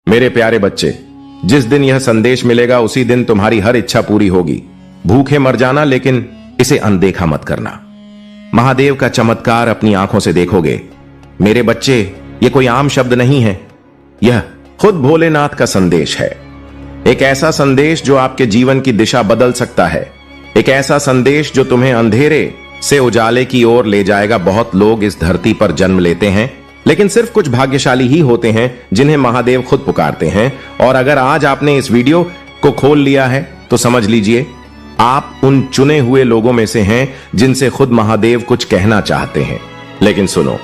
मेरे प्यारे बच्चे, जिस दिन यह संदेश मिलेगा उसी दिन तुम्हारी हर इच्छा पूरी होगी। भूखे मर जाना, लेकिन इसे अनदेखा मत करना। महादेव का चमत्कार अपनी आंखों से देखोगे। मेरे बच्चे, यह कोई आम शब्द नहीं है, यह खुद भोलेनाथ का संदेश है। एक ऐसा संदेश जो आपके जीवन की दिशा बदल सकता है। एक ऐसा संदेश जो तुम्हें अंधेरे से उजाले की ओर ले जाएगा। बहुत लोग इस धरती पर जन्म लेते हैं, लेकिन सिर्फ कुछ भाग्यशाली ही होते हैं जिन्हें महादेव खुद पुकारते हैं। और अगर आज आपने इस वीडियो को खोल लिया है तो समझ लीजिए आप उन चुने हुए लोगों में से हैं जिनसे खुद महादेव कुछ कहना चाहते हैं। लेकिन सुनो,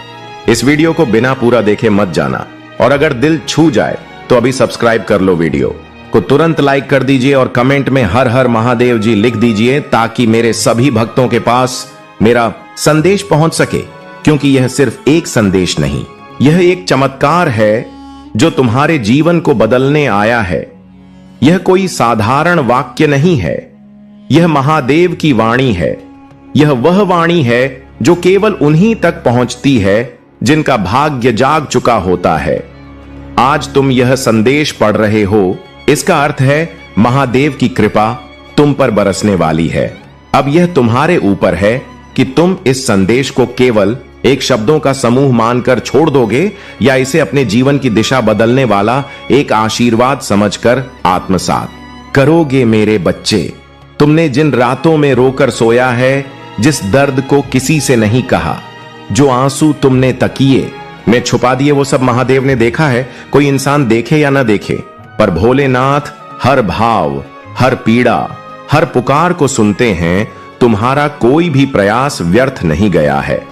इस वीडियो को बिना पूरा देखे मत जाना, और अगर दिल छू जाए तो अभी सब्सक्राइब कर लो, वीडियो को तुरंत लाइक कर दीजिए और कमेंट में हर हर महादेव जी लिख दीजिए, ताकि मेरे सभी भक्तों के पास मेरा संदेश पहुंच सके। क्योंकि यह सिर्फ एक संदेश नहीं, यह एक चमत्कार है जो तुम्हारे जीवन को बदलने आया है। यह कोई साधारण वाक्य नहीं है, यह महादेव की वाणी है। यह वह वाणी है जो केवल उन्हीं तक पहुंचती है जिनका भाग्य जाग चुका होता है। आज तुम यह संदेश पढ़ रहे हो, इसका अर्थ है महादेव की कृपा तुम पर बरसने वाली है। अब यह तुम्हारे ऊपर है कि तुम इस संदेश को केवल एक शब्दों का समूह मानकर छोड़ दोगे या इसे अपने जीवन की दिशा बदलने वाला एक आशीर्वाद समझकर आत्मसात करोगे। मेरे बच्चे, तुमने जिन रातों में रोकर सोया है, जिस दर्द को किसी से नहीं कहा, जो आंसू तुमने तकिए में छुपा दिए, वो सब महादेव ने देखा है। कोई इंसान देखे या ना देखे, पर भोलेनाथ हर भाव, हर पीड़ा, हर पुकार को सुनते हैं। तुम्हारा कोई भी प्रयास व्यर्थ नहीं गया है।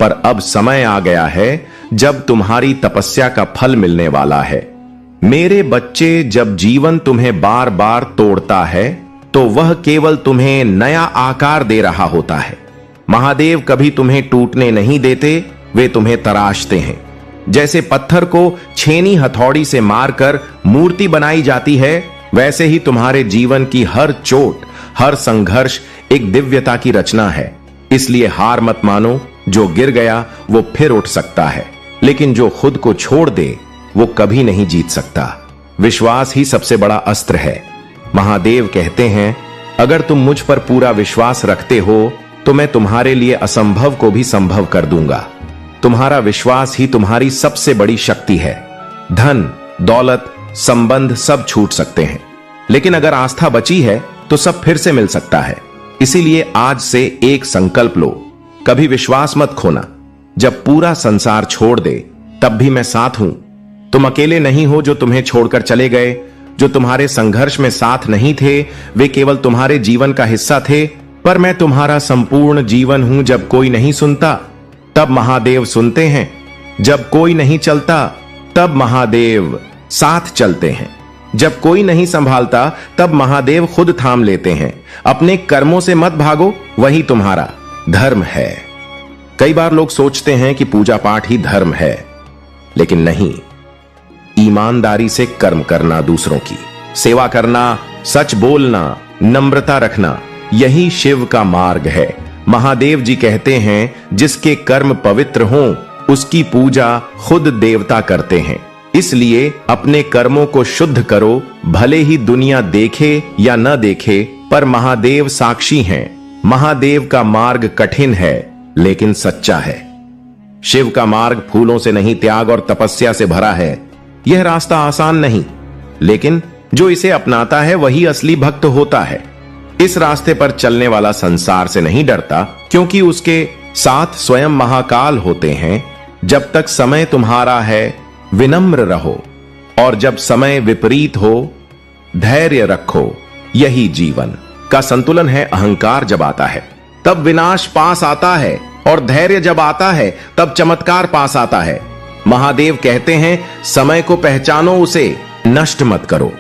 पर अब समय आ गया है जब तुम्हारी तपस्या का फल मिलने वाला है। मेरे बच्चे, जब जीवन तुम्हें बार बार तोड़ता है तो वह केवल तुम्हें नया आकार दे रहा होता है। महादेव कभी तुम्हें टूटने नहीं देते, वे तुम्हें तराशते हैं। जैसे पत्थर को छेनी हथौड़ी से मारकर मूर्ति बनाई जाती है, वैसे ही तुम्हारे जीवन की हर चोट, हर संघर्ष एक दिव्यता की रचना है। इसलिए हार मत मानो। जो गिर गया वो फिर उठ सकता है, लेकिन जो खुद को छोड़ दे वो कभी नहीं जीत सकता। विश्वास ही सबसे बड़ा अस्त्र है। महादेव कहते हैं, अगर तुम मुझ पर पूरा विश्वास रखते हो तो मैं तुम्हारे लिए असंभव को भी संभव कर दूंगा। तुम्हारा विश्वास ही तुम्हारी सबसे बड़ी शक्ति है। धन, दौलत, संबंध सब छूट सकते हैं, लेकिन अगर आस्था बची है तो सब फिर से मिल सकता है। इसीलिए आज से एक संकल्प लो, कभी विश्वास मत खोना। जब पूरा संसार छोड़ दे तब भी मैं साथ हूं। तुम अकेले नहीं हो जो तुम्हें छोड़कर चले गए। जो तुम्हारे संघर्ष में साथ नहीं थे वे केवल तुम्हारे जीवन का हिस्सा थे, पर मैं तुम्हारा संपूर्ण जीवन हूं। जब कोई नहीं सुनता तब महादेव सुनते हैं, जब कोई नहीं चलता तब महादेव साथ चलते हैं, जब कोई नहीं संभालता तब महादेव खुद थाम लेते हैं। अपने कर्मों से मत भागो, वही तुम्हारा धर्म है। कई बार लोग सोचते हैं कि पूजा पाठ ही धर्म है, लेकिन नहीं। ईमानदारी से कर्म करना, दूसरों की सेवा करना, सच बोलना, नम्रता रखना, यही शिव का मार्ग है। महादेव जी कहते हैं, जिसके कर्म पवित्र हों उसकी पूजा खुद देवता करते हैं। इसलिए अपने कर्मों को शुद्ध करो, भले ही दुनिया देखे या न देखे, पर महादेव साक्षी हैं। महादेव का मार्ग कठिन है लेकिन सच्चा है। शिव का मार्ग फूलों से नहीं, त्याग और तपस्या से भरा है। यह रास्ता आसान नहीं, लेकिन जो इसे अपनाता है वही असली भक्त होता है। इस रास्ते पर चलने वाला संसार से नहीं डरता, क्योंकि उसके साथ स्वयं महाकाल होते हैं। जब तक समय तुम्हारा है विनम्र रहो, और जब समय विपरीत हो धैर्य रखो। यही जीवन का संतुलन है। अहंकार जब आता है तब विनाश पास आता है, और धैर्य जब आता है तब चमत्कार पास आता है। महादेव कहते हैं, समय को पहचानो, उसे नष्ट मत करो,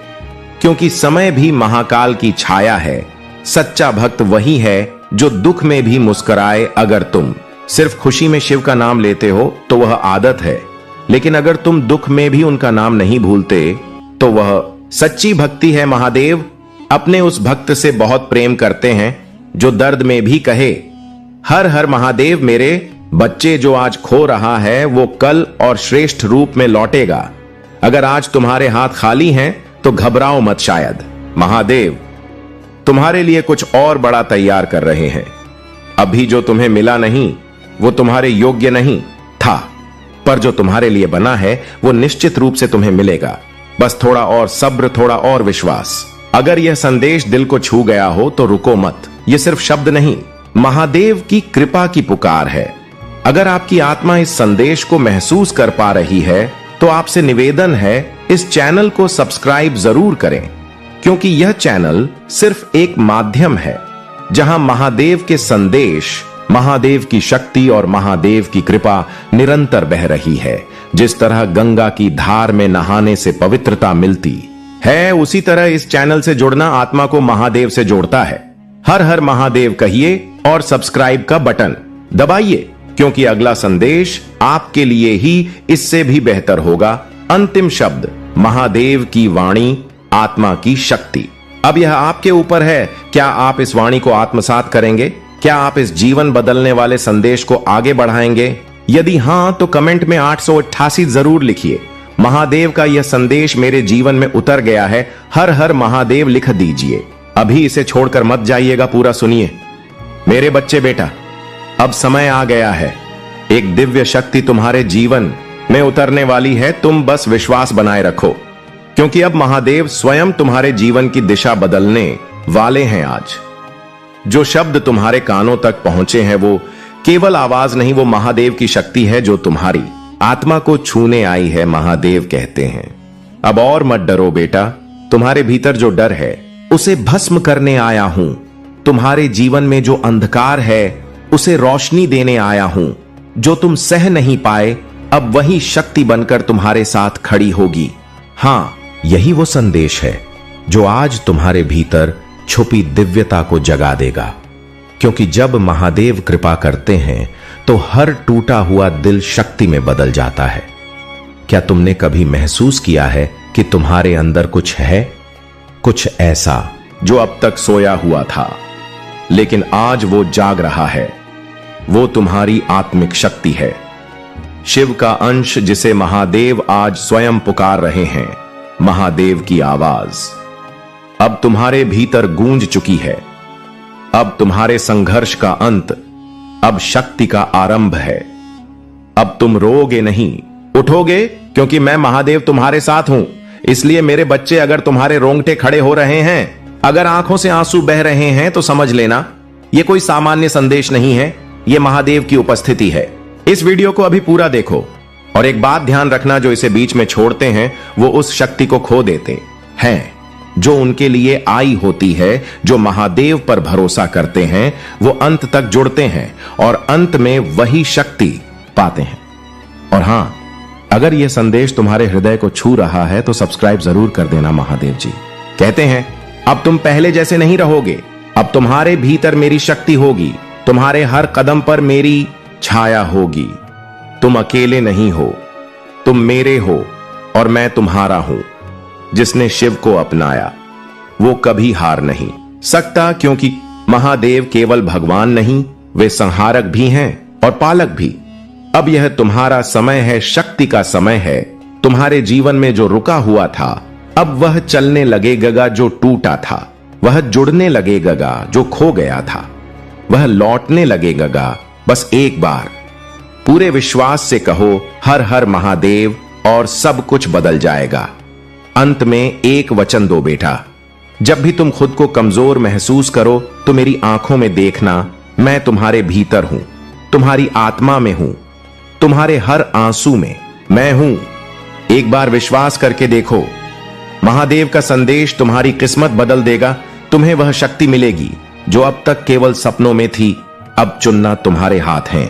क्योंकि समय भी महाकाल की छाया है। सच्चा भक्त वही है जो दुख में भी मुस्कुराए। अगर तुम सिर्फ खुशी में शिव का नाम लेते हो तो वह आदत है, लेकिन अगर तुम दुख में भी उनका नाम नहीं भूलते तो वह सच्ची भक्ति है। महादेव अपने उस भक्त से बहुत प्रेम करते हैं जो दर्द में भी कहे, हर हर महादेव। मेरे बच्चे, जो आज खो रहा है वो कल और श्रेष्ठ रूप में लौटेगा। अगर आज तुम्हारे हाथ खाली हैं तो घबराओ मत, शायद महादेव तुम्हारे लिए कुछ और बड़ा तैयार कर रहे हैं। अभी जो तुम्हें मिला नहीं वो तुम्हारे योग्य नहीं था, पर जो तुम्हारे लिए बना है वो निश्चित रूप से तुम्हें मिलेगा। बस थोड़ा और सब्र, थोड़ा और विश्वास। अगर यह संदेश दिल को छू गया हो तो रुको मत। यह सिर्फ शब्द नहीं, महादेव की कृपा की पुकार है। अगर आपकी आत्मा इस संदेश को महसूस कर पा रही है तो आपसे निवेदन है, इस चैनल को सब्सक्राइब जरूर करें, क्योंकि यह चैनल सिर्फ एक माध्यम है जहां महादेव के संदेश, महादेव की शक्ति और महादेव की कृपा निरंतर बह रही है। जिस तरह गंगा की धार में नहाने से पवित्रता मिलती है, उसी तरह इस चैनल से जुड़ना आत्मा को महादेव से जोड़ता है। हर हर महादेव कहिए और सब्सक्राइब का बटन दबाइए, क्योंकि अगला संदेश आपके लिए ही इससे भी बेहतर होगा। अंतिम शब्द, महादेव की वाणी, आत्मा की शक्ति। अब यह आपके ऊपर है, क्या आप इस वाणी को आत्मसात करेंगे? क्या आप इस जीवन बदलने वाले संदेश को आगे बढ़ाएंगे? यदि हां तो कमेंट में 888 जरूर लिखिए। महादेव का यह संदेश मेरे जीवन में उतर गया है, हर हर महादेव लिख दीजिए। अभी इसे छोड़कर मत जाइएगा, पूरा सुनिए। मेरे बच्चे बेटा, अब समय आ गया है। एक दिव्य शक्ति तुम्हारे जीवन में उतरने वाली है। तुम बस विश्वास बनाए रखो, क्योंकि अब महादेव स्वयं तुम्हारे जीवन की दिशा बदलने वाले हैं। आज जो शब्द तुम्हारे कानों तक पहुंचे हैं वो केवल आवाज नहीं, वो महादेव की शक्ति है जो तुम्हारी आत्मा को छूने आई है। महादेव कहते हैं, अब और मत डरो बेटा, तुम्हारे भीतर जो डर है उसे भस्म करने आया हूं। तुम्हारे जीवन में जो अंधकार है उसे रोशनी देने आया हूं। जो तुम सह नहीं पाए, अब वही शक्ति बनकर तुम्हारे साथ खड़ी होगी। हां, यही वो संदेश है जो आज तुम्हारे भीतर छुपी दिव्यता को जगा देगा, क्योंकि जब महादेव कृपा करते हैं तो हर टूटा हुआ दिल शक्ति में बदल जाता है। क्या तुमने कभी महसूस किया है कि तुम्हारे अंदर कुछ है, कुछ ऐसा जो अब तक सोया हुआ था लेकिन आज वो जाग रहा है? वो तुम्हारी आत्मिक शक्ति है, शिव का अंश, जिसे महादेव आज स्वयं पुकार रहे हैं। महादेव की आवाज अब तुम्हारे भीतर गूंज चुकी है। अब तुम्हारे संघर्ष का अंत, अब शक्ति का आरंभ है। अब तुम रोगे नहीं, उठोगे, क्योंकि मैं महादेव तुम्हारे साथ हूं। इसलिए मेरे बच्चे, अगर तुम्हारे रोंगटे खड़े हो रहे हैं, अगर आंखों से आंसू बह रहे हैं, तो समझ लेना यह कोई सामान्य संदेश नहीं है, यह महादेव की उपस्थिति है। इस वीडियो को अभी पूरा देखो और एक बात ध्यान रखना, जो इसे बीच में छोड़ते हैं वो उस शक्ति को खो देते हैं जो उनके लिए आई होती है। जो महादेव पर भरोसा करते हैं वो अंत तक जुड़ते हैं और अंत में वही शक्ति पाते हैं। और हां, अगर यह संदेश तुम्हारे हृदय को छू रहा है तो सब्सक्राइब जरूर कर देना। महादेव जी कहते हैं, अब तुम पहले जैसे नहीं रहोगे, अब तुम्हारे भीतर मेरी शक्ति होगी, तुम्हारे हर कदम पर मेरी छाया होगी। तुम अकेले नहीं हो, तुम मेरे हो और मैं तुम्हारा हूं। जिसने शिव को अपनाया वो कभी हार नहीं सकता, क्योंकि महादेव केवल भगवान नहीं, वे संहारक भी हैं और पालक भी। अब यह तुम्हारा समय है, शक्ति का समय है। तुम्हारे जीवन में जो रुका हुआ था, अब वह चलने लगेगा। जो टूटा था वह जुड़ने लगेगा, जो खो गया था वह लौटने लगेगा। बस एक बार पूरे विश्वास से कहो, हर हर महादेव, और सब कुछ बदल जाएगा। अंत में एक वचन दो बेटा, जब भी तुम खुद को कमजोर महसूस करो तो मेरी आंखों में देखना, मैं तुम्हारे भीतर हूं, तुम्हारी आत्मा में हूं, तुम्हारे हर आंसू में मैं हूं। एक बार विश्वास करके देखो, महादेव का संदेश तुम्हारी किस्मत बदल देगा। तुम्हें वह शक्ति मिलेगी जो अब तक केवल सपनों में थी। अब चुनना तुम्हारे हाथ है।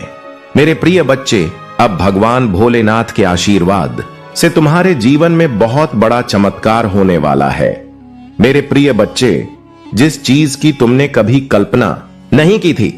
मेरे प्रिय बच्चे, अब भगवान भोलेनाथ के आशीर्वाद से तुम्हारे जीवन में बहुत बड़ा चमत्कार होने वाला है। मेरे प्रिय बच्चे, जिस चीज की तुमने कभी कल्पना नहीं की थी,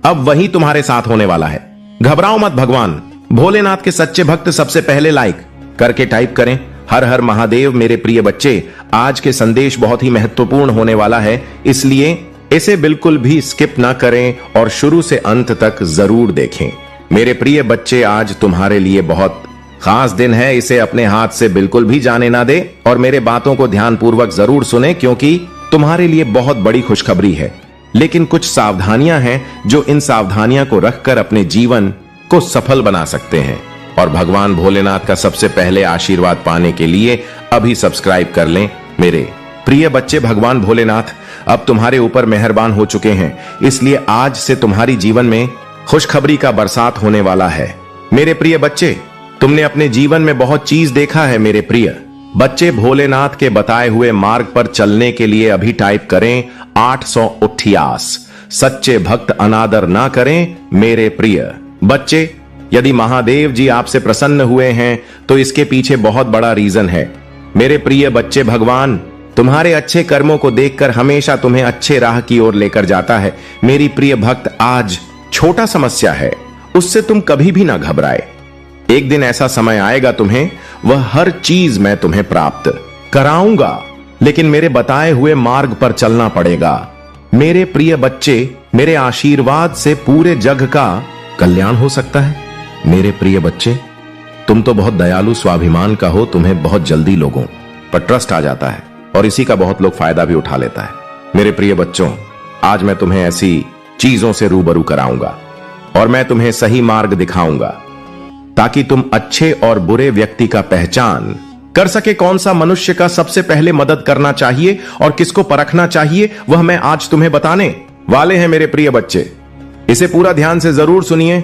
अब वही तुम्हारे साथ होने वाला है। घबराओ मत, भगवान भोलेनाथ के सच्चे भक्त सबसे पहले लाइक करके टाइप करें, हर हर महादेव। मेरे प्रिय बच्चे, आज के संदेश बहुत ही महत्वपूर्ण होने वाला है, इसलिए इसे बिल्कुल भी स्किप ना करें और शुरू से अंत तक जरूर देखें। मेरे प्रिय बच्चे, आज तुम्हारे लिए बहुत खास दिन है, इसे अपने हाथ से बिल्कुल भी जाने ना दे और मेरे बातों को ध्यानपूर्वक जरूर सुने, क्योंकि तुम्हारे लिए बहुत बड़ी खुशखबरी है। लेकिन कुछ सावधानियां हैं जो इन सावधानियां को रखकर अपने जीवन को सफल बना सकते हैं। और भगवान भोलेनाथ का सबसे पहले आशीर्वाद पाने के लिए अभी सब्सक्राइब कर लें। मेरे प्रिय बच्चे, भगवान भोलेनाथ अब तुम्हारे ऊपर मेहरबान हो चुके हैं, इसलिए आज से तुम्हारी जीवन में खुशखबरी का बरसात होने वाला है। मेरे प्रिय बच्चे, तुमने अपने जीवन में बहुत चीज देखा है। मेरे प्रिय बच्चे, भोलेनाथ के बताए हुए मार्ग पर चलने के लिए अभी टाइप करें 888। सच्चे भक्त अनादर ना करें। मेरे प्रिय बच्चे, यदि महादेव जी आपसे प्रसन्न हुए हैं तो इसके पीछे बहुत बड़ा रीजन है। मेरे प्रिय बच्चे, भगवान तुम्हारे अच्छे कर्मों को देखकर हमेशा तुम्हें अच्छे राह की ओर लेकर जाता है। मेरी प्रिय भक्त, आज छोटा समस्या है, उससे तुम कभी भी ना घबराए। एक दिन ऐसा समय आएगा तुम्हें, वह हर चीज मैं तुम्हें प्राप्त कराऊंगा, लेकिन मेरे बताए हुए मार्ग पर चलना पड़ेगा। मेरे प्रिय बच्चे, मेरे आशीर्वाद से पूरे जग का कल्याण हो सकता है। मेरे प्रिय बच्चे, तुम तो बहुत दयालु स्वाभिमान का हो, तुम्हें बहुत जल्दी लोगों पर ट्रस्ट आ जाता है और इसी का बहुत लोग फायदा भी उठा लेता है। मेरे प्रिय बच्चों, आज मैं तुम्हें ऐसी चीजों से रूबरू कराऊंगा और मैं तुम्हें सही मार्ग दिखाऊंगा ताकि तुम अच्छे और बुरे व्यक्ति का पहचान कर सके। कौन सा मनुष्य का सबसे पहले मदद करना चाहिए और किसको परखना चाहिए, वह मैं आज तुम्हें बताने वाले हैं। मेरे प्रिय बच्चे, इसे पूरा ध्यान से जरूर सुनिए।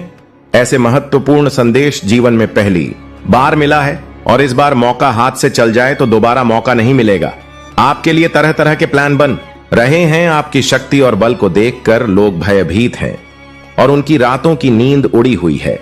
ऐसे महत्वपूर्ण संदेश जीवन में पहली बार मिला है और इस बार मौका हाथ से चल जाए तो दोबारा मौका नहीं मिलेगा। आपके लिए तरह तरह के प्लान बन रहे हैं। आपकी शक्ति और बल को देखकर लोग भयभीत हैं और उनकी रातों की नींद उड़ी हुई है।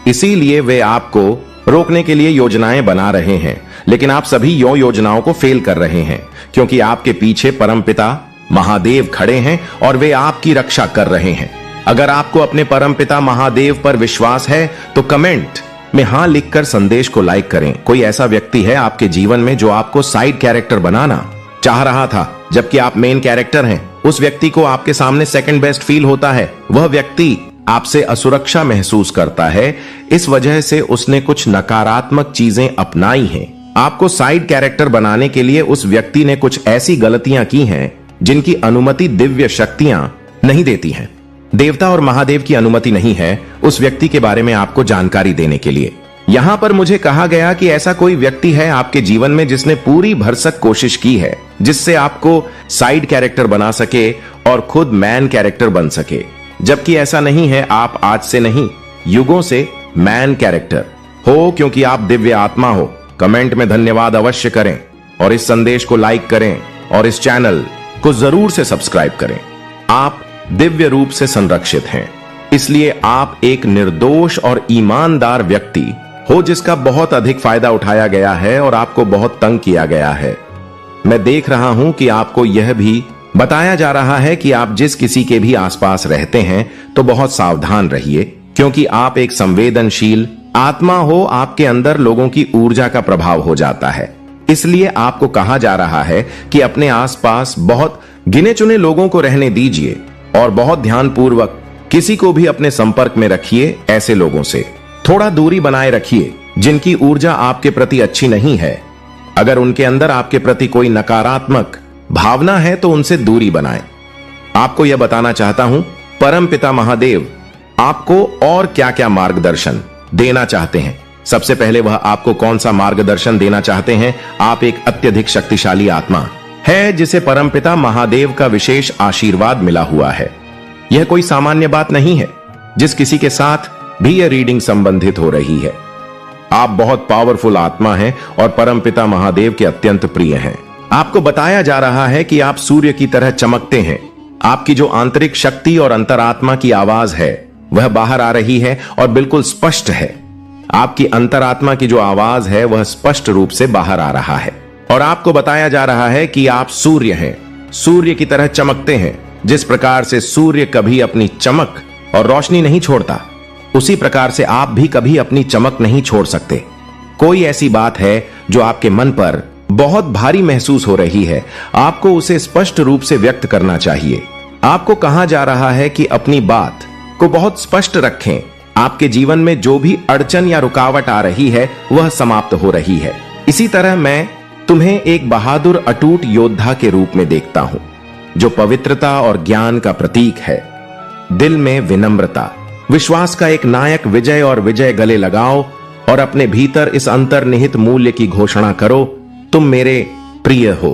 इसीलिए वे आपको रोकने के लिए योजनाएं बना रहे हैं, लेकिन आप सभी योजनाओं को फेल कर रहे हैं, क्योंकि आपके पीछे परमपिता महादेव खड़े हैं और वे आपकी रक्षा कर रहे हैं। अगर आपको अपने परमपिता महादेव पर विश्वास है तो कमेंट में हां लिखकर संदेश को लाइक करें। कोई ऐसा व्यक्ति है आपके जीवन में जो आपको साइड कैरेक्टर बनाना चाह रहा था, जबकि आप मेन कैरेक्टर हैं? उस व्यक्ति को आपके सामने सेकंड बेस्ट फील होता है। वह व्यक्ति आपसे असुरक्षा महसूस करता है, इस वजह से उसने कुछ नकारात्मक चीजें अपनाई हैं। आपको साइड कैरेक्टर बनाने के लिए उस व्यक्ति ने कुछ ऐसी गलतियां की हैं जिनकी अनुमति दिव्य शक्तियां नहीं देती हैं। देवता और महादेव की अनुमति नहीं है उस व्यक्ति के बारे में आपको जानकारी देने के लिए। यहां पर मुझे कहा गया कि ऐसा कोई व्यक्ति है आपके जीवन में जिसने पूरी भरसक कोशिश की है जिससे आपको साइड कैरेक्टर बना सके और खुद मैन कैरेक्टर बन सके, जबकि ऐसा नहीं है। आप आज से नहीं, युगों से मैन कैरेक्टर हो, क्योंकि आप दिव्य आत्मा हो। कमेंट में धन्यवाद अवश्य करें और इस संदेश को लाइक करें और इस चैनल को जरूर से सब्सक्राइब करें। आप दिव्य रूप से संरक्षित हैं, इसलिए आप एक निर्दोष और ईमानदार व्यक्ति हो जिसका बहुत अधिक फायदा उठाया गया है और आपको बहुत तंग किया गया है। मैं देख रहा हूं कि आपको यह भी बताया जा रहा है कि आप जिस किसी के भी आसपास रहते हैं तो बहुत सावधान रहिए, क्योंकि आप एक संवेदनशील आत्मा हो। आपके अंदर लोगों की ऊर्जा का प्रभाव हो जाता है, इसलिए आपको कहा जा रहा है कि अपने आसपास बहुत गिने चुने लोगों को रहने दीजिए और बहुत ध्यानपूर्वक किसी को भी अपने संपर्क में रखिए। ऐसे लोगों से थोड़ा दूरी बनाए रखिए जिनकी ऊर्जा आपके प्रति अच्छी नहीं है। अगर उनके अंदर आपके प्रति कोई नकारात्मक भावना है तो उनसे दूरी बनाएं। आपको यह बताना चाहता हूं, परमपिता महादेव आपको और क्या क्या मार्गदर्शन देना चाहते हैं। सबसे पहले वह आपको कौन सा मार्गदर्शन देना चाहते हैं? आप एक अत्यधिक शक्तिशाली आत्मा है जिसे परमपिता महादेव का विशेष आशीर्वाद मिला हुआ है। यह कोई सामान्य बात नहीं है। जिस किसी के साथ भी यह रीडिंग संबंधित हो रही है, आप बहुत पावरफुल आत्मा हैं और परमपिता महादेव के अत्यंत प्रिय हैं। आपको बताया जा रहा है कि आप सूर्य की तरह चमकते हैं। आपकी जो आंतरिक शक्ति और अंतरात्मा की आवाज है वह बाहर आ रही है और बिल्कुल स्पष्ट है। आपकी अंतरात्मा की जो आवाज है वह स्पष्ट रूप से बाहर आ रहा है और आपको बताया जा रहा है कि आप सूर्य हैं, सूर्य की तरह चमकते हैं। जिस प्रकार से सूर्य कभी अपनी चमक और रोशनी नहीं छोड़ता, उसी प्रकार से आप भी कभी अपनी चमक नहीं छोड़ सकते। कोई ऐसी बात है जो आपके मन पर बहुत भारी महसूस हो रही है, आपको उसे स्पष्ट रूप से व्यक्त करना चाहिए। आपको कहा जा रहा है कि अपनी बात को बहुत स्पष्ट रखें। आपके जीवन में जो भी अड़चन या रुकावट आ रही है वह समाप्त हो रही है। इसी तरह मैं तुम्हें एक बहादुर अटूट योद्धा के रूप में देखता हूं, जो पवित्रता और ज्ञान का प्रतीक है। दिल में विनम्रता, विश्वास का एक नायक विजय और विजय गले लगाओ और अपने भीतर इस अंतर्निहित मूल्य की घोषणा करो, तुम मेरे प्रिय हो।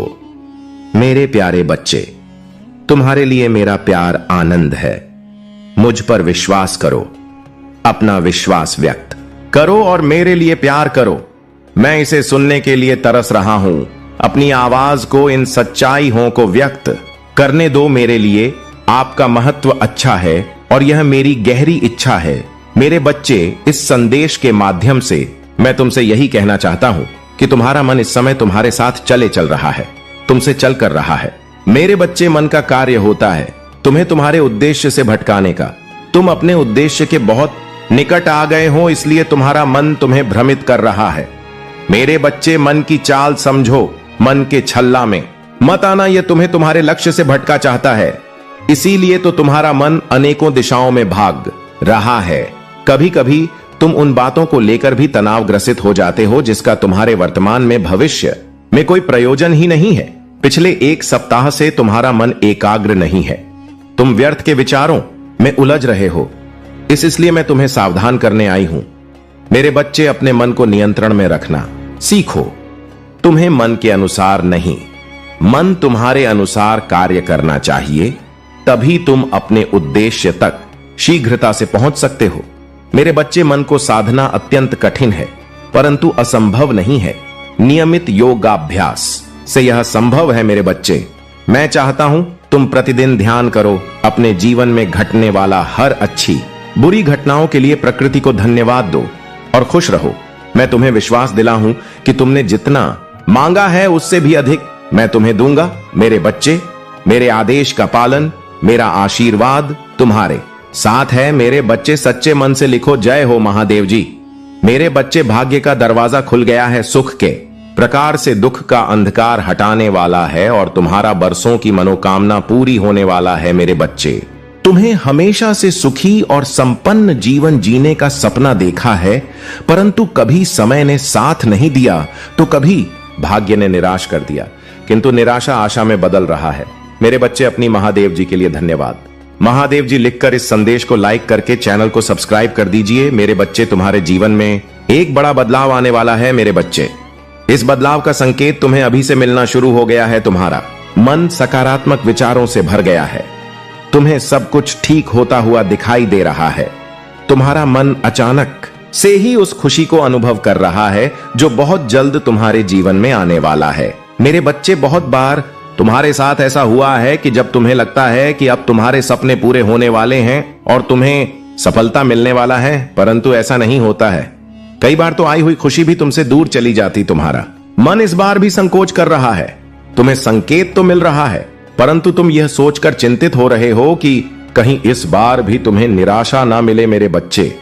मेरे प्यारे बच्चे, तुम्हारे लिए मेरा प्यार आनंद है। मुझ पर विश्वास करो, अपना विश्वास व्यक्त करो और मेरे लिए प्यार करो। मैं इसे सुनने के लिए तरस रहा हूं। अपनी आवाज को, इन सच्चाइयों को व्यक्त करने दो मेरे लिए। आपका महत्व अच्छा है और यह मेरी गहरी इच्छा है। मेरे बच्चे, इस संदेश के माध्यम से मैं तुमसे यही कहना चाहता हूं कि तुम्हारा मन इस समय तुम्हारे साथ चल रहा है, तुमसे चल कर रहा है। मेरे बच्चे, मन का कार्य होता है तुम्हें तुम्हारे उद्देश्य से भटकाने का। तुम अपने उद्देश्य के बहुत निकट आ गए हो, इसलिए तुम्हारा मन तुम्हें भ्रमित कर रहा है। मेरे बच्चे, मन की चाल समझो, मन के छल्ला में मत आना। यह तुम्हें तुम्हारे लक्ष्य से भटका चाहता है, इसीलिए तो तुम्हारा मन अनेकों दिशाओं में भाग रहा है। कभी कभी तुम उन बातों को लेकर भी तनावग्रसित हो जाते हो जिसका तुम्हारे वर्तमान में, भविष्य में कोई प्रयोजन ही नहीं है। पिछले एक सप्ताह से तुम्हारा मन एकाग्र नहीं है, तुम व्यर्थ के विचारों में उलझ रहे हो। इसलिए मैं तुम्हें सावधान करने आई हूं। मेरे बच्चे, अपने मन को नियंत्रण में रखना सीखो। तुम्हें मन के अनुसार नहीं, मन तुम्हारे अनुसार कार्य करना चाहिए, तभी तुम अपने उद्देश्य तक शीघ्रता से पहुंच सकते हो। मेरे बच्चे, मन को साधना अत्यंत कठिन है, परंतु असंभव नहीं है। नियमित योगाभ्यास से यह संभव है। मेरे बच्चे, मैं चाहता हूं तुम प्रतिदिन ध्यान करो। अपने जीवन में घटने वाला हर अच्छी बुरी घटनाओं के लिए प्रकृति को धन्यवाद दो और खुश रहो। मैं तुम्हें विश्वास दिला हूं कि तुमने जितना मांगा है उससे भी अधिक मैं तुम्हें दूंगा। मेरे बच्चे, मेरे आदेश का पालन, मेरा आशीर्वाद तुम्हारे साथ है। मेरे बच्चे, सच्चे मन से लिखो, जय हो महादेव जी। मेरे बच्चे, भाग्य का दरवाजा खुल गया है। सुख के प्रकार से दुख का अंधकार हटाने वाला है और तुम्हारा बरसों की मनोकामना पूरी होने वाला है। मेरे बच्चे, तुम्हें हमेशा से सुखी और संपन्न जीवन जीने का सपना देखा है, परंतु कभी समय ने साथ नहीं दिया तो कभी भाग्य ने निराश कर दिया, किंतु निराशा आशा में बदल रहा है। मेरे बच्चे, अपनी महादेव जी के लिए धन्यवाद। महादेव जी लिखकर इस संदेश को लाइक करके चैनल को सब्सक्राइब कर दीजिए। मेरे बच्चे, तुम्हारे जीवन में एक बड़ा बदलाव आने वाला है। मेरे बच्चे, इस बदलाव का संकेत तुम्हें अभी से मिलना शुरू हो गया है। तुम्हारा मन सकारात्मक विचारों से भर गया है। तुम्हें सब कुछ ठीक होता हुआ दिखाई दे रहा है। तुम्हारा मन अचानक से ही उस खुशी को अनुभव कर रहा है जो बहुत जल्द तुम्हारे जीवन में आने वाला है। मेरे बच्चे, बहुत बार तुम्हारे साथ ऐसा हुआ है कि जब तुम्हें लगता है कि अब तुम्हारे सपने पूरे होने वाले हैं और तुम्हें सफलता मिलने वाला है, परंतु ऐसा नहीं होता है। कई बार तो आई हुई खुशी भी तुमसे दूर चली जाती। तुम्हारा मन इस बार भी संकोच कर रहा है। तुम्हें संकेत तो मिल रहा है, परंतु तुम यह सोचकर चिंतित हो रहे हो कि कहीं इस बार भी तुम्हें निराशा ना मिले। मेरे बच्चे,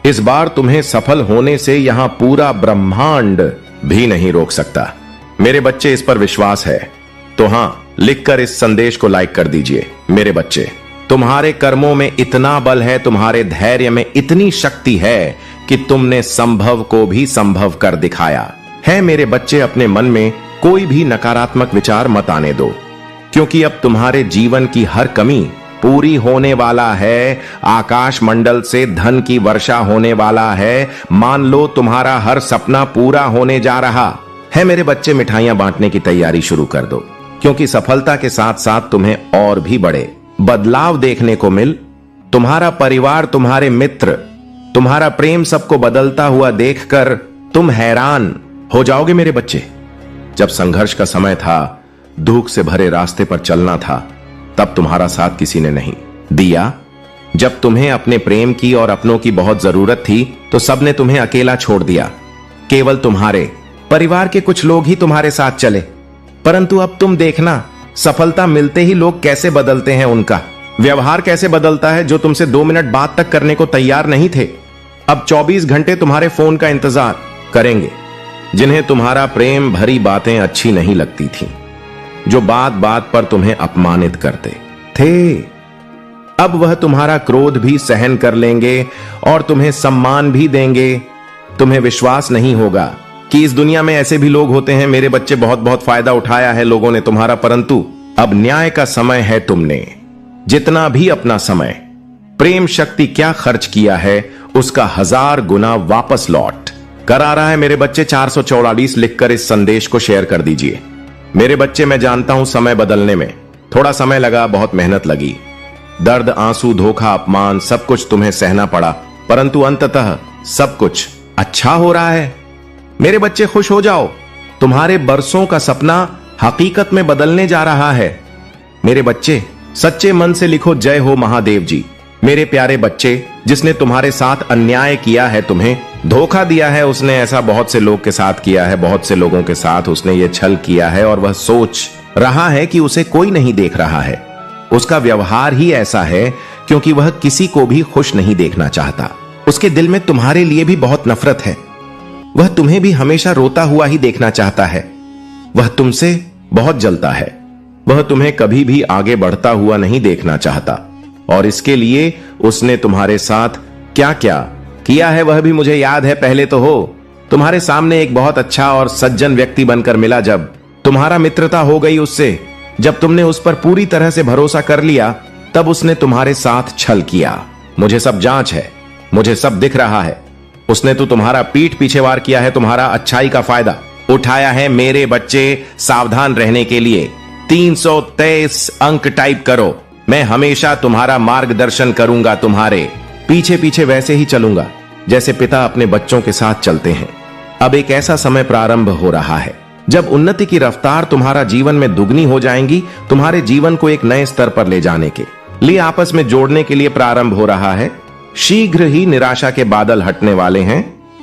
इस बार तुम्हें सफल होने से यहां पूरा ब्रह्मांड भी नहीं रोक सकता। मेरे बच्चे, इस पर विश्वास है तो हां, लिखकर इस संदेश को लाइक कर दीजिए। मेरे बच्चे, तुम्हारे कर्मों में इतना बल है, तुम्हारे धैर्य में इतनी शक्ति है कि तुमने संभव को भी संभव कर दिखाया है। मेरे बच्चे, अपने मन में कोई भी नकारात्मक विचार मत आने दो, क्योंकि अब तुम्हारे जीवन की हर कमी पूरी होने वाला है। आकाश मंडल से धन की वर्षा होने वाला है। मान लो तुम्हारा हर सपना पूरा होने जा रहा है। मेरे बच्चे, मिठाइयां बांटने की तैयारी शुरू कर दो, क्योंकि सफलता के साथ साथ तुम्हें और भी बड़े बदलाव देखने को मिल। तुम्हारा परिवार, तुम्हारे मित्र, तुम्हारा प्रेम सबको बदलता हुआ देखकर तुम हैरान हो जाओगे। मेरे बच्चे, जब संघर्ष का समय था, दुख से भरे रास्ते पर चलना था, तब तुम्हारा साथ किसी ने नहीं दिया। जब तुम्हें अपने प्रेम की और अपनों की बहुत जरूरत थी तो सबने तुम्हें अकेला छोड़ दिया। केवल तुम्हारे परिवार के कुछ लोग ही तुम्हारे साथ चले। परंतु अब तुम देखना, सफलता मिलते ही लोग कैसे बदलते हैं। उनका व्यवहार कैसे बदलता है। जो तुमसे 2 मिनट बात तक करने को तैयार नहीं थे, अब 24 घंटे तुम्हारे फोन का इंतजार करेंगे। जिन्हें तुम्हारा प्रेम भरी बातें अच्छी नहीं लगती थीं, जो बात बात पर तुम्हें अपमानित करते थे, अब वह तुम्हारा क्रोध भी सहन कर लेंगे और तुम्हें सम्मान भी देंगे। तुम्हें विश्वास नहीं होगा कि इस दुनिया में ऐसे भी लोग होते हैं। मेरे बच्चे, बहुत बहुत फायदा उठाया है लोगों ने तुम्हारा, परंतु अब न्याय का समय है। तुमने जितना भी अपना समय प्रेम शक्ति क्या खर्च किया है, उसका 1000 गुना वापस लौट कर आ रहा है। मेरे बच्चे, 444 लिखकर इस संदेश को शेयर कर दीजिए। मेरे बच्चे, मैं जानता हूं समय बदलने में थोड़ा समय लगा, बहुत मेहनत लगी, दर्द, आंसू, धोखा, अपमान, सब कुछ तुम्हें सहना पड़ा, परंतु अंततः सब कुछ अच्छा हो रहा है। मेरे बच्चे, खुश हो जाओ, तुम्हारे बरसों का सपना हकीकत में बदलने जा रहा है। मेरे बच्चे, सच्चे मन से लिखो, जय हो महादेव जी। मेरे प्यारे बच्चे, जिसने तुम्हारे साथ अन्याय किया है, तुम्हें धोखा दिया है, उसने ऐसा बहुत से लोग के साथ किया है, बहुत से लोगों के साथ उसने ये छल किया है, और वह सोच रहा है कि उसे कोई नहीं देख रहा है। उसका व्यवहार ही ऐसा है क्योंकि वह किसी को भी खुश नहीं देखना चाहता। उसके दिल में तुम्हारे लिए भी बहुत नफरत है। वह तुम्हें भी हमेशा रोता हुआ ही देखना चाहता है। वह तुमसे बहुत जलता है। वह तुम्हें कभी भी आगे बढ़ता हुआ नहीं देखना चाहता, और इसके लिए उसने तुम्हारे साथ क्या क्या किया है वह भी मुझे याद है। पहले तो हो तुम्हारे सामने एक बहुत अच्छा और सज्जन व्यक्ति बनकर मिला। जब तुम्हारा मित्रता हो गई उससे, जब तुमने उस पर पूरी तरह से भरोसा कर लिया, तब उसने तुम्हारे साथ छल किया। मुझे सब जांच है, मुझे सब दिख रहा है। उसने तो तुम्हारा पीठ पीछे वार किया है, तुम्हारा अच्छाई का फायदा उठाया है। मेरे बच्चे, सावधान रहने के लिए 323 अंक टाइप करो। मैं हमेशा तुम्हारा मार्गदर्शन करूंगा, तुम्हारे पीछे पीछे वैसे ही चलूंगा जैसे पिता अपने बच्चों के साथ चलते हैं। अब एक ऐसा समय प्रारंभ हो रहा है जब उन्नति की रफ्तार तुम्हारा जीवन में दुगनी हो जाएंगी। तुम्हारे जीवन को एक नए स्तर पर ले जाने के लिए, आपस में जोड़ने के लिए प्रारंभ हो रहा है। शीघ्र ही निराशा के बादल हटने वाले हैं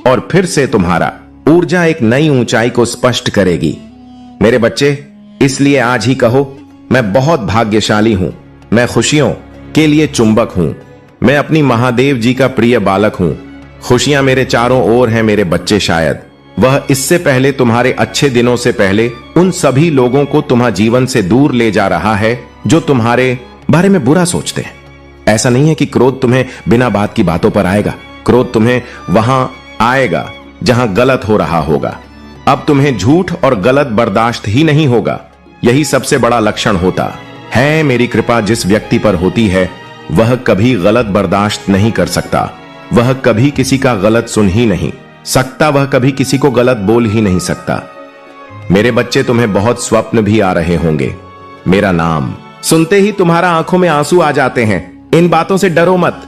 और फिर से तुम्हारा ऊर्जा एक नई ऊंचाई को स्पष्ट करेगी। मेरे बच्चे, इसलिए आज ही कहो, मैं बहुत भाग्यशाली हूं, मैं खुशियों के लिए चुंबक हूं, मैं अपनी महादेव जी का प्रिय बालक हूं। खुशियां मेरे चारों ओर हैं। मेरे बच्चे, शायद वह इससे पहले, तुम्हारे अच्छे दिनों से पहले, उन सभी लोगों को तुम्हारे जीवन से दूर ले जा रहा है जो तुम्हारे बारे में बुरा सोचते हैं। ऐसा नहीं है कि क्रोध तुम्हें बिना बात की बातों पर आएगा। क्रोध तुम्हें वहां आएगा जहां गलत हो रहा होगा। अब तुम्हें झूठ और गलत बर्दाश्त ही नहीं होगा। यही सबसे बड़ा लक्षण होता है। मेरी कृपा जिस व्यक्ति पर होती है, वह कभी गलत बर्दाश्त नहीं कर सकता। वह कभी किसी का गलत सुन ही नहीं सकता। वह कभी किसी को गलत बोल ही नहीं सकता। मेरे बच्चे, तुम्हें बहुत स्वप्न भी आ रहे होंगे। मेरा नाम सुनते ही तुम्हारा आंखों में आंसू आ जाते हैं। इन बातों से डरो मत।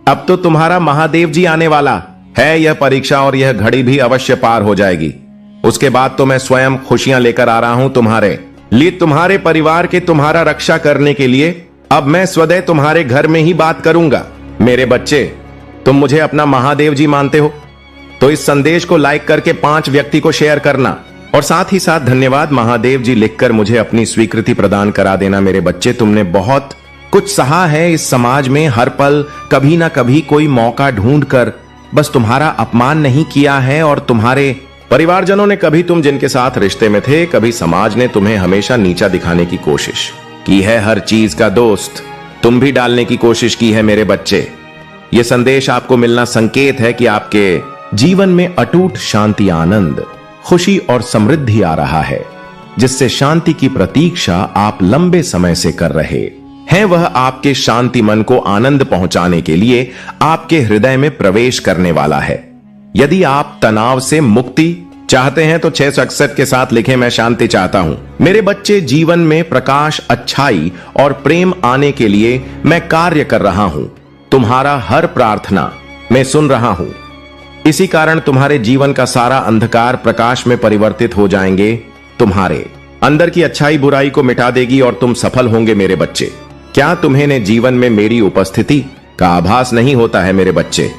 अब तो तुम्हारा महादेव जी आने वाला है। यह परीक्षा और यह घड़ी भी अवश्य पार हो जाएगी। उसके बाद तो मैं स्वयं खुशियां लेकर आ रहा हूं तुम्हारे लिए, तुम्हारे परिवार के, तुम्हारा रक्षा करने के लिए। अब मैं स्वतः तुम्हारे घर में ही बात करूंगा। मेरे बच्चे, तुम मुझे अपना महादेव जी मानते हो तो इस संदेश को लाइक करके 5 व्यक्ति को शेयर करना, और साथ ही साथ धन्यवाद महादेव जी लिखकर मुझे अपनी स्वीकृति प्रदान करा देना। मेरे बच्चे, तुमने बहुत कुछ सहा है इस समाज में। हर पल कभी ना कभी कोई मौका ढूंढकर बस तुम्हारा अपमान नहीं किया है, और तुम्हारे परिवारजनों ने कभी, तुम जिनके साथ रिश्ते में थे, कभी समाज ने तुम्हें हमेशा नीचा दिखाने की कोशिश की है। हर चीज का दोस्त तुम भी डालने की कोशिश की है। मेरे बच्चे, यह संदेश आपको मिलना संकेत है कि आपके जीवन में अटूट शांति, आनंद, खुशी और समृद्धि आ रहा है, जिससे शांति की प्रतीक्षा आप लंबे समय से कर रहे हैं। वह आपके शांति मन को आनंद पहुंचाने के लिए आपके हृदय में प्रवेश करने वाला है। यदि आप तनाव से मुक्ति चाहते हैं तो 661 के साथ लिखें, मैं शांति चाहता हूं। मेरे बच्चे, जीवन में प्रकाश, अच्छाई और प्रेम आने के लिए मैं कार्य कर रहा हूं। तुम्हारा हर प्रार्थना मैं सुन रहा हूं। इसी कारण तुम्हारे जीवन का सारा अंधकार प्रकाश में परिवर्तित हो जाएंगे। तुम्हारे अंदर की अच्छाई बुराई को मिटा देगी और तुम सफल होंगे। मेरे बच्चे, क्या तुम्हें ने जीवन में मेरी उपस्थिति का आभास नहीं होता है? मेरे बच्चे,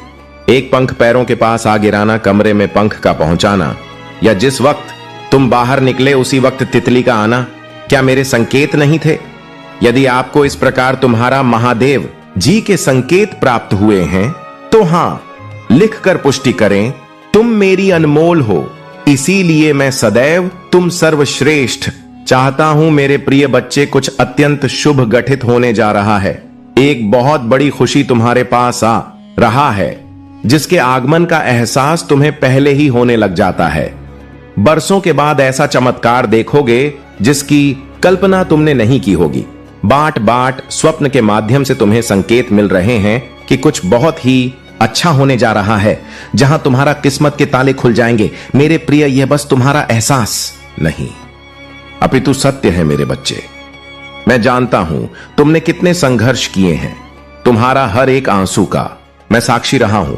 एक पंख पैरों के पास आ गिराना, कमरे में पंख का पहुंचाना, या जिस वक्त तुम बाहर निकले उसी वक्त तितली का आना, क्या मेरे संकेत नहीं थे? यदि आपको इस प्रकार तुम्हारा महादेव जी के संकेत प्राप्त हुए हैं तो हां, लिखकर पुष्टि करें, तुम मेरी अनमोल हो। इसीलिए मैं सदैव तुम सर्वश्रेष्ठ चाहता हूं। मेरे प्रिय बच्चे, कुछ अत्यंत शुभ गठित होने जा रहा है। एक बहुत बड़ी खुशी तुम्हारे पास आ रहा है, जिसके आगमन का एहसास तुम्हें पहले ही होने लग जाता है। बरसों के बाद ऐसा चमत्कार देखोगे जिसकी कल्पना तुमने नहीं की होगी। बाट बाट स्वप्न के माध्यम से तुम्हें संकेत मिल रहे हैं कि कुछ बहुत ही अच्छा होने जा रहा है, जहां तुम्हारा किस्मत के ताले खुल जाएंगे। मेरे प्रिय, यह बस तुम्हारा एहसास नहीं अपितु सत्य है मेरे बच्चे। मैं जानता हूं तुमने कितने संघर्ष किए हैं। तुम्हारा हर एक आंसू का मैं साक्षी रहा हूं।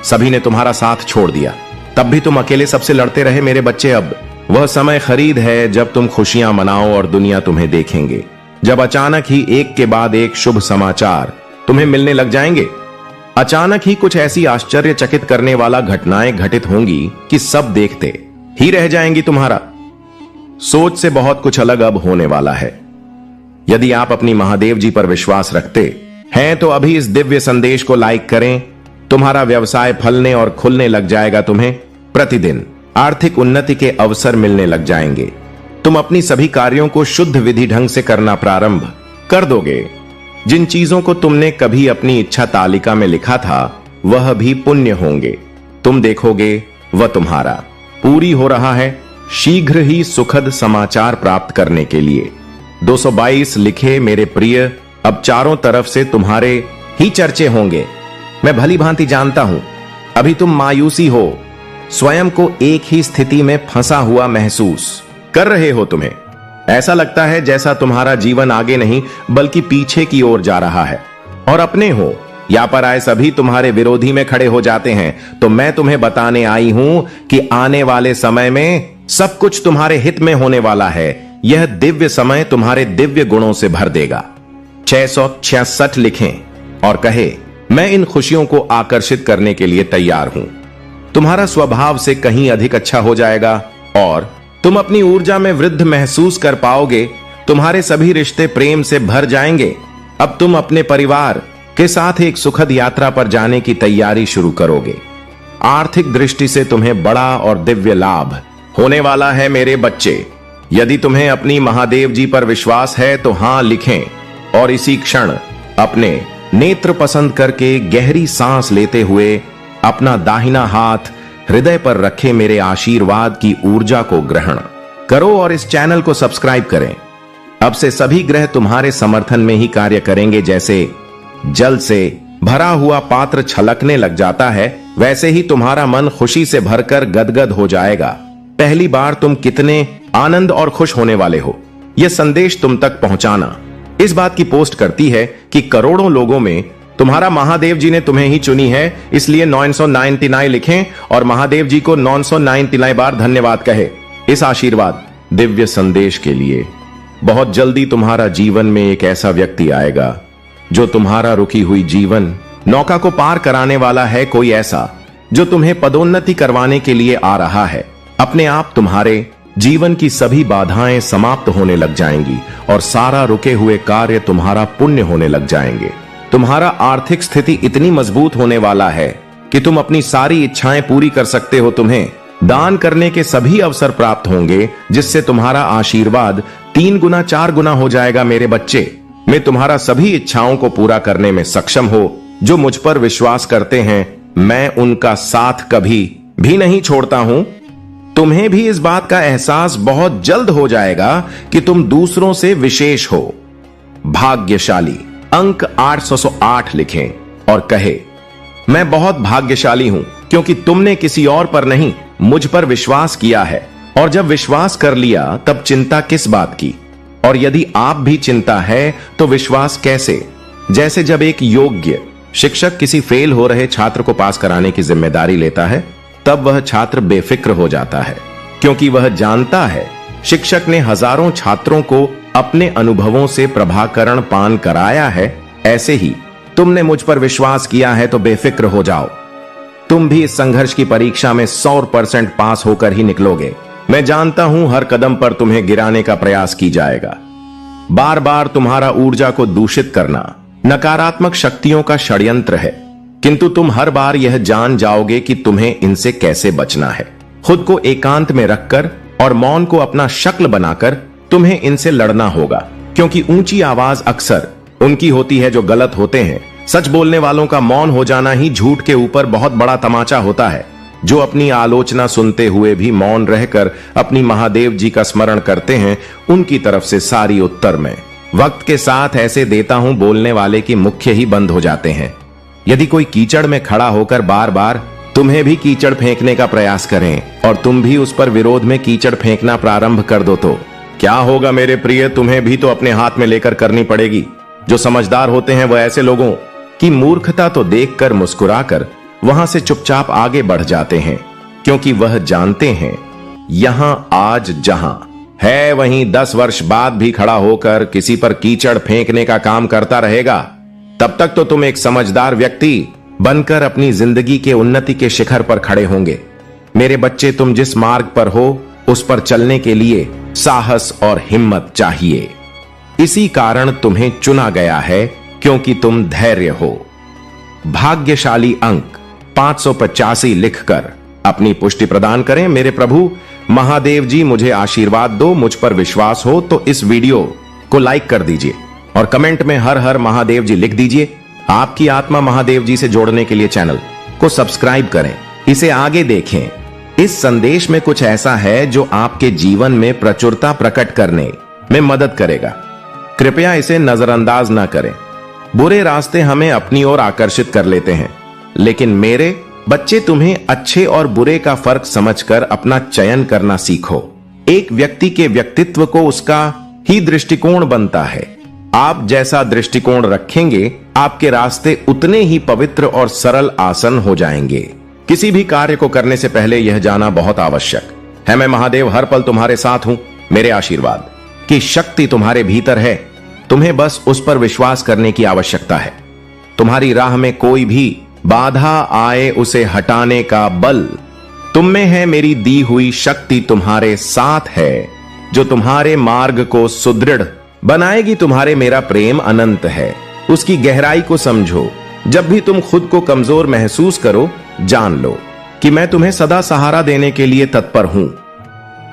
सभी ने तुम्हारा साथ छोड़ दिया, तब भी तुम अकेले सबसे लड़ते रहे मेरे बच्चे। अब वह समय खरीद है जब तुम खुशियां मनाओ और दुनिया तुम्हें देखेंगे, जब अचानक ही एक के बाद एक शुभ समाचार तुम्हें मिलने लग जाएंगे। अचानक ही कुछ ऐसी आश्चर्यचकित करने वाला घटनाएं घटित होंगी कि सब देखते ही रह जाएंगी। तुम्हारा सोच से बहुत कुछ अलग अब होने वाला है। यदि आप अपनी महादेव जी पर विश्वास रखते हैं तो अभी इस दिव्य संदेश को लाइक करें। तुम्हारा व्यवसाय फलने और खुलने लग जाएगा। तुम्हें प्रतिदिन आर्थिक उन्नति के अवसर मिलने लग जाएंगे। तुम अपनी सभी कार्यों को शुद्ध विधि ढंग से करना प्रारंभ कर दोगे। जिन चीजों को तुमने कभी अपनी इच्छा तालिका में लिखा था वह भी पुण्य होंगे। तुम देखोगे वह तुम्हारा पूरी हो रहा है। शीघ्र ही सुखद समाचार प्राप्त करने के लिए 222 लिखे मेरे प्रिय। अब चारों तरफ से तुम्हारे ही चर्चे होंगे। मैं भली भांति जानता हूं अभी तुम मायूसी हो, स्वयं को एक ही स्थिति में फंसा हुआ महसूस कर रहे हो। तुम्हें ऐसा लगता है जैसा तुम्हारा जीवन आगे नहीं बल्कि पीछे की ओर जा रहा है, और अपने हो या पर आए सभी तुम्हारे विरोधी में खड़े हो जाते हैं। तो मैं तुम्हें बताने आई हूं कि आने वाले समय में सब कुछ तुम्हारे हित में होने वाला है। यह दिव्य समय तुम्हारे दिव्य गुणों से भर देगा। 666 लिखें और कहे, मैं इन खुशियों को आकर्षित करने के लिए तैयार हूं। तुम्हारा स्वभाव से कहीं अधिक अच्छा हो जाएगा और तुम अपनी ऊर्जा में वृद्धि महसूस कर पाओगे। तुम्हारे सभी रिश्ते प्रेम से भर जाएंगे। अब तुम अपने परिवार के साथ एक सुखद यात्रा पर जाने की तैयारी शुरू करोगे। आर्थिक दृष्टि से तुम्हें बड़ा और दिव्य लाभ होने वाला है मेरे बच्चे। यदि तुम्हें अपनी महादेव जी पर विश्वास है तो हां लिखें और इसी क्षण अपने नेत्र पसंद करके गहरी सांस लेते हुए अपना दाहिना हाथ हृदय पर रखे मेरे आशीर्वाद की ऊर्जा को ग्रहण करो और इस चैनल को सब्सक्राइब करें। अब से सभी ग्रह तुम्हारे समर्थन में ही कार्य करेंगे। जैसे जल से भरा हुआ पात्र छलकने लग जाता है, वैसे ही तुम्हारा मन खुशी से भरकर गदगद हो जाएगा। पहली बार तुम कितने आनंद और खुश होने वाले हो, यह संदेश तुम तक पहुंचाना इस बात की पोस्ट करती है कि करोड़ों लोगों में तुम्हारा महादेव जी ने तुम्हें ही चुनी है। इसलिए 999 लिखें और महादेव जी को 999 बार धन्यवाद कहे इस आशीर्वाद दिव्य संदेश के लिए। बहुत जल्दी तुम्हारा जीवन में एक ऐसा व्यक्ति आएगा जो तुम्हारा रुकी हुई जीवन नौका को पार कराने वाला है। कोई ऐसा जो तुम्हें पदोन्नति करवाने के लिए आ रहा है। अपने आप तुम्हारे जीवन की सभी बाधाएं समाप्त होने लग जाएंगी और सारा रुके हुए कार्य तुम्हारा पुण्य होने लग जाएंगे। तुम्हारा आर्थिक स्थिति इतनी मजबूत होने वाला है कि तुम अपनी सारी इच्छाएं पूरी कर सकते हो। तुम्हें दान करने के सभी अवसर प्राप्त होंगे, जिससे तुम्हारा आशीर्वाद 3 गुना 4 गुना हो जाएगा। मेरे बच्चे, मैं तुम्हारा सभी इच्छाओं को पूरा करने में सक्षम हो। जो मुझ पर विश्वास करते हैं मैं उनका साथ कभी भी नहीं छोड़ता हूं। तुम्हें भी इस बात का एहसास बहुत जल्द हो जाएगा कि तुम दूसरों से विशेष हो। भाग्यशाली अंक 808 लिखें और कहे, मैं बहुत भाग्यशाली हूं क्योंकि तुमने किसी और पर नहीं मुझ पर विश्वास किया है। और जब विश्वास कर लिया तब चिंता किस बात की। और यदि आप भी चिंता है तो विश्वास कैसे। जैसे जब एक योग्य शिक्षक किसी फेल हो रहे छात्र को पास कराने की जिम्मेदारी लेता है, तब वह छात्र बेफिक्र हो जाता है क्योंकि वह जानता है शिक्षक ने हजारों छात्रों को अपने अनुभवों से प्रभाकरण पान कराया है। ऐसे ही तुमने मुझ पर विश्वास किया है तो बेफिक्र हो जाओ। तुम भी इस संघर्ष की परीक्षा में 100% पास होकर ही निकलोगे। मैं जानता हूं हर कदम पर तुम्हें गिराने का प्रयास की जाएगा। बार बार तुम्हारा ऊर्जा को दूषित करना नकारात्मक शक्तियों का षड्यंत्र है, किंतु तुम हर बार यह जान जाओगे कि तुम्हें इनसे कैसे बचना है। खुद को एकांत में रखकर और मौन को अपना शक्ल बनाकर तुम्हें इनसे लड़ना होगा, क्योंकि ऊंची आवाज अक्सर उनकी होती है जो गलत होते हैं। सच बोलने वालों का मौन हो जाना ही झूठ के ऊपर बहुत बड़ा तमाचा होता है। जो अपनी आलोचना सुनते हुए भी मौन रहकर अपनी महादेव जी का स्मरण करते हैं, उनकी तरफ से सारी उत्तर में वक्त के साथ ऐसे देता हूं बोलने वाले की मुख्य ही बंद हो जाते हैं। यदि कोई कीचड़ में खड़ा होकर बार बार तुम्हें भी कीचड़ फेंकने का प्रयास करें और तुम भी उस पर विरोध में कीचड़ फेंकना प्रारंभ कर दो तो क्या होगा मेरे प्रिय? तुम्हें भी तो अपने हाथ में लेकर करनी पड़ेगी। जो समझदार होते हैं वह ऐसे लोगों की मूर्खता तो देखकर मुस्कुराकर वहां से चुपचाप आगे बढ़ जाते हैं, क्योंकि वह जानते हैं यहां आज जहां है वहीं 10 वर्ष बाद भी खड़ा होकर किसी पर कीचड़ फेंकने का काम करता रहेगा। तब तक तो तुम एक समझदार व्यक्ति बनकर अपनी जिंदगी के उन्नति के शिखर पर खड़े होंगे। मेरे बच्चे, तुम जिस मार्ग पर हो उस पर चलने के लिए साहस और हिम्मत चाहिए। इसी कारण तुम्हें चुना गया है, क्योंकि तुम धैर्य हो। भाग्यशाली अंक 585 लिखकर अपनी पुष्टि प्रदान करें। मेरे प्रभु महादेव जी, मुझे आशीर्वाद दो। मुझ पर विश्वास हो तो इस वीडियो को लाइक कर दीजिए और कमेंट में हर हर महादेव जी लिख दीजिए। आपकी आत्मा महादेव जी से जोड़ने के लिए चैनल को सब्सक्राइब करें, इसे आगे देखें। इस संदेश में कुछ ऐसा है जो आपके जीवन में प्रचुरता प्रकट करने में मदद करेगा। कृपया इसे नजरअंदाज ना करें। बुरे रास्ते हमें अपनी ओर आकर्षित कर लेते हैं, लेकिन मेरे बच्चे, तुम्हें अच्छे और बुरे का फर्क समझकर अपना चयन करना सीखो। एक व्यक्ति के व्यक्तित्व को उसका ही दृष्टिकोण बनता है। आप जैसा दृष्टिकोण रखेंगे, आपके रास्ते उतने ही पवित्र और सरल आसान हो जाएंगे। किसी भी कार्य को करने से पहले यह जाना बहुत आवश्यक है, मैं महादेव हर पल तुम्हारे साथ हूं। मेरे आशीर्वाद की शक्ति तुम्हारे भीतर है, तुम्हें बस उस पर विश्वास करने की आवश्यकता है। तुम्हारी राह में कोई भी बाधा आए, उसे हटाने का बल तुम में है। मेरी दी हुई शक्ति तुम्हारे साथ है, जो तुम्हारे मार्ग को सुदृढ़ बनाएगी। तुम्हारे मेरा प्रेम अनंत है, उसकी गहराई को समझो। जब भी तुम खुद को कमजोर महसूस करो, जान लो कि मैं तुम्हें सदा सहारा देने के लिए तत्पर हूं।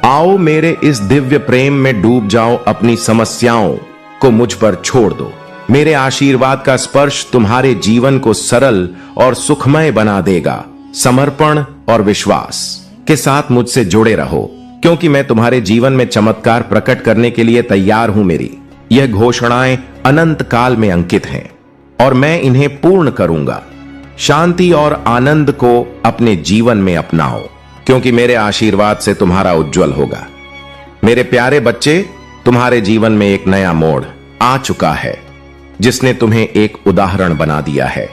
आओ मेरे इस दिव्य प्रेम में डूब जाओ, अपनी समस्याओं को मुझ पर छोड़ दो। मेरे आशीर्वाद का स्पर्श तुम्हारे जीवन को सरल और सुखमय बना देगा। समर्पण और विश्वास के साथ मुझसे जुड़े रहो, क्योंकि मैं तुम्हारे जीवन में चमत्कार प्रकट करने के लिए तैयार हूं। मेरी यह घोषणाएं अनंत काल में अंकित हैं और मैं इन्हें पूर्ण करूंगा। शांति और आनंद को अपने जीवन में अपनाओ, क्योंकि मेरे आशीर्वाद से तुम्हारा उज्जवल होगा। मेरे प्यारे बच्चे, तुम्हारे जीवन में एक नया मोड़ आ चुका है, जिसने तुम्हें एक उदाहरण बना दिया है।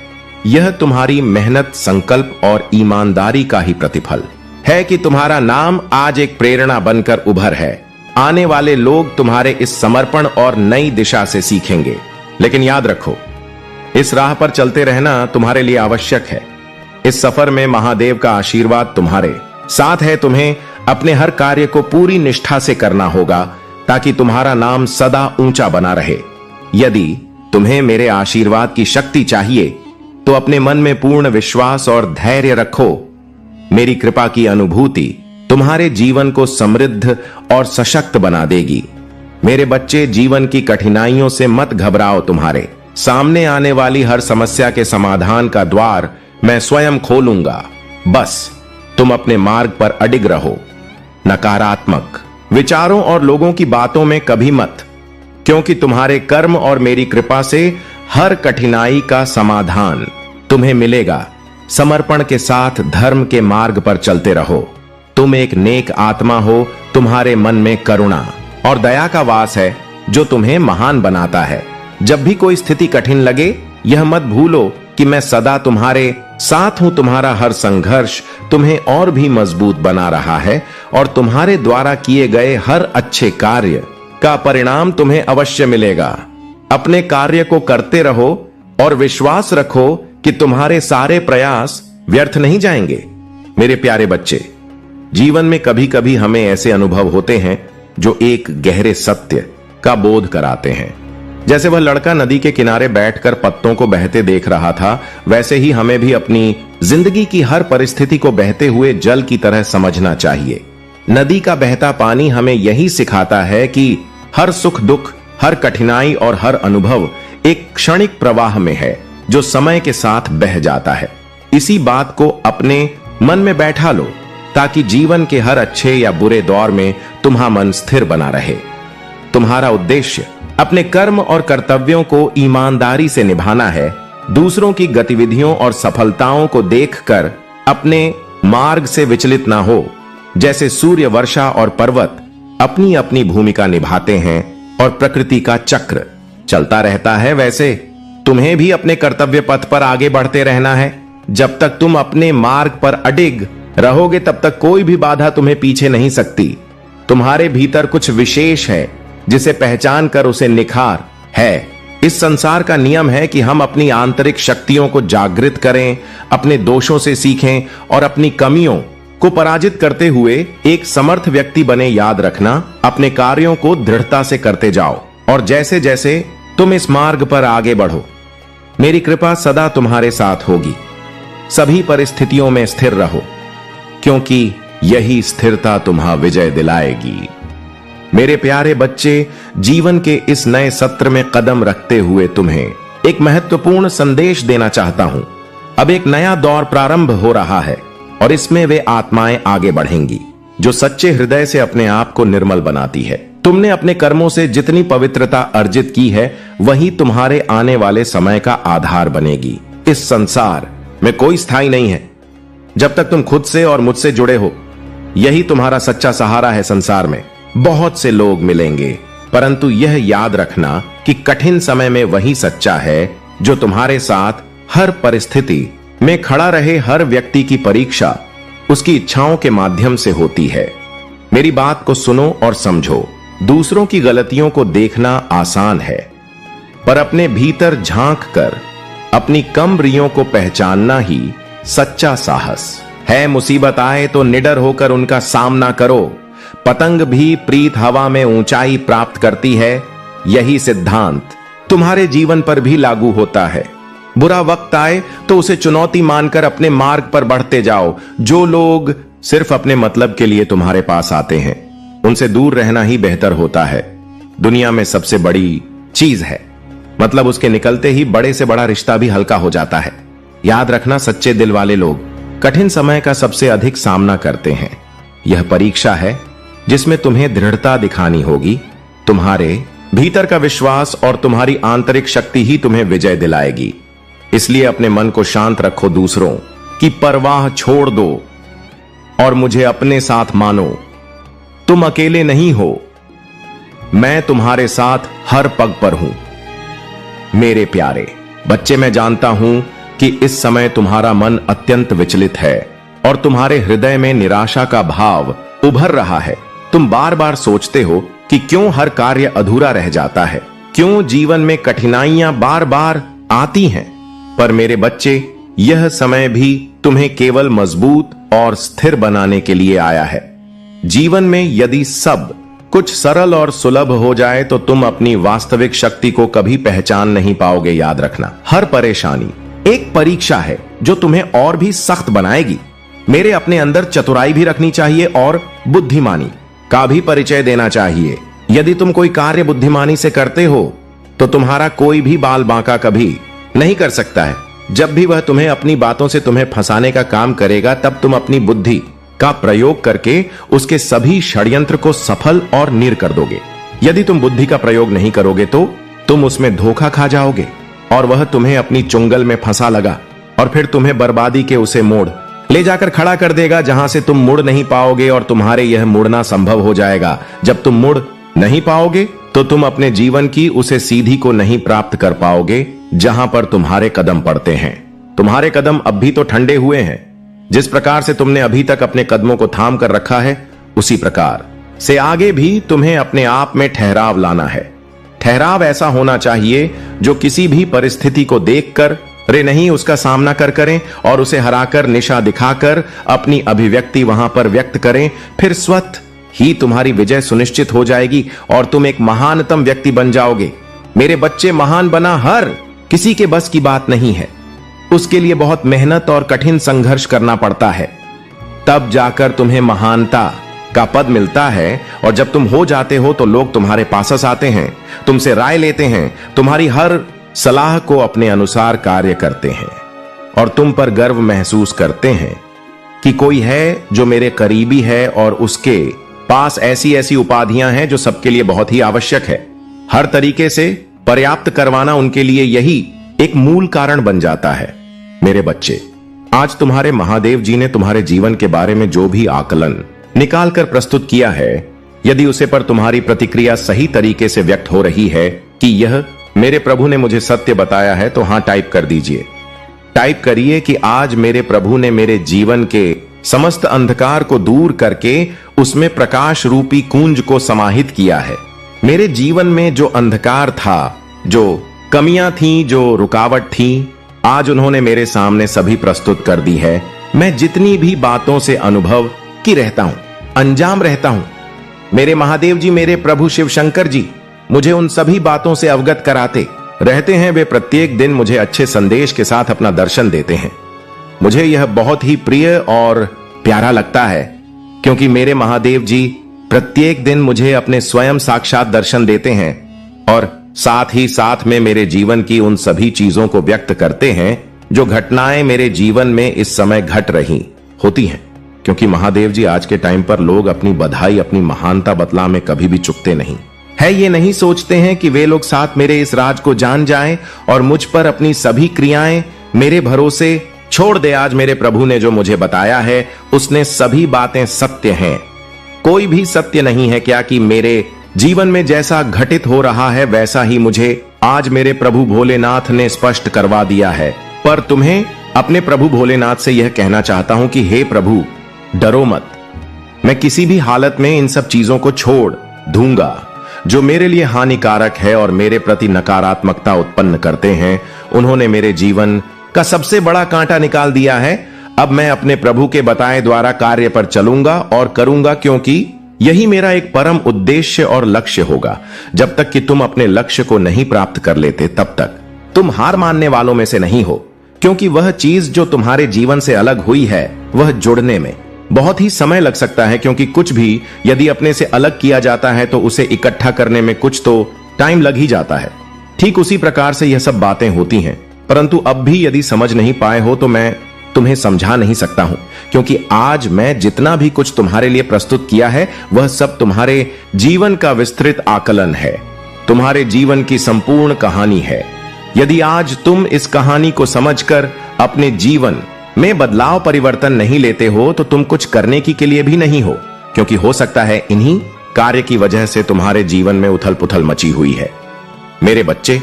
यह तुम्हारी मेहनत, संकल्प और ईमानदारी का ही प्रतिफल है कि तुम्हारा नाम आज एक प्रेरणा बनकर उभर है। आने वाले लोग तुम्हारे इस समर्पण और नई दिशा से सीखेंगे। लेकिन याद रखो, इस राह पर चलते रहना तुम्हारे लिए आवश्यक है। इस सफर में महादेव का आशीर्वाद तुम्हारे साथ है। तुम्हें अपने हर कार्य को पूरी निष्ठा से करना होगा, ताकि तुम्हारा नाम सदा ऊंचा बना रहे। यदि तुम्हें मेरे आशीर्वाद की शक्ति चाहिए, तो अपने मन में पूर्ण विश्वास और धैर्य रखो। मेरी कृपा की अनुभूति तुम्हारे जीवन को समृद्ध और सशक्त बना देगी। मेरे बच्चे, जीवन की कठिनाइयों से मत घबराओ। तुम्हारे सामने आने वाली हर समस्या के समाधान का द्वार मैं स्वयं खोलूंगा। बस तुम अपने मार्ग पर अडिग रहो। नकारात्मक विचारों और लोगों की बातों में कभी मत, क्योंकि तुम्हारे कर्म और मेरी कृपा से हर कठिनाई का समाधान तुम्हें मिलेगा। समर्पण के साथ धर्म के मार्ग पर चलते रहो। तुम एक नेक आत्मा हो। तुम्हारे मन में करुणा और दया का वास है, जो तुम्हें महान बनाता है। जब भी कोई स्थिति कठिन लगे, यह मत भूलो कि मैं सदा तुम्हारे साथ हूं। तुम्हारा हर संघर्ष तुम्हें और भी मजबूत बना रहा है और तुम्हारे द्वारा किए गए हर अच्छे कार्य का परिणाम तुम्हें अवश्य मिलेगा। अपने कार्य को करते रहो और विश्वास रखो कि तुम्हारे सारे प्रयास व्यर्थ नहीं जाएंगे। मेरे प्यारे बच्चे, जीवन में कभी कभी हमें ऐसे अनुभव होते हैं जो एक गहरे सत्य का बोध कराते हैं। जैसे वह लड़का नदी के किनारे बैठकर पत्तों को बहते देख रहा था, वैसे ही हमें भी अपनी जिंदगी की हर परिस्थिति को बहते हुए जल की तरह समझना चाहिए। नदी का बहता पानी हमें यही सिखाता है कि हर सुख दुख, हर कठिनाई और हर अनुभव एक क्षणिक प्रवाह में है जो समय के साथ बह जाता है। इसी बात को अपने मन में बैठा लो ताकि जीवन के हर अच्छे या बुरे दौर में तुम्हारा मन स्थिर बना रहे। तुम्हारा उद्देश्य अपने कर्म और कर्तव्यों को ईमानदारी से निभाना है। दूसरों की गतिविधियों और सफलताओं को देखकर अपने मार्ग से विचलित ना हो। जैसे सूर्य, वर्षा और पर्वत अपनी अपनी भूमिका निभाते हैं और प्रकृति का चक्र चलता रहता है, वैसे तुम्हें भी अपने कर्तव्य पथ पर आगे बढ़ते रहना है। जब तक तुम अपने मार्ग पर अडिग रहोगे तब तक कोई भी बाधा तुम्हें पीछे नहीं सकती। तुम्हारे भीतर कुछ विशेष है जिसे पहचान कर उसे निखार है। इस संसार का नियम है कि हम अपनी आंतरिक शक्तियों को जागृत करें, अपने दोषों से सीखें और अपनी कमियों को पराजित करते हुए एक समर्थ व्यक्ति बने। याद रखना, अपने कार्यों को दृढ़ता से करते जाओ और जैसे जैसे तुम इस मार्ग पर आगे बढ़ो, मेरी कृपा सदा तुम्हारे साथ होगी। सभी परिस्थितियों में स्थिर रहो, क्योंकि यही स्थिरता तुम्हारा विजय दिलाएगी। मेरे प्यारे बच्चे, जीवन के इस नए सत्र में कदम रखते हुए तुम्हें एक महत्वपूर्ण संदेश देना चाहता हूं। अब एक नया दौर प्रारंभ हो रहा है और इसमें वे आत्माएं आगे बढ़ेंगी जो सच्चे हृदय से अपने आप को निर्मल बनाती है। तुमने अपने कर्मों से जितनी पवित्रता अर्जित की है, वही तुम्हारे आने वाले समय का आधार बनेगी। इस संसार में कोई स्थायी नहीं है जब तक तुम खुद से और मुझसे जुड़े हो। यही तुम्हारा सच्चा सहारा है। संसार में बहुत से लोग मिलेंगे, परंतु यह याद रखना कि कठिन समय में वही सच्चा है जो तुम्हारे साथ हर परिस्थिति में खड़ा रहे। हर व्यक्ति की परीक्षा उसकी इच्छाओं के माध्यम से होती है। मेरी बात को सुनो और समझो। दूसरों की गलतियों को देखना आसान है, पर अपने भीतर झांक कर अपनी कमरियों को पहचानना ही सच्चा साहस है। मुसीबत आए तो निडर होकर उनका सामना करो। पतंग भी प्रीत हवा में ऊंचाई प्राप्त करती है। यही सिद्धांत तुम्हारे जीवन पर भी लागू होता है। बुरा वक्त आए तो उसे चुनौती मानकर अपने मार्ग पर बढ़ते जाओ। जो लोग सिर्फ अपने मतलब के लिए तुम्हारे पास आते हैं, उनसे दूर रहना ही बेहतर होता है। दुनिया में सबसे बड़ी चीज है, मतलब उसके निकलते ही बड़े से बड़ा रिश्ता भी हल्का हो जाता है। याद रखना, सच्चे दिल वाले लोग कठिन समय का सबसे अधिक सामना करते हैं। यह परीक्षा है जिसमें तुम्हें दृढ़ता दिखानी होगी। तुम्हारे भीतर का विश्वास और तुम्हारी आंतरिक शक्ति ही तुम्हें विजय दिलाएगी। इसलिए अपने मन को शांत रखो, दूसरों की परवाह छोड़ दो और मुझे अपने साथ मानो। तुम अकेले नहीं हो, मैं तुम्हारे साथ हर पग पर हूं। मेरे प्यारे बच्चे, मैं जानता हूं कि इस समय तुम्हारा मन अत्यंत विचलित है और तुम्हारे हृदय में निराशा का भाव उभर रहा है। तुम बार बार सोचते हो कि क्यों हर कार्य अधूरा रह जाता है, क्यों जीवन में कठिनाइयां बार बार आती हैं। पर मेरे बच्चे, यह समय भी तुम्हें केवल मजबूत और स्थिर बनाने के लिए आया है। जीवन में यदि सब कुछ सरल और सुलभ हो जाए तो तुम अपनी वास्तविक शक्ति को कभी पहचान नहीं पाओगे। याद रखना, हर परेशानी एक परीक्षा है जो तुम्हें और भी सख्त बनाएगी। मेरे अपने अंदर चतुराई भी रखनी चाहिए और बुद्धिमानी का भी परिचय देना चाहिए। यदि तुम कोई कार्य बुद्धिमानी से करते हो तो तुम्हारा कोई भी बाल बांका कभी नहीं कर सकता है। जब भी वह तुम्हें अपनी बातों से तुम्हें फंसाने का काम करेगा, तब तुम अपनी बुद्धि का प्रयोग करके उसके सभी षड्यंत्र को सफल और नीर कर दोगे। यदि तुम बुद्धि का प्रयोग नहीं करोगे तो तुम उसमें धोखा खा जाओगे और वह तुम्हें अपनी चुंगल में फंसा लगा और फिर तुम्हें बर्बादी के उसे मोड़ ले जाकर खड़ा कर देगा, जहां से तुम मुड़ नहीं पाओगे। और तुम्हारे यह मुड़ना संभव हो जाएगा। जब तुम मुड़ नहीं पाओगे तो तुम अपने जीवन की उसे सीधी को नहीं प्राप्त कर पाओगे जहां पर तुम्हारे कदम पड़ते हैं। तुम्हारे कदम अब भी तो ठंडे हुए हैं। जिस प्रकार से तुमने अभी तक अपने कदमों को थाम कर रखा है, उसी प्रकार से आगे भी तुम्हें अपने आप में ठहराव लाना है। ठहराव ऐसा होना चाहिए जो किसी भी परिस्थिति को देखकर रे नहीं, उसका सामना कर करें और उसे हराकर, निशा दिखाकर अपनी अभिव्यक्ति वहां पर व्यक्त करें। फिर स्वतः ही तुम्हारी विजय सुनिश्चित हो जाएगी और तुम एक महानतम व्यक्ति बन जाओगे। मेरे बच्चे, महान बना हर किसी के बस की बात नहीं है। उसके लिए बहुत मेहनत और कठिन संघर्ष करना पड़ता है, तब जाकर तुम्हें महानता का पद मिलता है। और जब तुम हो जाते हो तो लोग तुम्हारे पास आते हैं, तुमसे राय लेते हैं, तुम्हारी हर सलाह को अपने अनुसार कार्य करते हैं और तुम पर गर्व महसूस करते हैं कि कोई है जो मेरे करीबी है और उसके पास ऐसी ऐसी उपाधियां हैं जो सबके लिए बहुत ही आवश्यक है। हर तरीके से पर्याप्त करवाना उनके लिए यही एक मूल कारण बन जाता है। मेरे बच्चे, आज तुम्हारे महादेव जी ने तुम्हारे जीवन के बारे में जो भी आकलन निकाल कर प्रस्तुत किया है, यदि उसे पर तुम्हारी प्रतिक्रिया सही तरीके से व्यक्त हो रही है कि यह मेरे प्रभु ने मुझे सत्य बताया है, तो हां टाइप कर दीजिए। टाइप करिए कि आज मेरे प्रभु ने मेरे जीवन के समस्त अंधकार को दूर करके उसमें प्रकाश रूपी कुंज को समाहित किया है। मेरे जीवन में जो अंधकार था, जो कमियां थीं, जो रुकावट थी, आज उन्होंने मेरे सामने सभी प्रस्तुत कर दी है। मैं जितनी भी बातों से अनुभव की रहता हूं, अंजाम रहता हूं, मेरे महादेव जी, मेरे प्रभु शिव शंकर जी मुझे उन सभी बातों से अवगत कराते रहते हैं। वे प्रत्येक दिन मुझे अच्छे संदेश के साथ अपना दर्शन देते हैं। मुझे यह बहुत ही प्रिय और प्यारा लगता है, क्योंकि मेरे महादेव जी प्रत्येक दिन मुझे अपने स्वयं साक्षात दर्शन देते हैं और साथ ही साथ में मेरे जीवन की उन सभी चीजों को व्यक्त करते हैं जो घटनाएं मेरे जीवन में इस समय घट रही होती हैं। क्योंकि महादेव जी, आज के टाइम पर लोग अपनी बधाई, अपनी महानता बतला में कभी भी चुकते नहीं है। ये नहीं सोचते हैं कि वे लोग साथ मेरे इस राज को जान जाएं और मुझ पर अपनी सभी क्रियाएं मेरे भरोसे छोड़ दे। आज मेरे प्रभु ने जो मुझे बताया है, उसने सभी बातें सत्य हैं। कोई भी सत्य नहीं है क्या कि मेरे जीवन में जैसा घटित हो रहा है वैसा ही मुझे आज मेरे प्रभु भोलेनाथ ने स्पष्ट करवा दिया है। पर तुम्हें अपने प्रभु भोलेनाथ से यह कहना चाहता हूं कि हे प्रभु, डरो मत। मैं किसी भी हालत में इन सब चीजों को छोड़ दूंगा जो मेरे लिए हानिकारक है और मेरे प्रति नकारात्मकता उत्पन्न करते हैं। उन्होंने मेरे जीवन का सबसे बड़ा कांटा निकाल दिया है। अब मैं अपने प्रभु के बताए द्वारा कार्य पर चलूंगा और करूंगा, क्योंकि यही मेरा एक परम उद्देश्य और लक्ष्य होगा। जब तक कि तुम अपने लक्ष्य को नहीं प्राप्त कर लेते, तब तक तुम हार मानने वालों में से नहीं हो, क्योंकि वह चीज जो तुम्हारे जीवन से अलग हुई है, वह जुड़ने में बहुत ही समय लग सकता है। क्योंकि कुछ भी यदि अपने से अलग किया जाता है तो उसे इकट्ठा करने में कुछ तो टाइम लग ही जाता है। ठीक उसी प्रकार से यह सब बातें होती हैं। परंतु अब भी यदि समझ नहीं पाए हो तो मैं तुम्हें समझा नहीं सकता हूं, क्योंकि आज मैं जितना भी कुछ तुम्हारे लिए प्रस्तुत किया है वह सब तुम्हारे जीवन का विस्तृत आकलन है, तुम्हारे जीवन की संपूर्ण कहानी है। यदि आज तुम इस कहानी को समझकर अपने जीवन में बदलाव परिवर्तन नहीं लेते हो तो तुम कुछ करने की के लिए भी नहीं हो, क्योंकि हो सकता है इन्हीं कार्य की वजह से तुम्हारे जीवन में उथल पुथल मची हुई है। मेरे बच्चे,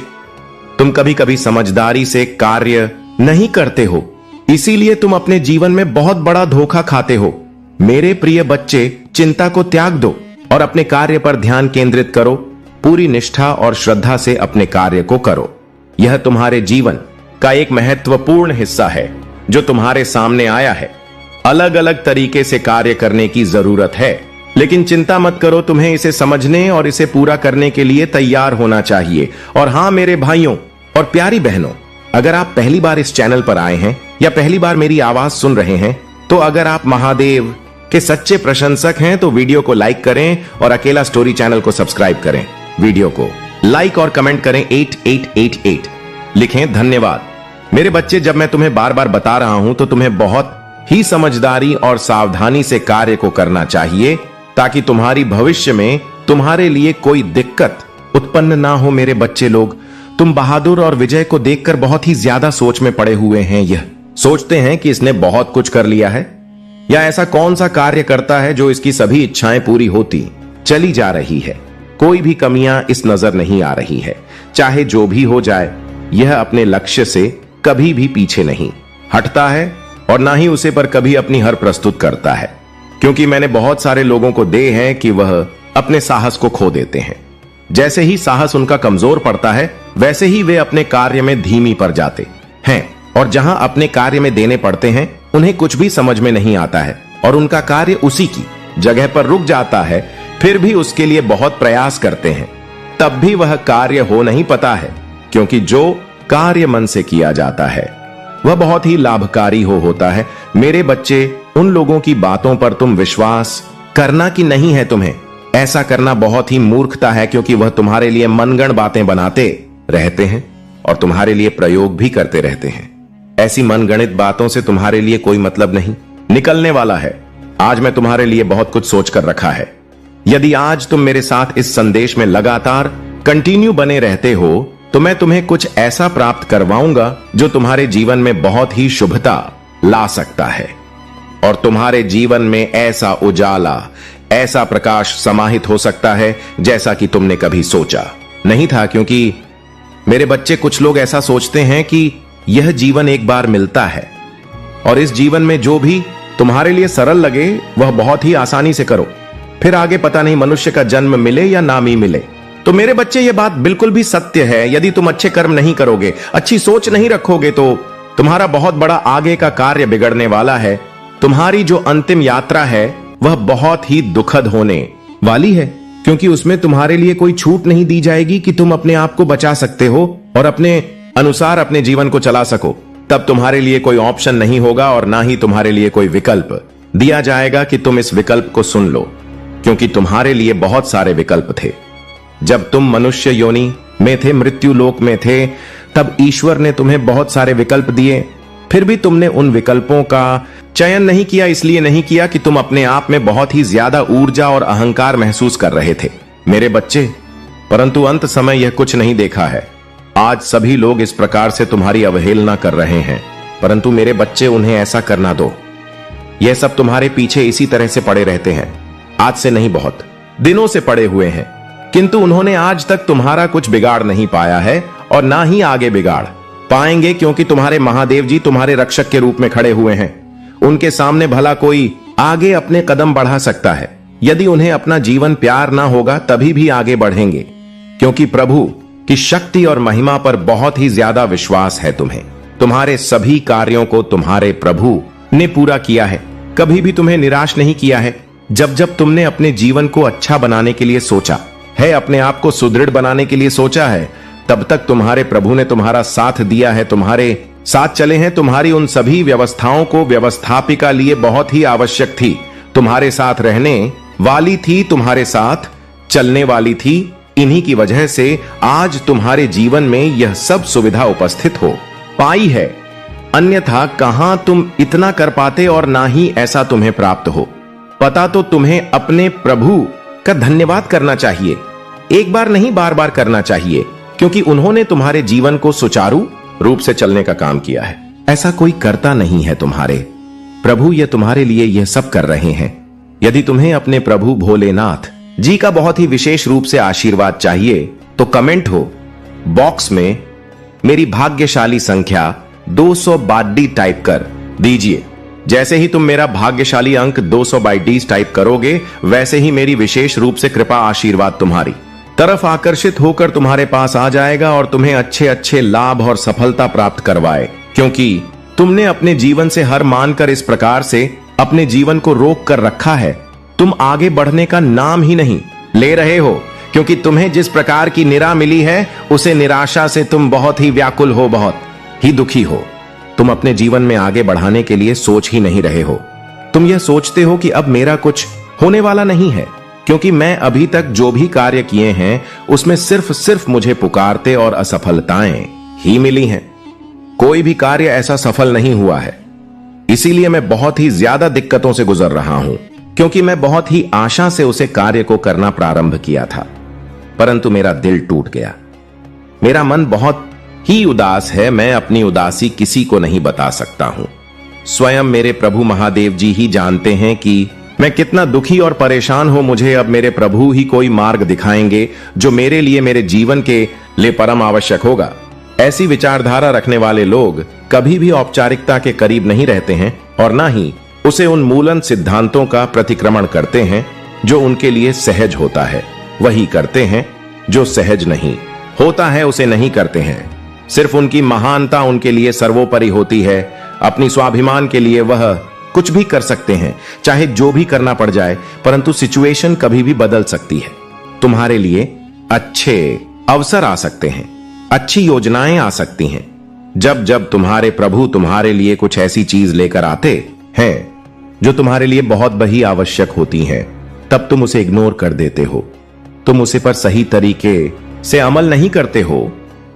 तुम कभी कभी समझदारी से कार्य नहीं करते हो, इसीलिए तुम अपने जीवन में बहुत बड़ा धोखा खाते हो। मेरे प्रिय बच्चे, चिंता को त्याग दो और अपने कार्य पर ध्यान केंद्रित करो। पूरी निष्ठा और श्रद्धा से अपने कार्य को करो। यह तुम्हारे जीवन का एक महत्वपूर्ण हिस्सा है जो तुम्हारे सामने आया है। अलग अलग तरीके से कार्य करने की जरूरत है, लेकिन चिंता मत करो, तुम्हें इसे समझने और इसे पूरा करने के लिए तैयार होना चाहिए। और हां मेरे भाइयों और प्यारी बहनों, अगर आप पहली बार इस चैनल पर आए हैं या पहली बार मेरी आवाज सुन रहे हैं, तो अगर आप महादेव के सच्चे प्रशंसक हैं तो वीडियो को लाइक करें और अकेला स्टोरी चैनल को सब्सक्राइब करें। वीडियो को लाइक और कमेंट करें 8888 लिखें धन्यवाद। मेरे बच्चे, जब मैं तुम्हें बार बार बता रहा हूं तो तुम्हें बहुत ही समझदारी और सावधानी से कार्य को करना चाहिए, ताकि तुम्हारी भविष्य में तुम्हारे लिए कोई दिक्कत उत्पन्न ना हो। मेरे बच्चे लोग, तुम बहादुर और विजय को देखकर बहुत ही ज्यादा सोच में पड़े हुए हैं। यह सोचते हैं कि इसने बहुत कुछ कर लिया है, या ऐसा कौन सा कार्य करता है जो इसकी सभी इच्छाएं पूरी होती चली जा रही है। कोई भी कमियां इस नजर नहीं आ रही है। चाहे जो भी हो जाए, यह अपने लक्ष्य से कभी भी पीछे नहीं हटता है और ना ही उसे पर कभी अपनी हर प्रस्तुत करता है। क्योंकि मैंने बहुत सारे लोगों को दे हैं कि वह अपने साहस को खो देते हैं। जैसे ही साहस उनका कमजोर पड़ता है, वैसे ही वे अपने कार्य में धीमी पड़ जाते हैं, और जहां अपने कार्य में देने पड़ते हैं उन्हें कुछ भी समझ में नहीं आता है और उनका कार्य उसी की जगह पर रुक जाता है। फिर भी उसके लिए बहुत प्रयास करते हैं, तब भी वह कार्य हो नहीं पाता है, क्योंकि जो कार्य मन से किया जाता है वह बहुत ही लाभकारी होता है। मेरे बच्चे, उन लोगों की बातों पर तुम विश्वास करना कि नहीं है, तुम्हें ऐसा करना बहुत ही मूर्खता है, क्योंकि वह तुम्हारे लिए मनगढ़ बातें बनाते रहते हैं और तुम्हारे लिए प्रयोग भी करते रहते हैं। ऐसी मनगणित बातों से तुम्हारे लिए कोई मतलब नहीं निकलने वाला है। आज मैं तुम्हारे लिए बहुत कुछ सोच कर रखा है। यदि आज तुम मेरे साथ इस संदेश में लगातार कंटिन्यू बने रहते हो तो मैं तुम्हें कुछ ऐसा प्राप्त करवाऊंगा जो तुम्हारे जीवन में बहुत ही शुभता ला सकता है और तुम्हारे जीवन में ऐसा उजाला, ऐसा प्रकाश समाहित हो सकता है जैसा कि तुमने कभी सोचा नहीं था। क्योंकि मेरे बच्चे, कुछ लोग ऐसा सोचते हैं कि यह जीवन एक बार मिलता है और इस जीवन में जो भी तुम्हारे लिए सरल लगे वह बहुत ही आसानी से करो, फिर आगे पता नहीं मनुष्य का जन्म मिले या नाम ही मिले। तो मेरे बच्चे, यह बात बिल्कुल भी सत्य है। यदि तुम अच्छे कर्म नहीं करोगे, अच्छी सोच नहीं रखोगे तो तुम्हारा बहुत बड़ा आगे का कार्य बिगड़ने वाला है। तुम्हारी जो अंतिम यात्रा है वह बहुत ही दुखद होने वाली है, क्योंकि उसमें तुम्हारे लिए कोई छूट नहीं दी जाएगी कि तुम अपने आप को बचा सकते हो और अपने अनुसार अपने जीवन को चला सको। तब तुम्हारे लिए कोई ऑप्शन नहीं होगा और ना ही तुम्हारे लिए कोई विकल्प दिया जाएगा कि तुम इस विकल्प को सुन लो, क्योंकि तुम्हारे लिए बहुत सारे विकल्प थे। जब तुम मनुष्य योनि में थे, मृत्यु लोक में थे, तब ईश्वर ने तुम्हें बहुत सारे विकल्प दिए, फिर भी तुमने उन विकल्पों का चयन नहीं किया। इसलिए नहीं किया कि तुम अपने आप में बहुत ही ज्यादा ऊर्जा और अहंकार महसूस कर रहे थे मेरे बच्चे, परंतु अंत समय यह कुछ नहीं देखा है। आज सभी लोग इस प्रकार से तुम्हारी अवहेलना कर रहे हैं, परंतु मेरे बच्चे, उन्हें ऐसा करना दो। यह सब तुम्हारे पीछे इसी तरह से पड़े रहते हैं, आज से नहीं बहुत दिनों से पड़े हुए हैं, किंतु उन्होंने आज तक तुम्हारा कुछ बिगाड़ नहीं पाया है और ना ही आगे बिगाड़ पाएंगे, क्योंकि तुम्हारे महादेव जी तुम्हारे रक्षक के रूप में खड़े हुए हैं। उनके सामने भला कोई आगे अपने कदम बढ़ा सकता है? यदि उन्हें अपना जीवन प्यार ना होगा तभी भी आगे बढ़ेंगे, क्योंकि प्रभु की शक्ति और महिमा पर बहुत ही ज्यादा विश्वास है तुम्हें। तुम्हारे सभी कार्यों को तुम्हारे प्रभु ने पूरा किया है, कभी भी तुम्हें निराश नहीं किया है। जब जब तुमने अपने जीवन को अच्छा बनाने के लिए सोचा है, अपने आप को सुदृढ़ बनाने के लिए सोचा है, तब तक तुम्हारे प्रभु ने तुम्हारा साथ दिया है, तुम्हारे साथ चले हैं। तुम्हारी उन सभी व्यवस्थाओं को व्यवस्थापिका लिए बहुत ही आवश्यक थी, तुम्हारे साथ रहने वाली थी, तुम्हारे साथ चलने वाली थी। इन्हीं की वजह से आज तुम्हारे जीवन में यह सब सुविधा उपस्थित हो पाई है, अन्यथा कहां तुम इतना कर पाते और ना ही ऐसा तुम्हें प्राप्त हो। पता तो तुम्हें अपने प्रभु का धन्यवाद करना चाहिए, एक बार नहीं बार बार करना चाहिए, क्योंकि उन्होंने तुम्हारे जीवन को सुचारू रूप से चलने का काम किया है। ऐसा कोई करता नहीं है तुम्हारे प्रभु, ये तुम्हारे लिए यह सब कर रहे हैं। यदि तुम्हें अपने प्रभु भोलेनाथ जी का बहुत ही विशेष रूप से आशीर्वाद चाहिए तो कमेंट हो बॉक्स में मेरी भाग्यशाली संख्या 222 टाइप कर दीजिए। जैसे ही तुम मेरा भाग्यशाली अंक 222 टाइप करोगे, वैसे ही मेरी विशेष रूप से कृपा आशीर्वाद तुम्हारी तरफ आकर्षित होकर तुम्हारे पास आ जाएगा और तुम्हें अच्छे अच्छे लाभ और सफलता प्राप्त करवाए, क्योंकि तुमने अपने जीवन से हार मानकर इस प्रकार से अपने जीवन को रोक कर रखा है। तुम आगे बढ़ने का नाम ही नहीं ले रहे हो, क्योंकि तुम्हें जिस प्रकार की निरा मिली है उसे निराशा से तुम बहुत ही व्याकुल हो, बहुत ही दुखी हो। तुम अपने जीवन में आगे बढ़ाने के लिए सोच ही नहीं रहे हो। तुम यह सोचते हो कि अब मेरा कुछ होने वाला नहीं है, क्योंकि मैं अभी तक जो भी कार्य किए हैं उसमें सिर्फ मुझे पुकारते और असफलताएं ही मिली हैं। कोई भी कार्य ऐसा सफल नहीं हुआ है। इसीलिए मैं बहुत ही ज्यादा दिक्कतों से गुजर रहा हूं, क्योंकि मैं बहुत ही आशा से उसे कार्य को करना प्रारंभ किया था, परंतु मेरा दिल टूट गया। मेरा मन बहुत ही उदास है। मैं अपनी उदासी किसी को नहीं बता सकता हूं। स्वयं मेरे प्रभु महादेव जी ही जानते हैं कि मैं कितना दुखी और परेशान हूं। मुझे अब मेरे प्रभु ही कोई मार्ग दिखाएंगे जो मेरे लिए, मेरे जीवन के लिए परम आवश्यक होगा। ऐसी विचारधारा रखने वाले लोग कभी भी औपचारिकता के करीब नहीं रहते हैं और ना ही उसे उन्मूलन सिद्धांतों का प्रतिक्रमण करते हैं। जो उनके लिए सहज होता है वही करते हैं, जो सहज नहीं होता है उसे नहीं करते हैं। सिर्फ उनकी महानता उनके लिए सर्वोपरि होती है। अपनी स्वाभिमान के लिए वह कुछ भी कर सकते हैं, चाहे जो भी करना पड़ जाए, परंतु सिचुएशन कभी भी बदल सकती है। तुम्हारे लिए अच्छे अवसर आ सकते हैं, अच्छी योजनाएं आ सकती हैं। जब जब तुम्हारे प्रभु तुम्हारे लिए कुछ ऐसी चीज लेकर आते हैं जो तुम्हारे लिए बहुत बही आवश्यक होती हैं, तब तुम उसे इग्नोर कर देते हो। तुम उसे पर सही तरीके से अमल नहीं करते हो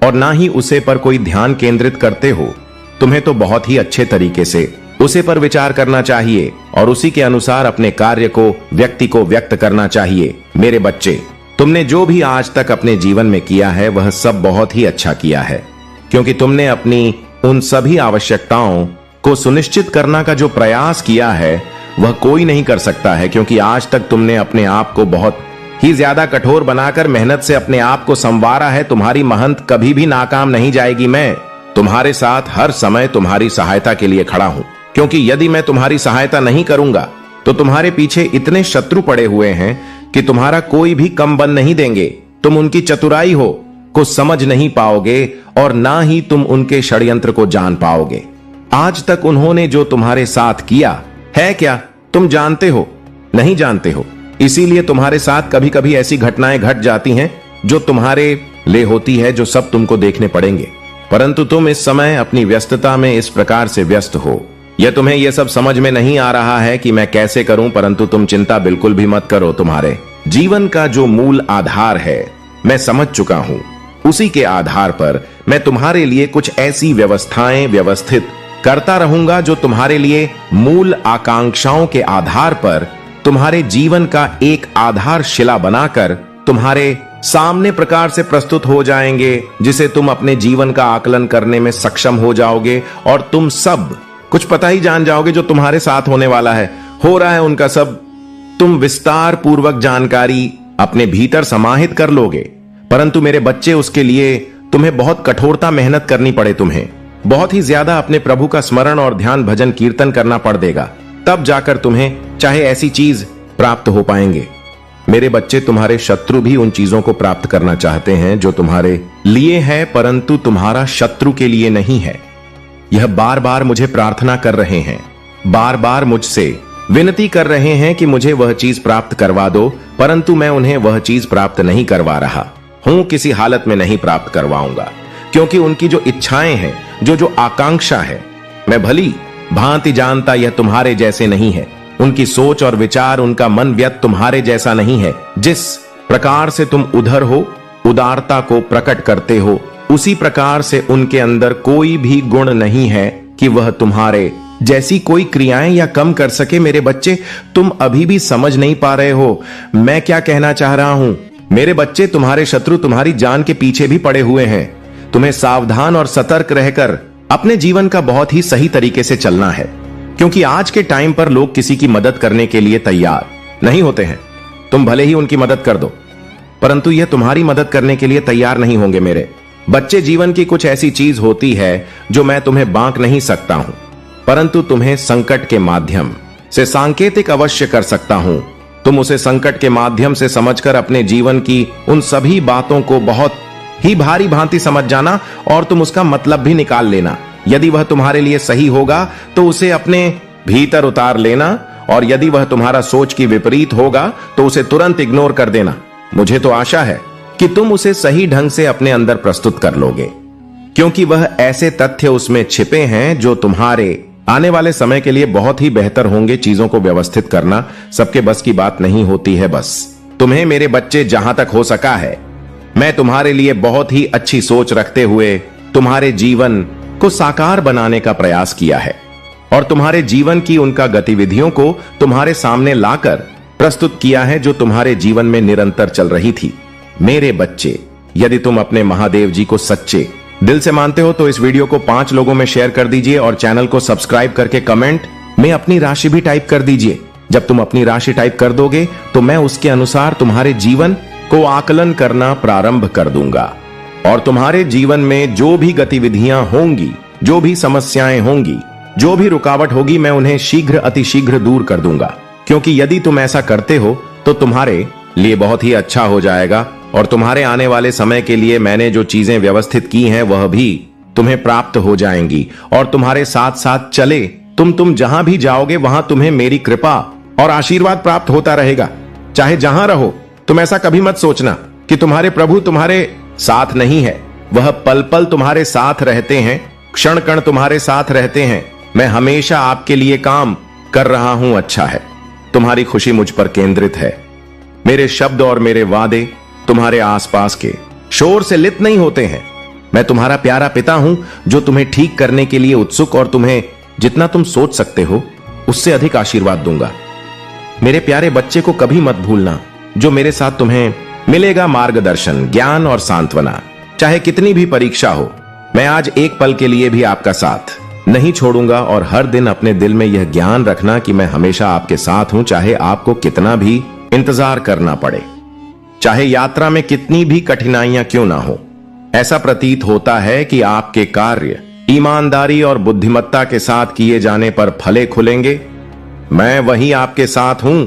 और ना ही उसे पर कोई ध्यान केंद्रित करते हो। तुम्हें तो बहुत ही अच्छे तरीके से उसे पर विचार करना चाहिए और उसी के अनुसार अपने कार्य को, व्यक्ति को व्यक्त करना चाहिए। मेरे बच्चे, तुमने जो भी आज तक अपने जीवन में किया है वह सब बहुत ही अच्छा किया है, क्योंकि तुमने अपनी उन सभी आवश्यकताओं को सुनिश्चित करना का जो प्रयास किया है वह कोई नहीं कर सकता है, क्योंकि आज तक तुमने अपने आप को बहुत ही ज्यादा कठोर बनाकर मेहनत से अपने आप को संवारा है। तुम्हारी मेहनत कभी भी नाकाम नहीं जाएगी। मैं तुम्हारे साथ हर समय तुम्हारी सहायता के लिए खड़ा हूं, क्योंकि यदि मैं तुम्हारी सहायता नहीं करूंगा तो तुम्हारे पीछे इतने शत्रु पड़े हुए हैं कि तुम्हारा कोई भी कम बन नहीं देंगे। तुम उनकी चतुराई हो को समझ नहीं पाओगे और ना ही तुम उनके षड्यंत्र को जान पाओगे। आज तक उन्होंने जो तुम्हारे साथ किया है, क्या तुम जानते हो? नहीं जानते हो। इसीलिए तुम्हारे साथ कभी कभी ऐसी घटनाएं घट जाती हैं जो तुम्हारे लिए होती है, जो सब तुमको देखने पड़ेंगे। परंतु तुम इस समय अपनी व्यस्तता में इस प्रकार से व्यस्त हो, यह तुम्हें यह सब समझ में नहीं आ रहा है कि मैं कैसे करूं। परंतु तुम चिंता बिल्कुल भी मत करो। तुम्हारे जीवन का जो मूल आधार है मैं समझ चुका हूं। उसी के आधार पर मैं तुम्हारे लिए कुछ ऐसी व्यवस्थाएं व्यवस्थित करता रहूंगा जो तुम्हारे लिए मूल आकांक्षाओं के आधार पर तुम्हारे जीवन का एक आधारशिला बनाकर तुम्हारे सामने प्रकार से प्रस्तुत हो जाएंगे, जिसे तुम अपने जीवन का आकलन करने में सक्षम हो जाओगे और तुम सब कुछ पता ही जान जाओगे जो तुम्हारे साथ होने वाला है, हो रहा है उनका सब तुम विस्तार पूर्वक जानकारी अपने भीतर समाहित कर लोगे। परंतु मेरे बच्चे, उसके लिए तुम्हें बहुत कठोरता मेहनत करनी पड़े। तुम्हें बहुत ही ज्यादा अपने प्रभु का स्मरण और ध्यान भजन कीर्तन करना पड़ देगा, तब जाकर तुम्हें चाहे ऐसी चीज प्राप्त हो पाएंगे। मेरे बच्चे, तुम्हारे शत्रु भी उन चीजों को प्राप्त करना चाहते हैं जो तुम्हारे लिए है, परंतु तुम्हारा शत्रु के लिए नहीं है। यह बार बार मुझे प्रार्थना कर रहे हैं, बार बार मुझसे विनती कर रहे हैं कि मुझे वह चीज प्राप्त करवा दो, परंतु मैं उन्हें वह चीज प्राप्त नहीं करवा रहा हूं, किसी हालत में नहीं प्राप्त करवाऊंगा, क्योंकि उनकी जो इच्छाएं हैं, जो आकांक्षा है, मैं भली भांति जानता यह तुम्हारे जैसे नहीं है। उनकी सोच और विचार, उनका मन व्यत तुम्हारे जैसा नहीं है। जिस प्रकार से तुम उधर हो, उदारता को प्रकट करते हो, उसी प्रकार से उनके अंदर कोई भी गुण नहीं है कि वह तुम्हारे जैसी कोई क्रियाएं या कम कर सके। मेरे बच्चे, तुम अभी भी समझ नहीं पा रहे हो मैं क्या कहना चाह रहा हूं। मेरे बच्चे, तुम्हारे शत्रु तुम्हारी जान के पीछे भी पड़े हुए हैं। तुम्हें सावधान और सतर्क रहकर अपने जीवन का बहुत ही सही तरीके से चलना है, क्योंकि आज के टाइम पर लोग किसी की मदद करने के लिए तैयार नहीं होते हैं। तुम भले ही उनकी मदद कर दो, परंतु यह तुम्हारी मदद करने के लिए तैयार नहीं होंगे। मेरे बच्चे, जीवन की कुछ ऐसी चीज होती है जो मैं तुम्हें बांट नहीं सकता हूं, परंतु तुम्हें संकट के माध्यम से सांकेतिक अवश्य कर सकता हूं। तुम उसे संकट के माध्यम से समझकर अपने जीवन की उन सभी बातों को बहुत ही भारी भांति समझ जाना और तुम उसका मतलब भी निकाल लेना। यदि वह तुम्हारे लिए सही होगा तो उसे अपने भीतर उतार लेना, और यदि वह तुम्हारा सोच की विपरीत होगा तो उसे तुरंत इग्नोर कर देना। मुझे तो आशा है कि तुम उसे सही ढंग से अपने अंदर प्रस्तुत कर लोगे, क्योंकि वह ऐसे तथ्य उसमें छिपे हैं जो तुम्हारे आने वाले समय के लिए बहुत ही बेहतर होंगे। चीजों को व्यवस्थित करना सबके बस की बात नहीं होती है। बस तुम्हें, मेरे बच्चे, जहां तक हो सका है, मैं तुम्हारे लिए बहुत ही अच्छी सोच रखते हुए तुम्हारे जीवन को साकार बनाने का प्रयास किया है और तुम्हारे जीवन की उनका गतिविधियों को तुम्हारे सामने लाकर प्रस्तुत किया है जो तुम्हारे जीवन में निरंतर चल रही थी। मेरे बच्चे, यदि तुम अपने महादेव जी को सच्चे दिल से मानते हो तो इस वीडियो को 5 लोगों में शेयर कर दीजिए और चैनल को सब्सक्राइब करके कमेंट में अपनी राशि भी टाइप कर दीजिए। जब तुम अपनी राशि टाइप कर दोगे तो मैं उसके अनुसार तुम्हारे जीवन को आकलन करना प्रारंभ कर दूंगा और तुम्हारे जीवन में जो भी गतिविधियां होंगी, जो भी समस्याएं होंगी, जो भी रुकावट होगी, मैं उन्हें शीघ्र अतिशीघ्र दूर कर दूंगा। क्योंकि यदि तुम ऐसा करते हो तो तुम्हारे लिए बहुत ही अच्छा हो जाएगा और तुम्हारे आने वाले समय के लिए मैंने जो चीजें व्यवस्थित की हैं वह भी तुम्हें प्राप्त हो जाएंगी और तुम्हारे साथ साथ चले। तुम जहां भी जाओगे वहां तुम्हें मेरी कृपा और आशीर्वाद प्राप्त होता रहेगा। चाहे जहां रहो, तुम ऐसा कभी मत सोचना कि तुम्हारे प्रभु तुम्हारे साथ नहीं है। वह पल पल तुम्हारे साथ रहते हैं, क्षण कण तुम्हारे साथ रहते हैं। मैं हमेशा आपके लिए काम कर रहा हूं। अच्छा है, तुम्हारी खुशी मुझ पर केंद्रित है। मेरे शब्द और मेरे वादे तुम्हारे आसपास के शोर से लित नहीं होते हैं। मैं तुम्हारा प्यारा पिता हूं जो तुम्हें ठीक करने के लिए उत्सुक और तुम्हें जितना तुम सोच सकते हो उससे अधिक आशीर्वाद दूंगा। मेरे प्यारे बच्चे को कभी मत भूलना जो मेरे साथ तुम्हें मिलेगा मार्गदर्शन, ज्ञान और सांत्वना। चाहे कितनी भी परीक्षा हो, मैं आज एक पल के लिए भी आपका साथ नहीं छोड़ूंगा और हर दिन अपने दिल में यह ज्ञान रखना कि मैं हमेशा आपके साथ हूं, चाहे आपको कितना भी इंतजार करना पड़े, चाहे यात्रा में कितनी भी कठिनाइयां क्यों ना हो। ऐसा प्रतीत होता है कि आपके कार्य ईमानदारी और बुद्धिमत्ता के साथ किए जाने पर फले खुलेंगे। मैं वही आपके साथ हूं,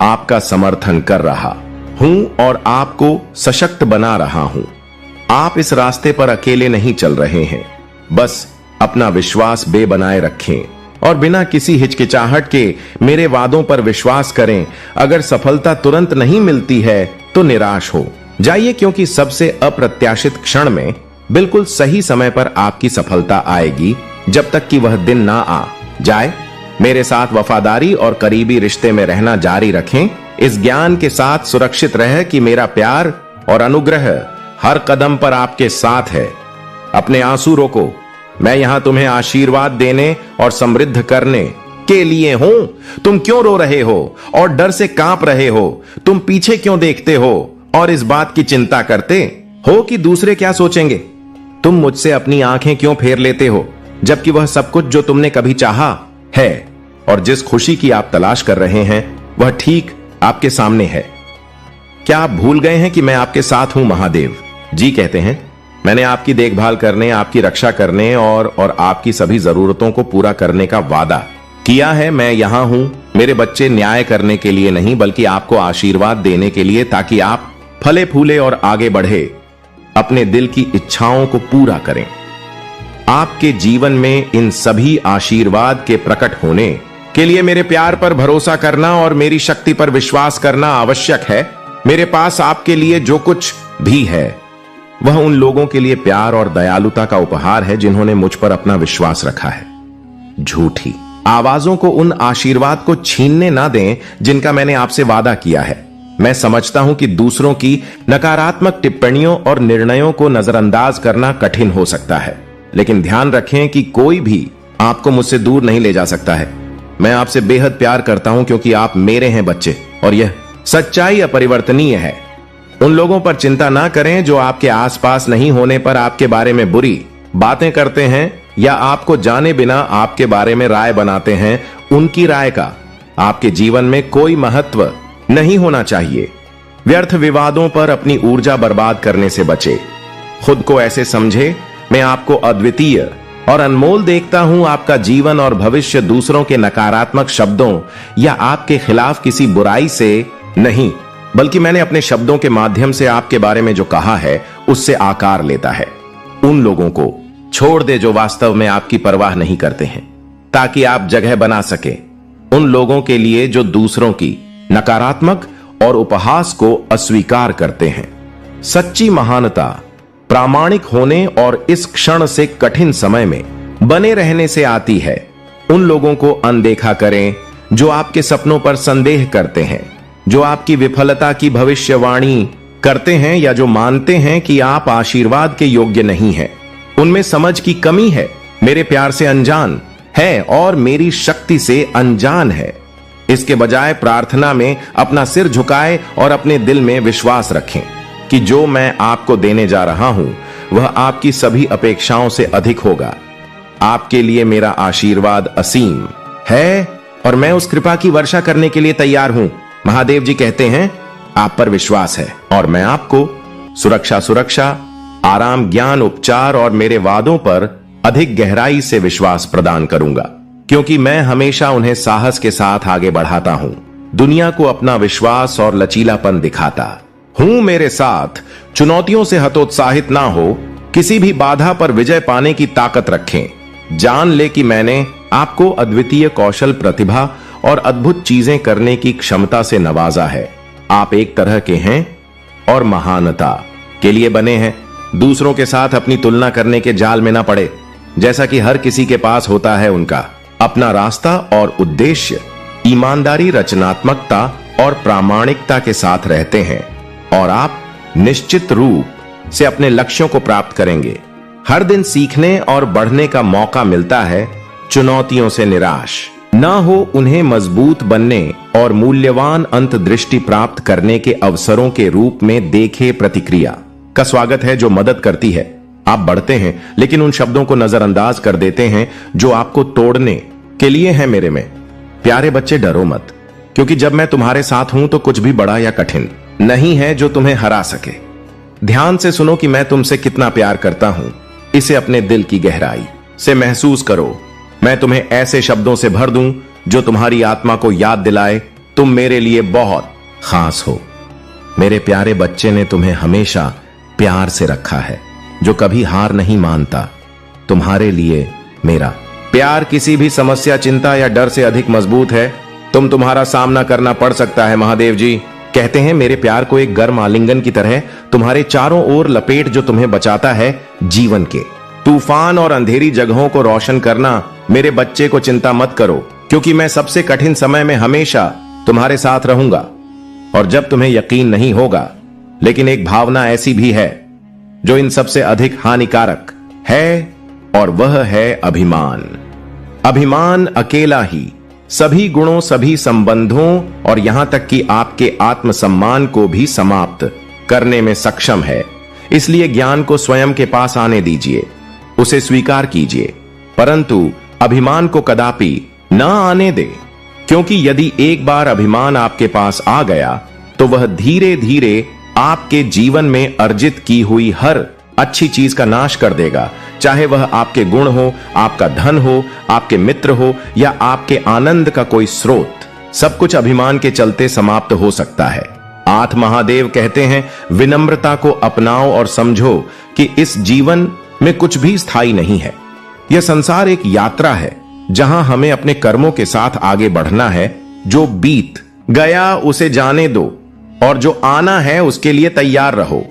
आपका समर्थन कर रहा हूं और आपको सशक्त बना रहा हूं। आप इस रास्ते पर अकेले नहीं चल रहे हैं। बस अपना विश्वास बेबनाए रखें और बिना किसी हिचकिचाहट के मेरे वादों पर विश्वास करें। अगर सफलता तुरंत नहीं मिलती है तो निराश हो जाइए, क्योंकि सबसे अप्रत्याशित क्षण में बिल्कुल सही समय पर आपकी सफलता आएगी। जब तक कि वह दिन ना आ जाए, मेरे साथ वफादारी और करीबी रिश्ते में रहना जारी रखें। इस ज्ञान के साथ सुरक्षित रहे कि मेरा प्यार और अनुग्रह हर कदम पर आपके साथ है। अपने आंसू रोको, मैं यहां तुम्हें आशीर्वाद देने और समृद्ध करने के लिए हूं। तुम क्यों रो रहे हो और डर से कांप रहे हो? तुम पीछे क्यों देखते हो और इस बात की चिंता करते हो कि दूसरे क्या सोचेंगे? तुम मुझसे अपनी आंखें क्यों फेर लेते हो जबकि वह सब कुछ जो तुमने कभी चाहा है और जिस खुशी की आप तलाश कर रहे हैं वह ठीक आपके सामने है। क्या आप भूल गए हैं कि मैं आपके साथ हूं? महादेव जी कहते हैं, मैंने आपकी देखभाल करने, आपकी रक्षा करने और आपकी सभी जरूरतों को पूरा करने का वादा किया है। मैं यहां हूं मेरे बच्चे, न्याय करने के लिए नहीं बल्कि आपको आशीर्वाद देने के लिए, ताकि आप फले फूले और आगे बढ़े, अपने दिल की इच्छाओं को पूरा करें। आपके जीवन में इन सभी आशीर्वाद के प्रकट होने के लिए मेरे प्यार पर भरोसा करना और मेरी शक्ति पर विश्वास करना आवश्यक है। मेरे पास आपके लिए जो कुछ भी है वह उन लोगों के लिए प्यार और दयालुता का उपहार है जिन्होंने मुझ पर अपना विश्वास रखा है। झूठी आवाजों को उन आशीर्वाद को छीनने ना दें जिनका मैंने आपसे वादा किया है। मैं समझता हूं कि दूसरों की नकारात्मक टिप्पणियों और निर्णयों को नजरअंदाज करना कठिन हो सकता है, लेकिन ध्यान रखें कि कोई भी आपको मुझसे दूर नहीं ले जा सकता है। मैं आपसे बेहद प्यार करता हूं क्योंकि आप मेरे हैं बच्चे, और यह सच्चाई अपरिवर्तनीय है। उन लोगों पर चिंता ना करें जो आपके आसपास नहीं होने पर आपके बारे में बुरी बातें करते हैं या आपको जाने बिना आपके बारे में राय बनाते हैं। उनकी राय का आपके जीवन में कोई महत्व नहीं होना चाहिए। व्यर्थ विवादों पर अपनी ऊर्जा बर्बाद करने से बचे। खुद को ऐसे समझे, मैं आपको अद्वितीय और अनमोल देखता हूं। आपका जीवन और भविष्य दूसरों के नकारात्मक शब्दों या आपके खिलाफ किसी बुराई से नहीं, बल्कि मैंने अपने शब्दों के माध्यम से आपके बारे में जो कहा है उससे आकार लेता है। उन लोगों को छोड़ दे जो वास्तव में आपकी परवाह नहीं करते हैं, ताकि आप जगह बना सके उन लोगों के लिए जो दूसरों की नकारात्मक और उपहास को अस्वीकार करते हैं। सच्ची महानता प्रामाणिक होने और इस क्षण से कठिन समय में बने रहने से आती है। उन लोगों को अनदेखा करें जो आपके सपनों पर संदेह करते हैं, जो आपकी विफलता की भविष्यवाणी करते हैं या जो मानते हैं कि आप आशीर्वाद के योग्य नहीं हैं। उनमें समझ की कमी है, मेरे प्यार से अनजान है और मेरी शक्ति से अनजान है। इसके बजाय प्रार्थना में अपना सिर झुकाए और अपने दिल में विश्वास रखें कि जो मैं आपको देने जा रहा हूं वह आपकी सभी अपेक्षाओं से अधिक होगा। आपके लिए मेरा आशीर्वाद असीम है और मैं उस कृपा की वर्षा करने के लिए तैयार हूं। महादेव जी कहते हैं, आप पर विश्वास है और मैं आपको सुरक्षा, आराम, ज्ञान, उपचार और मेरे वादों पर अधिक गहराई से विश्वास प्रदान करूंगा, क्योंकि मैं हमेशा उन्हें साहस के साथ आगे बढ़ाता हूं, दुनिया को अपना विश्वास और लचीलापन दिखाता हूं। मेरे साथ चुनौतियों से हतोत्साहित ना हो, किसी भी बाधा पर विजय पाने की ताकत रखें। जान ले कि मैंने आपको अद्वितीय कौशल, प्रतिभा और अद्भुत चीजें करने की क्षमता से नवाजा है। आप एक तरह के हैं और महानता के लिए बने हैं। दूसरों के साथ अपनी तुलना करने के जाल में ना पड़े, जैसा कि हर किसी के पास होता है उनका अपना रास्ता और उद्देश्य। ईमानदारी, रचनात्मकता और प्रामाणिकता के साथ रहते हैं और आप निश्चित रूप से अपने लक्ष्यों को प्राप्त करेंगे। हर दिन सीखने और बढ़ने का मौका मिलता है। चुनौतियों से निराश ना हो, उन्हें मजबूत बनने और मूल्यवान अंतर्दृष्टि प्राप्त करने के अवसरों के रूप में देखे। प्रतिक्रिया का स्वागत है जो मदद करती है। आप बढ़ते हैं लेकिन उन शब्दों को नजरअंदाज कर देते हैं जो आपको तोड़ने के लिए हैं। मेरे में प्यारे बच्चे, डरो मत, क्योंकि जब मैं तुम्हारे साथ हूं तो कुछ भी बड़ा या कठिन नहीं है जो तुम्हें हरा सके। ध्यान से सुनो कि मैं तुमसे कितना प्यार करता हूं। इसे अपने दिल की गहराई से महसूस करो। मैं तुम्हें ऐसे शब्दों से भर दूं जो तुम्हारी आत्मा को याद दिलाए तुम मेरे लिए बहुत खास हो। मेरे प्यारे बच्चे ने तुम्हें हमेशा प्यार से रखा है, जो कभी हार नहीं मानता। तुम्हारे लिए मेरा प्यार किसी भी समस्या, चिंता या डर से अधिक मजबूत है। तुम्हारा सामना करना पड़ सकता है। महादेव जी कहते हैं, मेरे प्यार को एक गर्म आलिंगन की तरह तुम्हारे चारों ओर लपेट, जो तुम्हें बचाता है जीवन के तूफान और अंधेरी जगहों को रोशन करना। मेरे बच्चे को चिंता मत करो, क्योंकि मैं सबसे कठिन समय में हमेशा तुम्हारे साथ रहूंगा। और जब तुम्हें यकीन नहीं होगा, लेकिन एक भावना ऐसी भी है जो इन सबसे अधिक हानिकारक है, और वह है अभिमान। अभिमान अकेला ही सभी गुणों, सभी संबंधों और यहां तक कि आपके आत्मसम्मान को भी समाप्त करने में सक्षम है। इसलिए ज्ञान को स्वयं के पास आने दीजिए, उसे स्वीकार कीजिए, परंतु अभिमान को कदापि न आने दे, क्योंकि यदि एक बार अभिमान आपके पास आ गया तो वह धीरे धीरे आपके जीवन में अर्जित की हुई हर अच्छी चीज का नाश कर देगा। चाहे वह आपके गुण हो, आपका धन हो, आपके मित्र हो या आपके आनंद का कोई स्रोत, सब कुछ अभिमान के चलते समाप्त हो सकता है। आठ महादेव कहते हैं, विनम्रता को अपनाओ और समझो कि इस जीवन में कुछ भी स्थायी नहीं है। यह संसार एक यात्रा है जहां हमें अपने कर्मों के साथ आगे बढ़ना है। जो बीत गया उसे जाने दो और जो आना है उसके लिए तैयार रहो।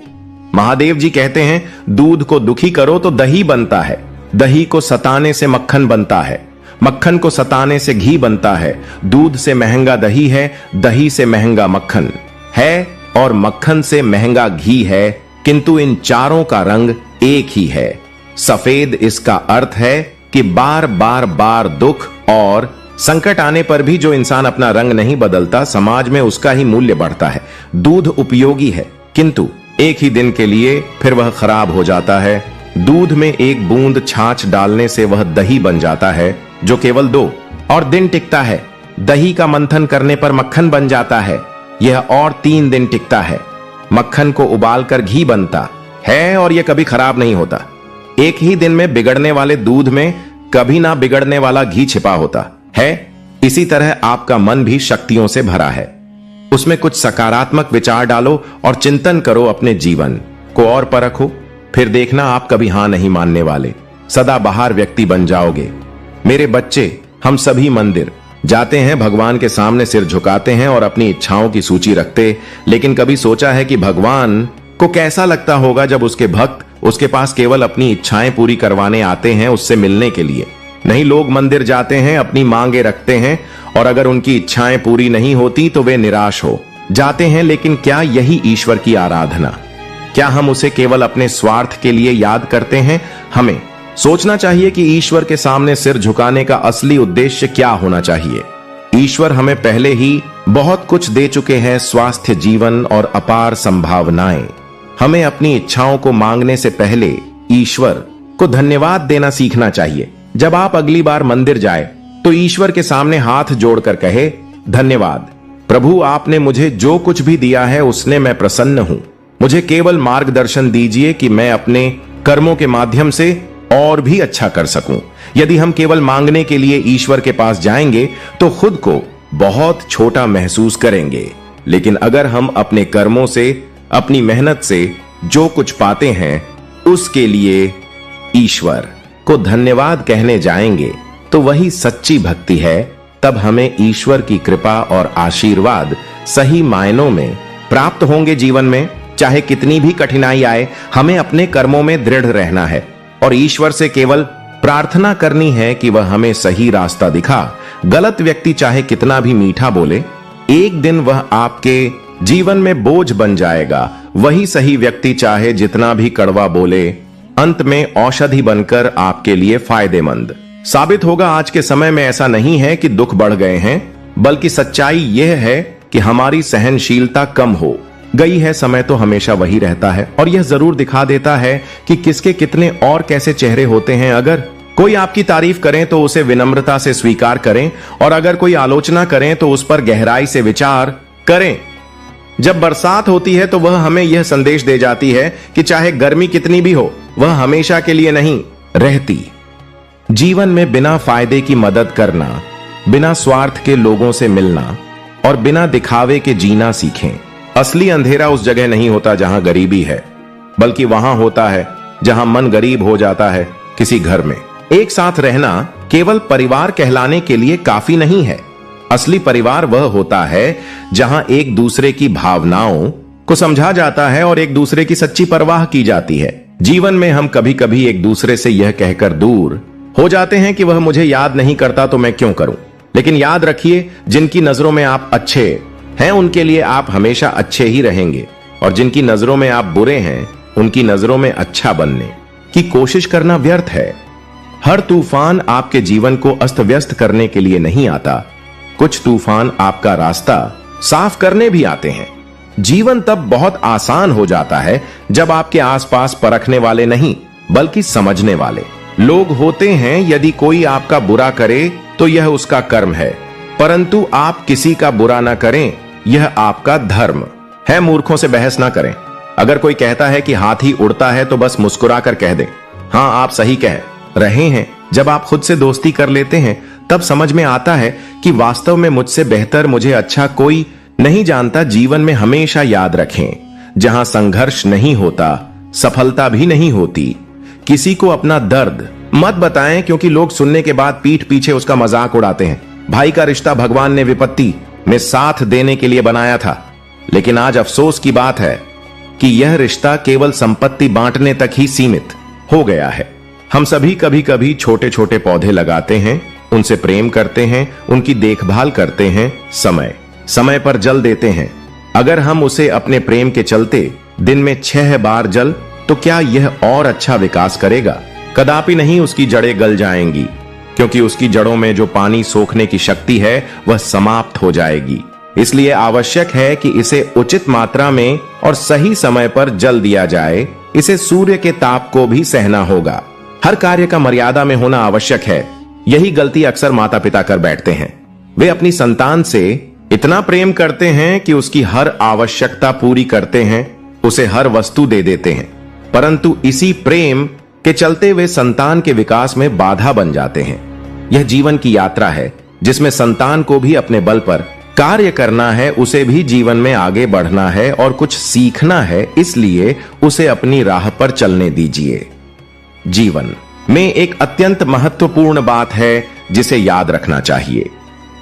महादेव जी कहते हैं, दूध को दुखी करो तो दही बनता है, दही को सताने से मक्खन बनता है, मक्खन को सताने से घी बनता है। दूध से महंगा दही है, दही से महंगा मक्खन है और मक्खन से महंगा घी है, किंतु इन चारों का रंग एक ही है, सफेद। इसका अर्थ है कि बार बार दुख और संकट आने पर भी जो इंसान अपना रंग नहीं बदलता, समाज में उसका ही मूल्य बढ़ता है। दूध उपयोगी है, किंतु एक ही दिन के लिए फिर वह खराब हो जाता है। दूध में एक बूंद छाछ डालने से वह दही बन जाता है, जो केवल 2 और दिन टिकता है। दही का मंथन करने पर मक्खन बन जाता है, यह और 3 दिन टिकता है। मक्खन को उबालकर घी बनता है और यह कभी खराब नहीं होता। एक ही दिन में बिगड़ने वाले दूध में कभी ना बिगड़ने वाला घी छिपा होता है। इसी तरह आपका मन भी शक्तियों से भरा है। उसमें कुछ सकारात्मक विचार डालो और चिंतन करो, अपने जीवन को और परखो, फिर देखना आप कभी हां नहीं मानने वाले सदाबहार व्यक्ति बन जाओगे। मेरे बच्चे, हम सभी मंदिर जाते हैं, भगवान के सामने सिर झुकाते हैं और अपनी इच्छाओं की सूची रखते, लेकिन कभी सोचा है कि भगवान को कैसा लगता होगा जब उसके भक्त उसके पास केवल अपनी इच्छाएं पूरी करवाने आते हैं, उससे मिलने के लिए नहीं। लोग मंदिर जाते हैं, अपनी मांगे रखते हैं और अगर उनकी इच्छाएं पूरी नहीं होती तो वे निराश हो जाते हैं। लेकिन क्या यही ईश्वर की आराधना? क्या हम उसे केवल अपने स्वार्थ के लिए याद करते हैं? हमें सोचना चाहिए कि ईश्वर के सामने सिर झुकाने का असली उद्देश्य क्या होना चाहिए। ईश्वर हमें पहले ही बहुत कुछ दे चुके हैं, स्वास्थ्य, जीवन और अपार संभावनाएं। हमें अपनी इच्छाओं को मांगने से पहले ईश्वर को धन्यवाद देना सीखना चाहिए। जब आप अगली बार मंदिर जाए तो ईश्वर के सामने हाथ जोड़कर कहे, धन्यवाद प्रभु, आपने मुझे जो कुछ भी दिया है उसने मैं प्रसन्न हूं। मुझे केवल मार्गदर्शन दीजिए कि मैं अपने कर्मों के माध्यम से और भी अच्छा कर सकूं। यदि हम केवल मांगने के लिए ईश्वर के पास जाएंगे तो खुद को बहुत छोटा महसूस करेंगे। लेकिन अगर हम अपने कर्मों से, अपनी मेहनत से जो कुछ पाते हैं उसके लिए ईश्वर को धन्यवाद कहने जाएंगे तो वही सच्ची भक्ति है। तब हमें ईश्वर की कृपा और आशीर्वाद सही मायनों में प्राप्त होंगे। जीवन में चाहे कितनी भी कठिनाई आए, हमें अपने कर्मों में दृढ़ रहना है और ईश्वर से केवल प्रार्थना करनी है कि वह हमें सही रास्ता दिखा। गलत व्यक्ति चाहे कितना भी मीठा बोले, एक दिन वह आपके जीवन में बोझ बन जाएगा वही सही व्यक्ति चाहे जितना भी कड़वा बोले, अंत में औषधि बनकर आपके लिए फायदेमंद साबित होगा। आज के समय में ऐसा नहीं है कि दुख बढ़ गए हैं, बल्कि सच्चाई यह है कि हमारी सहनशीलता कम हो गई है। समय तो हमेशा वही रहता है और यह जरूर दिखा देता है कि किसके कितने और कैसे चेहरे होते हैं। अगर कोई आपकी तारीफ करें तो उसे विनम्रता से स्वीकार करें, और अगर कोई आलोचना करें तो उस पर गहराई से विचार करें। जब बरसात होती है तो वह हमें यह संदेश दे जाती है कि चाहे गर्मी कितनी भी हो, वह हमेशा के लिए नहीं रहती। जीवन में बिना फायदे की मदद करना, बिना स्वार्थ के लोगों से मिलना और बिना दिखावे के जीना सीखें। असली अंधेरा उस जगह नहीं होता जहां गरीबी है, बल्कि वहां होता है जहां मन गरीब हो जाता है। किसी घर में एक साथ रहना केवल परिवार कहलाने के लिए काफी नहीं है। असली परिवार वह होता है जहां एक दूसरे की भावनाओं को समझा जाता है और एक दूसरे की सच्ची परवाह की जाती है। जीवन में हम कभी कभी एक दूसरे से यह कहकर दूर हो जाते हैं कि वह मुझे याद नहीं करता तो मैं क्यों करूं। लेकिन याद रखिए, जिनकी नजरों में आप अच्छे हैं उनके लिए आप हमेशा अच्छे ही रहेंगे, और जिनकी नजरों में आप बुरे हैं उनकी नजरों में अच्छा बनने की कोशिश करना व्यर्थ है। हर तूफान आपके जीवन को अस्त व्यस्त करने के लिए नहीं आता। कुछ तूफान आपका रास्ता साफ करने भी आते हैं। जीवन तब बहुत आसान हो जाता है जब आपके आसपास परखने वाले नहीं, बल्कि समझने वाले लोग होते हैं। यदि कोई आपका बुरा करे तो यह उसका कर्म है, परंतु आप किसी का बुरा ना करें, यह आपका धर्म है। मूर्खों से बहस ना करें। अगर कोई कहता है कि हाथी उड़ता है तो बस मुस्कुराकर कह दें, हां आप सही कह रहे हैं। जब आप खुद से दोस्ती कर लेते हैं तब समझ में आता है कि वास्तव में मुझसे बेहतर, मुझे अच्छा कोई नहीं जानता। जीवन में हमेशा याद रखें, जहां संघर्ष नहीं होता सफलता भी नहीं होती। किसी को अपना दर्द मत बताएं, क्योंकि लोग सुनने के बाद पीठ पीछे उसका मजाक उड़ाते हैं। भाई का रिश्ता भगवान ने विपत्ति में साथ देने के लिए बनाया था, लेकिन आज अफसोस की बात है कि यह रिश्ता केवल संपत्ति बांटने तक ही सीमित हो गया है। हम सभी कभी कभी छोटे छोटे पौधे लगाते हैं, उनसे प्रेम करते हैं, उनकी देखभाल करते हैं, समय समय पर जल देते हैं। अगर हम उसे अपने प्रेम के चलते दिन में 6 बार जल, तो क्या यह और अच्छा विकास करेगा? कदापि नहीं। उसकी जड़ें गल जाएंगी, क्योंकि उसकी जड़ों में जो पानी सोखने की शक्ति है वह समाप्त हो जाएगी। इसलिए आवश्यक है कि इसे उचित मात्रा में और सही समय पर जल दिया जाए। इसे सूर्य के ताप को भी सहना होगा। हर कार्य का मर्यादा में होना आवश्यक है। यही गलती अक्सर माता पिता कर बैठते हैं। वे अपनी संतान से इतना प्रेम करते हैं कि उसकी हर आवश्यकता पूरी करते हैं, उसे हर वस्तु दे देते हैं, परंतु इसी प्रेम के चलते वे संतान के विकास में बाधा बन जाते हैं। यह जीवन की यात्रा है जिसमें संतान को भी अपने बल पर कार्य करना है, उसे भी जीवन में आगे बढ़ना है और कुछ सीखना है। इसलिए उसे अपनी राह पर चलने दीजिए। जीवन में एक अत्यंत महत्वपूर्ण बात है जिसे याद रखना चाहिए।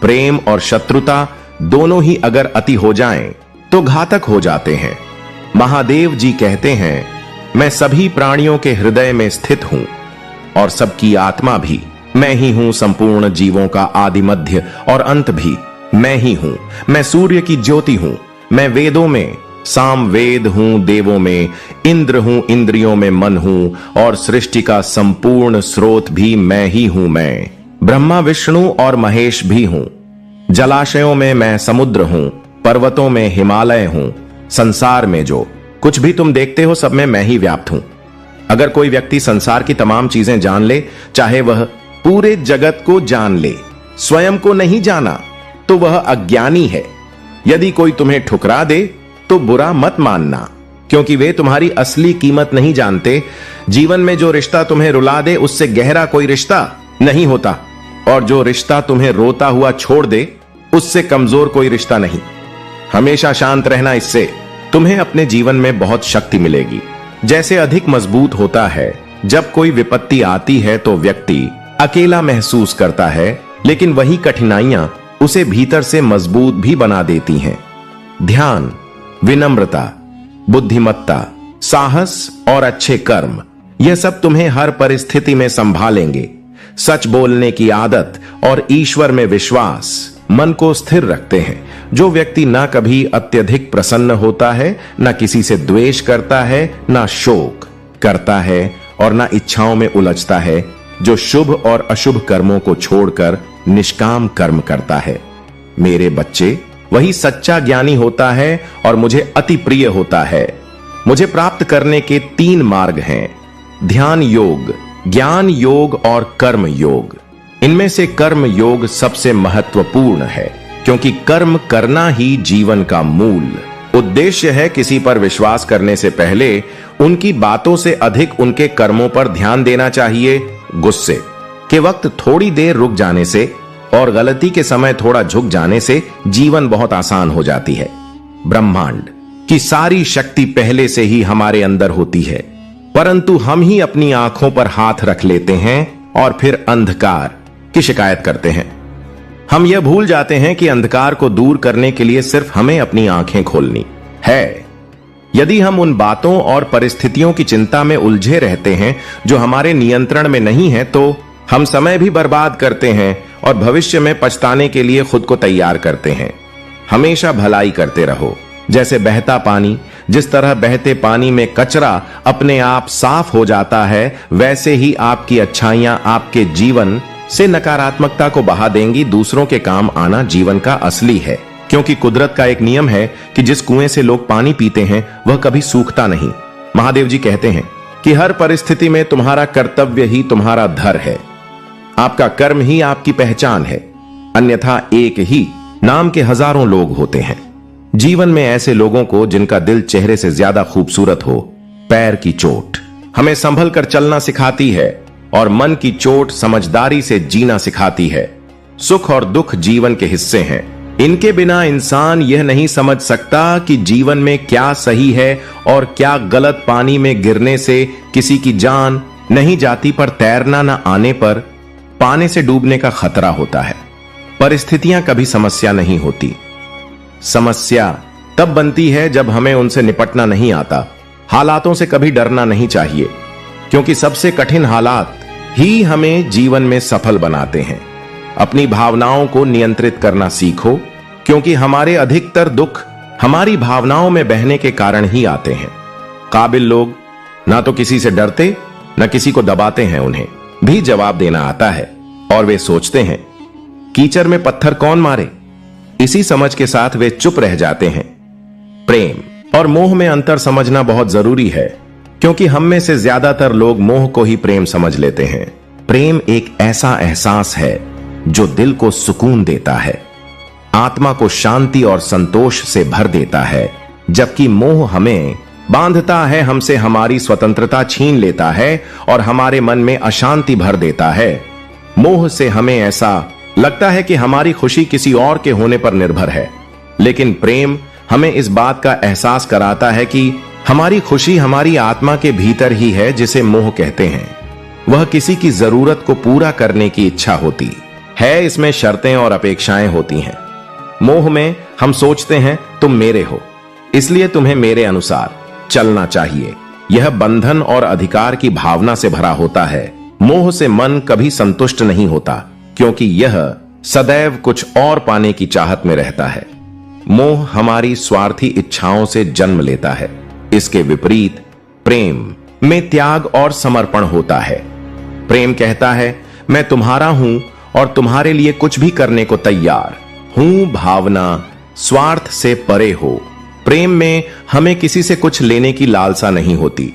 प्रेम और शत्रुता दोनों ही अगर अति हो जाएं तो घातक हो जाते हैं। महादेव जी कहते हैं, मैं सभी प्राणियों के हृदय में स्थित हूं और सबकी आत्मा भी मैं ही हूं। संपूर्ण जीवों का आदि मध्य और अंत भी मैं ही हूं। मैं सूर्य की ज्योति हूं। मैं वेदों में साम वेद हूं, देवों में इंद्र हूं, इंद्रियों में मन हूं और सृष्टि का संपूर्ण स्रोत भी मैं ही हूं। मैं ब्रह्मा विष्णु और महेश भी हूं। जलाशयों में मैं समुद्र हूं, पर्वतों में हिमालय हूं। संसार में जो कुछ भी तुम देखते हो सब में मैं ही व्याप्त हूं। अगर कोई व्यक्ति संसार की तमाम चीजें जान ले, चाहे वह पूरे जगत को जान ले, स्वयं को नहीं जाना तो वह अज्ञानी है। यदि कोई तुम्हें ठुकरा दे तो बुरा मत मानना, क्योंकि वे तुम्हारी असली कीमत नहीं जानते। जीवन में जो रिश्ता तुम्हें रुला दे उससे गहरा कोई रिश्ता नहीं होता, और जो रिश्ता तुम्हें रोता हुआ छोड़ दे उससे कमजोर कोई रिश्ता नहीं। हमेशा शांत रहना, इससे तुम्हें अपने जीवन में बहुत शक्ति मिलेगी। जैसे अधिक मजबूत होता है। जब कोई विपत्ति आती है तो व्यक्ति अकेला महसूस करता है, लेकिन वही कठिनाइयां उसे भीतर से मजबूत भी बना देती हैं। ध्यान, विनम्रता, बुद्धिमत्ता, साहस और अच्छे कर्म, यह सब तुम्हें हर परिस्थिति में संभालेंगे। सच बोलने की आदत और ईश्वर में विश्वास, मन को स्थिर रखते हैं। जो व्यक्ति ना कभी अत्यधिक प्रसन्न होता है, ना किसी से द्वेष करता है, ना शोक करता है और ना इच्छाओं में उलझता है, जो शुभ और अशुभ कर्मों को छोड़कर निष्काम कर्म करता है। मेरे बच्चे, वही सच्चा ज्ञानी होता है और मुझे अति प्रिय होता है। मुझे प्राप्त करने के 3 मार्ग हैं: ध्यान योग, ज्ञान योग और कर्म योग। इनमें से कर्म योग सबसे महत्वपूर्ण है, क्योंकि कर्म करना ही जीवन का मूल उद्देश्य है। किसी पर विश्वास करने से पहले उनकी बातों से अधिक उनके कर्मों पर ध्यान देना चाहिए। गुस्से के वक्त थोड़ी देर रुक जाने से और गलती के समय थोड़ा झुक जाने से जीवन बहुत आसान हो जाती है। ब्रह्मांड की सारी शक्ति पहले से ही हमारे अंदर होती है, परंतु हम ही अपनी आंखों पर हाथ रख लेते हैं और फिर अंधकार की शिकायत करते हैं। हम यह भूल जाते हैं कि अंधकार को दूर करने के लिए सिर्फ हमें अपनी आंखें खोलनी है। यदि हम उन बातों और परिस्थितियों की चिंता में उलझे रहते हैं जो हमारे नियंत्रण में नहीं है, तो हम समय भी बर्बाद करते हैं और भविष्य में पछताने के लिए खुद को तैयार करते हैं। हमेशा भलाई करते रहो। जैसे बहता पानी, जिस तरह बहते पानी में कचरा अपने आप साफ हो जाता है, वैसे ही आपकी अच्छाइयां आपके जीवन से नकारात्मकता को बहा देंगी। दूसरों के काम आना जीवन का असली है, क्योंकि कुदरत का एक नियम है कि जिस कुएं से लोग पानी पीते हैं वह कभी सूखता नहीं। महादेव जी कहते हैं कि हर परिस्थिति में तुम्हारा कर्तव्य ही तुम्हारा धर है, आपका कर्म ही आपकी पहचान है, अन्यथा एक ही नाम के हजारों लोग होते हैं। जीवन में ऐसे लोगों को जिनका दिल चेहरे से ज्यादा खूबसूरत हो, पैर की चोट हमें संभल कर चलना सिखाती है और मन की चोट समझदारी से जीना सिखाती है। सुख और दुख जीवन के हिस्से हैं। इनके बिना इंसान यह नहीं समझ सकता कि जीवन में क्या सही है और क्या गलत। पानी में गिरने से किसी की जान नहीं जाती, पर तैरना न आने पर पानी से डूबने का खतरा होता है। परिस्थितियां कभी समस्या नहीं होती। समस्या तब बनती है जब हमें उनसे निपटना नहीं आता। हालातों से कभी डरना नहीं चाहिए, क्योंकि सबसे कठिन हालात ही हमें जीवन में सफल बनाते हैं। अपनी भावनाओं को नियंत्रित करना सीखो, क्योंकि हमारे अधिकतर दुख हमारी भावनाओं में बहने के कारण ही आते हैं। काबिल लोग ना तो किसी से डरते, ना किसी को दबाते हैं। उन्हें भी जवाब देना आता है और वे सोचते हैं, कीचड़ में पत्थर कौन मारे। इसी समझ के साथ वे चुप रह जाते हैं। प्रेम और मोह में अंतर समझना बहुत जरूरी है, क्योंकि हम में से ज्यादातर लोग मोह को ही प्रेम समझ लेते हैं। प्रेम एक ऐसा एहसास है जो दिल को सुकून देता है, आत्मा को शांति और संतोष से भर देता है, जबकि मोह हमें बांधता है, हमसे हमारी स्वतंत्रता छीन लेता है और हमारे मन में अशांति भर देता है। मोह से हमें ऐसा लगता है कि हमारी खुशी किसी और के होने पर निर्भर है, लेकिन प्रेम हमें इस बात का एहसास कराता है कि हमारी खुशी हमारी आत्मा के भीतर ही है, जिसे मोह कहते हैं। वह किसी की जरूरत को पूरा करने की इच्छा होती है। इसमें शर्तें और अपेक्षाएं होती हैं। मोह में हम सोचते हैं तुम मेरे हो, इसलिए तुम्हें मेरे अनुसार चलना चाहिए। यह बंधन और अधिकार की भावना से भरा होता है। मोह से मन कभी संतुष्ट नहीं होता, क्योंकि यह सदैव कुछ और पाने की चाहत में रहता है। मोह हमारी स्वार्थी इच्छाओं से जन्म लेता है। इसके विपरीत प्रेम में त्याग और समर्पण होता है। प्रेम कहता है, मैं तुम्हारा हूं और तुम्हारे लिए कुछ भी करने को तैयार हूं। भावना स्वार्थ से परे हो। प्रेम में हमें किसी से कुछ लेने की लालसा नहीं होती,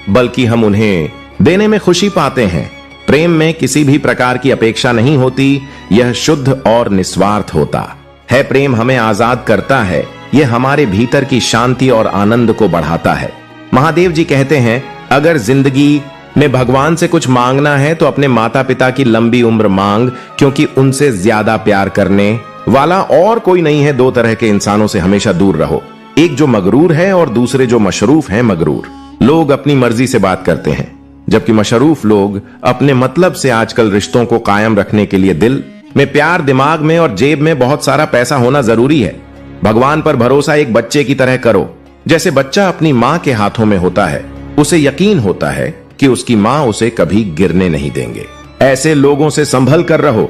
बल्कि हम उन्हें देने में खुशी पाते हैं। प्रेम में किसी भी प्रकार की अपेक्षा नहीं होती, यह शुद्ध और निस्वार्थ होता है। प्रेम हमें आजाद करता है, यह हमारे भीतर की शांति और आनंद को बढ़ाता है। महादेव जी कहते हैं, अगर जिंदगी में भगवान से कुछ मांगना है तो अपने माता पिता की लंबी उम्र मांग, क्योंकि उनसे ज्यादा प्यार करने वाला और कोई नहीं है। 2 तरह के इंसानों से हमेशा दूर रहो, एक जो मगरूर है और दूसरे जो मशरूफ है। मगरूर लोग अपनी मर्जी से बात करते हैं, जबकि मशरूफ लोग अपने मतलब से आजकल रिश्तों को कायम रखने के लिए दिल में प्यार, दिमाग में और जेब में बहुत सारा पैसा होना जरूरी है। भगवान पर भरोसा एक बच्चे की तरह करो। जैसे बच्चा अपनी मां के हाथों में होता है, उसे यकीन होता है कि उसकी मां उसे कभी गिरने नहीं देंगे। ऐसे लोगों से संभल कर रहो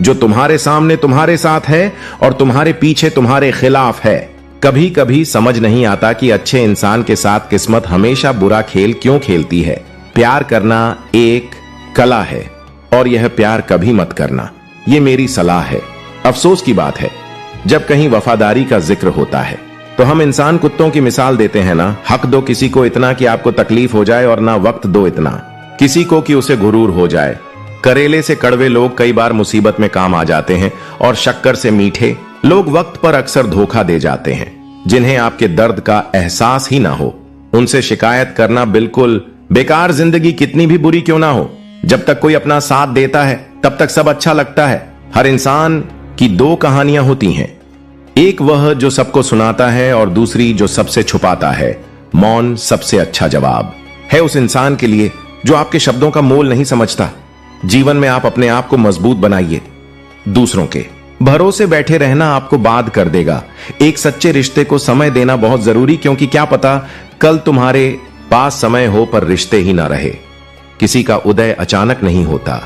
जो तुम्हारे सामने तुम्हारे साथ है और तुम्हारे पीछे तुम्हारे खिलाफ है। कभी कभी समझ नहीं आता कि अच्छे इंसान के साथ किस्मत हमेशा बुरा खेल क्यों खेलती है। प्यार करना एक कला है और यह प्यार कभी मत करना, ये मेरी सलाह है। अफसोस की बात है, जब कहीं वफादारी का जिक्र होता है तो हम इंसान कुत्तों की मिसाल देते हैं ना, हक दो किसी को इतना कि आपको तकलीफ हो जाए और ना वक्त दो इतना किसी को कि उसे गुरूर हो जाए। करेले से कड़वे लोग कई बार मुसीबत में काम आ जाते हैं और शक्कर से मीठे लोग वक्त पर अक्सर धोखा दे जाते हैं। जिन्हें आपके दर्द का एहसास ही ना हो उनसे शिकायत करना बिल्कुल बेकार। जिंदगी कितनी भी बुरी क्यों ना हो, जब तक कोई अपना साथ देता है तब तक सब अच्छा लगता है। हर इंसान की दो कहानियां होती हैं, एक वह जो सबको सुनाता है और दूसरी जो सबसे छुपाता है। मौन सबसे अच्छा जवाब है उस इंसान के लिए जो आपके शब्दों का मोल नहीं समझता। जीवन में आप अपने आप को मजबूत बनाइए, दूसरों के भरोसे बैठे रहना आपको बाध कर देगा। एक सच्चे रिश्ते को समय देना बहुत जरूरी, क्योंकि क्या पता कल तुम्हारे पास समय हो पर रिश्ते ही ना रहे। किसी का उदय अचानक नहीं होता,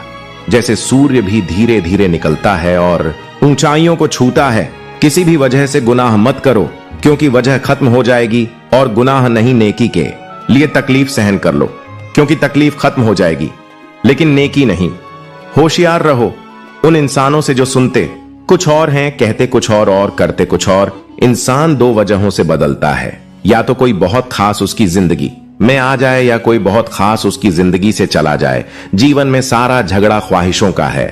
जैसे सूर्य भी धीरे धीरे निकलता है और ऊंचाइयों को छूता है। किसी भी वजह से गुनाह मत करो, क्योंकि वजह खत्म हो जाएगी, और गुनाह नहीं नेकी के लिए तकलीफ सहन कर लो, क्योंकि तकलीफ खत्म हो जाएगी, लेकिन नेकी नहीं। होशियार रहो उन इंसानों से जो सुनते कुछ और हैं, कहते कुछ और करते कुछ और। इंसान दो वजहों से बदलता है, या तो कोई बहुत खास उसकी जिंदगी में आ जाए या कोई बहुत खास उसकी जिंदगी से चला जाए। जीवन में सारा झगड़ा ख्वाहिशों का है,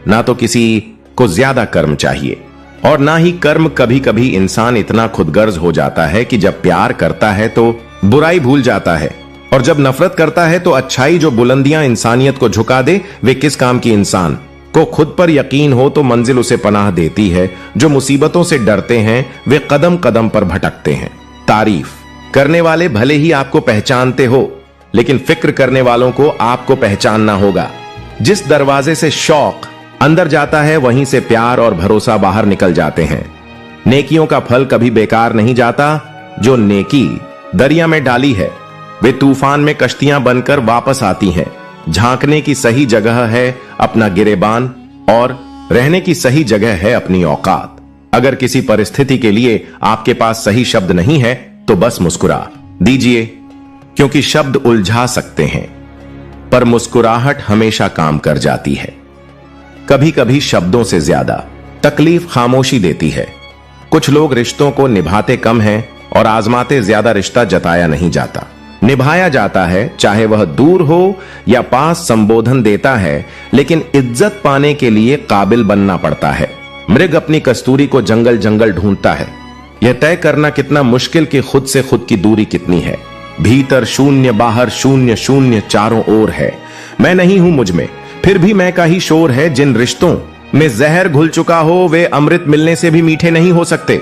ना तो किसी को ज्यादा कर्म चाहिए और ना ही कर्म। कभी कभी इंसान इतना खुदगर्ज हो जाता है कि जब प्यार करता है तो बुराई भूल जाता है, और जब नफरत करता है तो अच्छाई। जो बुलंदियां इंसानियत को झुका दे वे किस काम की। इंसान को खुद पर यकीन हो तो मंजिल उसे पनाह देती है। जो मुसीबतों से डरते हैं वे कदम कदम पर भटकते हैं। तारीफ करने वाले भले ही आपको पहचानते हो, लेकिन फिक्र करने वालों को आपको पहचानना होगा। जिस दरवाजे से शौक अंदर जाता है वहीं से प्यार और भरोसा बाहर निकल जाते हैं। नेकियों का फल कभी बेकार नहीं जाता। जो नेकी दरिया में डाली है वे तूफान में कश्तियां बनकर वापस आती हैं। झांकने की सही जगह है अपना गिरेबान, और रहने की सही जगह है अपनी औकात। अगर किसी परिस्थिति के लिए आपके पास सही शब्द नहीं है तो बस मुस्कुरा दीजिए, क्योंकि शब्द उलझा सकते हैं पर मुस्कुराहट हमेशा काम कर जाती है। कभी कभी शब्दों से ज्यादा तकलीफ खामोशी देती है। कुछ लोग रिश्तों को निभाते कम हैं और आजमाते ज्यादा। रिश्ता जताया नहीं जाता, निभाया जाता है, चाहे वह दूर हो या पास। संबोधन देता है, लेकिन इज्जत पाने के लिए काबिल बनना पड़ता है। मृग अपनी कस्तूरी को जंगल जंगल ढूंढता है, यह तय करना कितना मुश्किल कि खुद से खुद की दूरी कितनी है। भीतर शून्य, बाहर शून्य, शून्य चारों ओर है। मैं नहीं हूं मुझ में, फिर भी मैं का ही शोर है। जिन रिश्तों में जहर घुल चुका हो वे अमृत मिलने से भी मीठे नहीं हो सकते।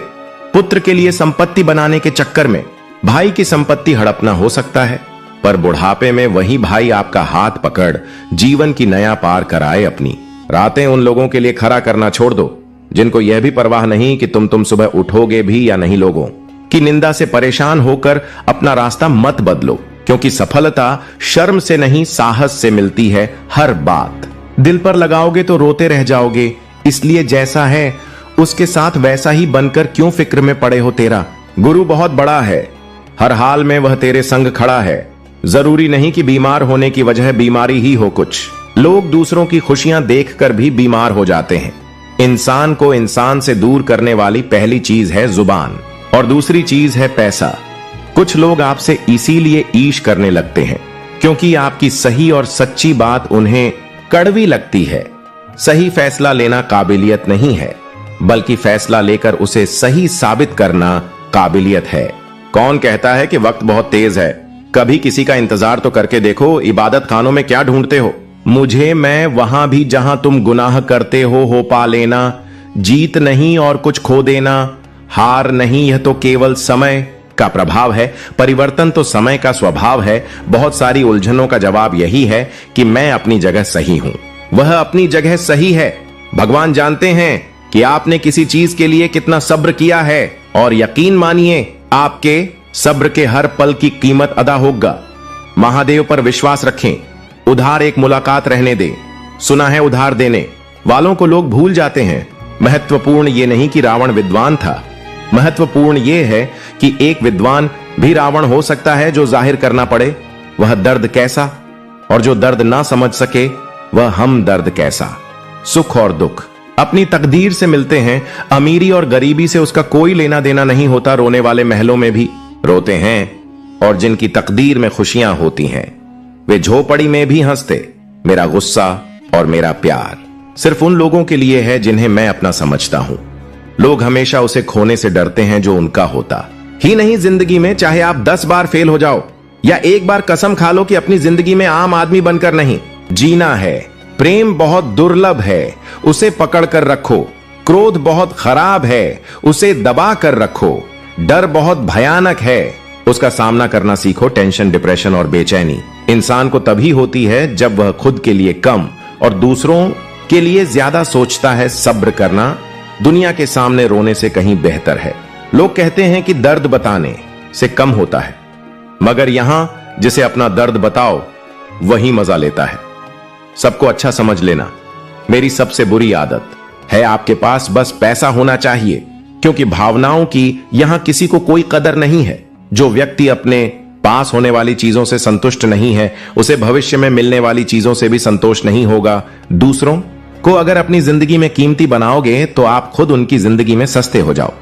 पुत्र के लिए संपत्ति बनाने के चक्कर में भाई की संपत्ति हड़पना हो सकता है, पर बुढ़ापे में वही भाई आपका हाथ पकड़ जीवन की नया पार कराए। अपनी रातें उन लोगों के लिए खरा करना छोड़ दो जिनको यह भी परवाह नहीं कि तुम सुबह उठोगे भी या नहीं। लोगों की निंदा से परेशान होकर अपना रास्ता मत बदलो, क्योंकि सफलता शर्म से नहीं साहस से मिलती है। हर बात दिल पर लगाओगे तो रोते रह जाओगे। इसलिए जैसा है उसके साथ वैसा ही बनकर क्यों फिक्र में पड़े हो। तेरा गुरु बहुत बड़ा है, हर हाल में वह तेरे संग खड़ा है। जरूरी नहीं कि बीमार होने की वजह बीमारी ही हो। कुछ लोग दूसरों की खुशियां देखकर भी बीमार हो जाते हैं। इंसान को इंसान से दूर करने वाली पहली चीज है जुबान और दूसरी चीज है पैसा। कुछ लोग आपसे इसीलिए ईश करने लगते हैं क्योंकि आपकी सही और सच्ची बात उन्हें कड़वी लगती है। सही फैसला लेना काबिलियत नहीं है, बल्कि फैसला लेकर उसे सही साबित करना काबिलियत है। कौन कहता है कि वक्त बहुत तेज है? कभी किसी का इंतजार तो करके देखो। इबादत खानों में क्या ढूंढते हो? मुझे मैं वहां भी जहां तुम गुनाह करते हो पा लेना। जीत नहीं और कुछ खो देना, हार नहीं, यह तो केवल समय का प्रभाव है। परिवर्तन तो समय का स्वभाव है। बहुत सारी उलझनों का जवाब यही है कि मैं अपनी जगह सही हूं, वह अपनी जगह सही है। भगवान जानते हैं कि आपने किसी चीज के लिए कितना सब्र किया है, और यकीन मानिए आपके सब्र के हर पल की कीमत अदा होगा। महादेव पर विश्वास रखें। उधार एक मुलाकात रहने दे। सुना है उधार देने वालों को लोग भूल जाते हैं। महत्वपूर्ण ये नहीं कि रावण विद्वान था, महत्वपूर्ण ये है कि एक विद्वान भी रावण हो सकता है जो जाहिर करना पड़े वह दर्द कैसा, और जो दर्द ना समझ सके वह हमदर्द कैसा। सुख और दुख अपनी तकदीर से मिलते हैं। अमीरी और गरीबी से उसका कोई लेना देना नहीं होता। रोने वाले महलों में भी रोते हैं, और जिनकी तकदीर में खुशियां होती हैं वे झोपड़ी में भी हंसते। मेरा गुस्सा और मेरा प्यार सिर्फ उन लोगों के लिए है जिन्हें मैं अपना समझता हूं। लोग हमेशा उसे खोने से डरते हैं जो उनका होता ही नहीं। जिंदगी में चाहे आप 10 बार फेल हो जाओ या एक बार कसम खा लो कि अपनी जिंदगी में आम आदमी बनकर नहीं जीना है। प्रेम बहुत दुर्लभ है, उसे पकड़ कर रखो। क्रोध बहुत खराब है, उसे दबा कर रखो। डर बहुत भयानक है, उसका सामना करना सीखो। टेंशन, डिप्रेशन और बेचैनी इंसान को तभी होती है जब वह खुद के लिए कम और दूसरों के लिए ज्यादा सोचता है। सब्र करना दुनिया के सामने रोने से कहीं बेहतर है। लोग कहते हैं कि दर्द बताने से कम होता है, मगर यहां जिसे अपना दर्द बताओ वही मजा लेता है। सबको अच्छा समझ लेना मेरी सबसे बुरी आदत है। आपके पास बस पैसा होना चाहिए, क्योंकि भावनाओं की यहां किसी को कोई कदर नहीं है। जो व्यक्ति अपने पास होने वाली चीजों से संतुष्ट नहीं है उसे भविष्य में मिलने वाली चीजों से भी संतोष नहीं होगा। दूसरों को अगर अपनी जिंदगी में कीमती बनाओगे तो आप खुद उनकी जिंदगी में सस्ते हो जाओ।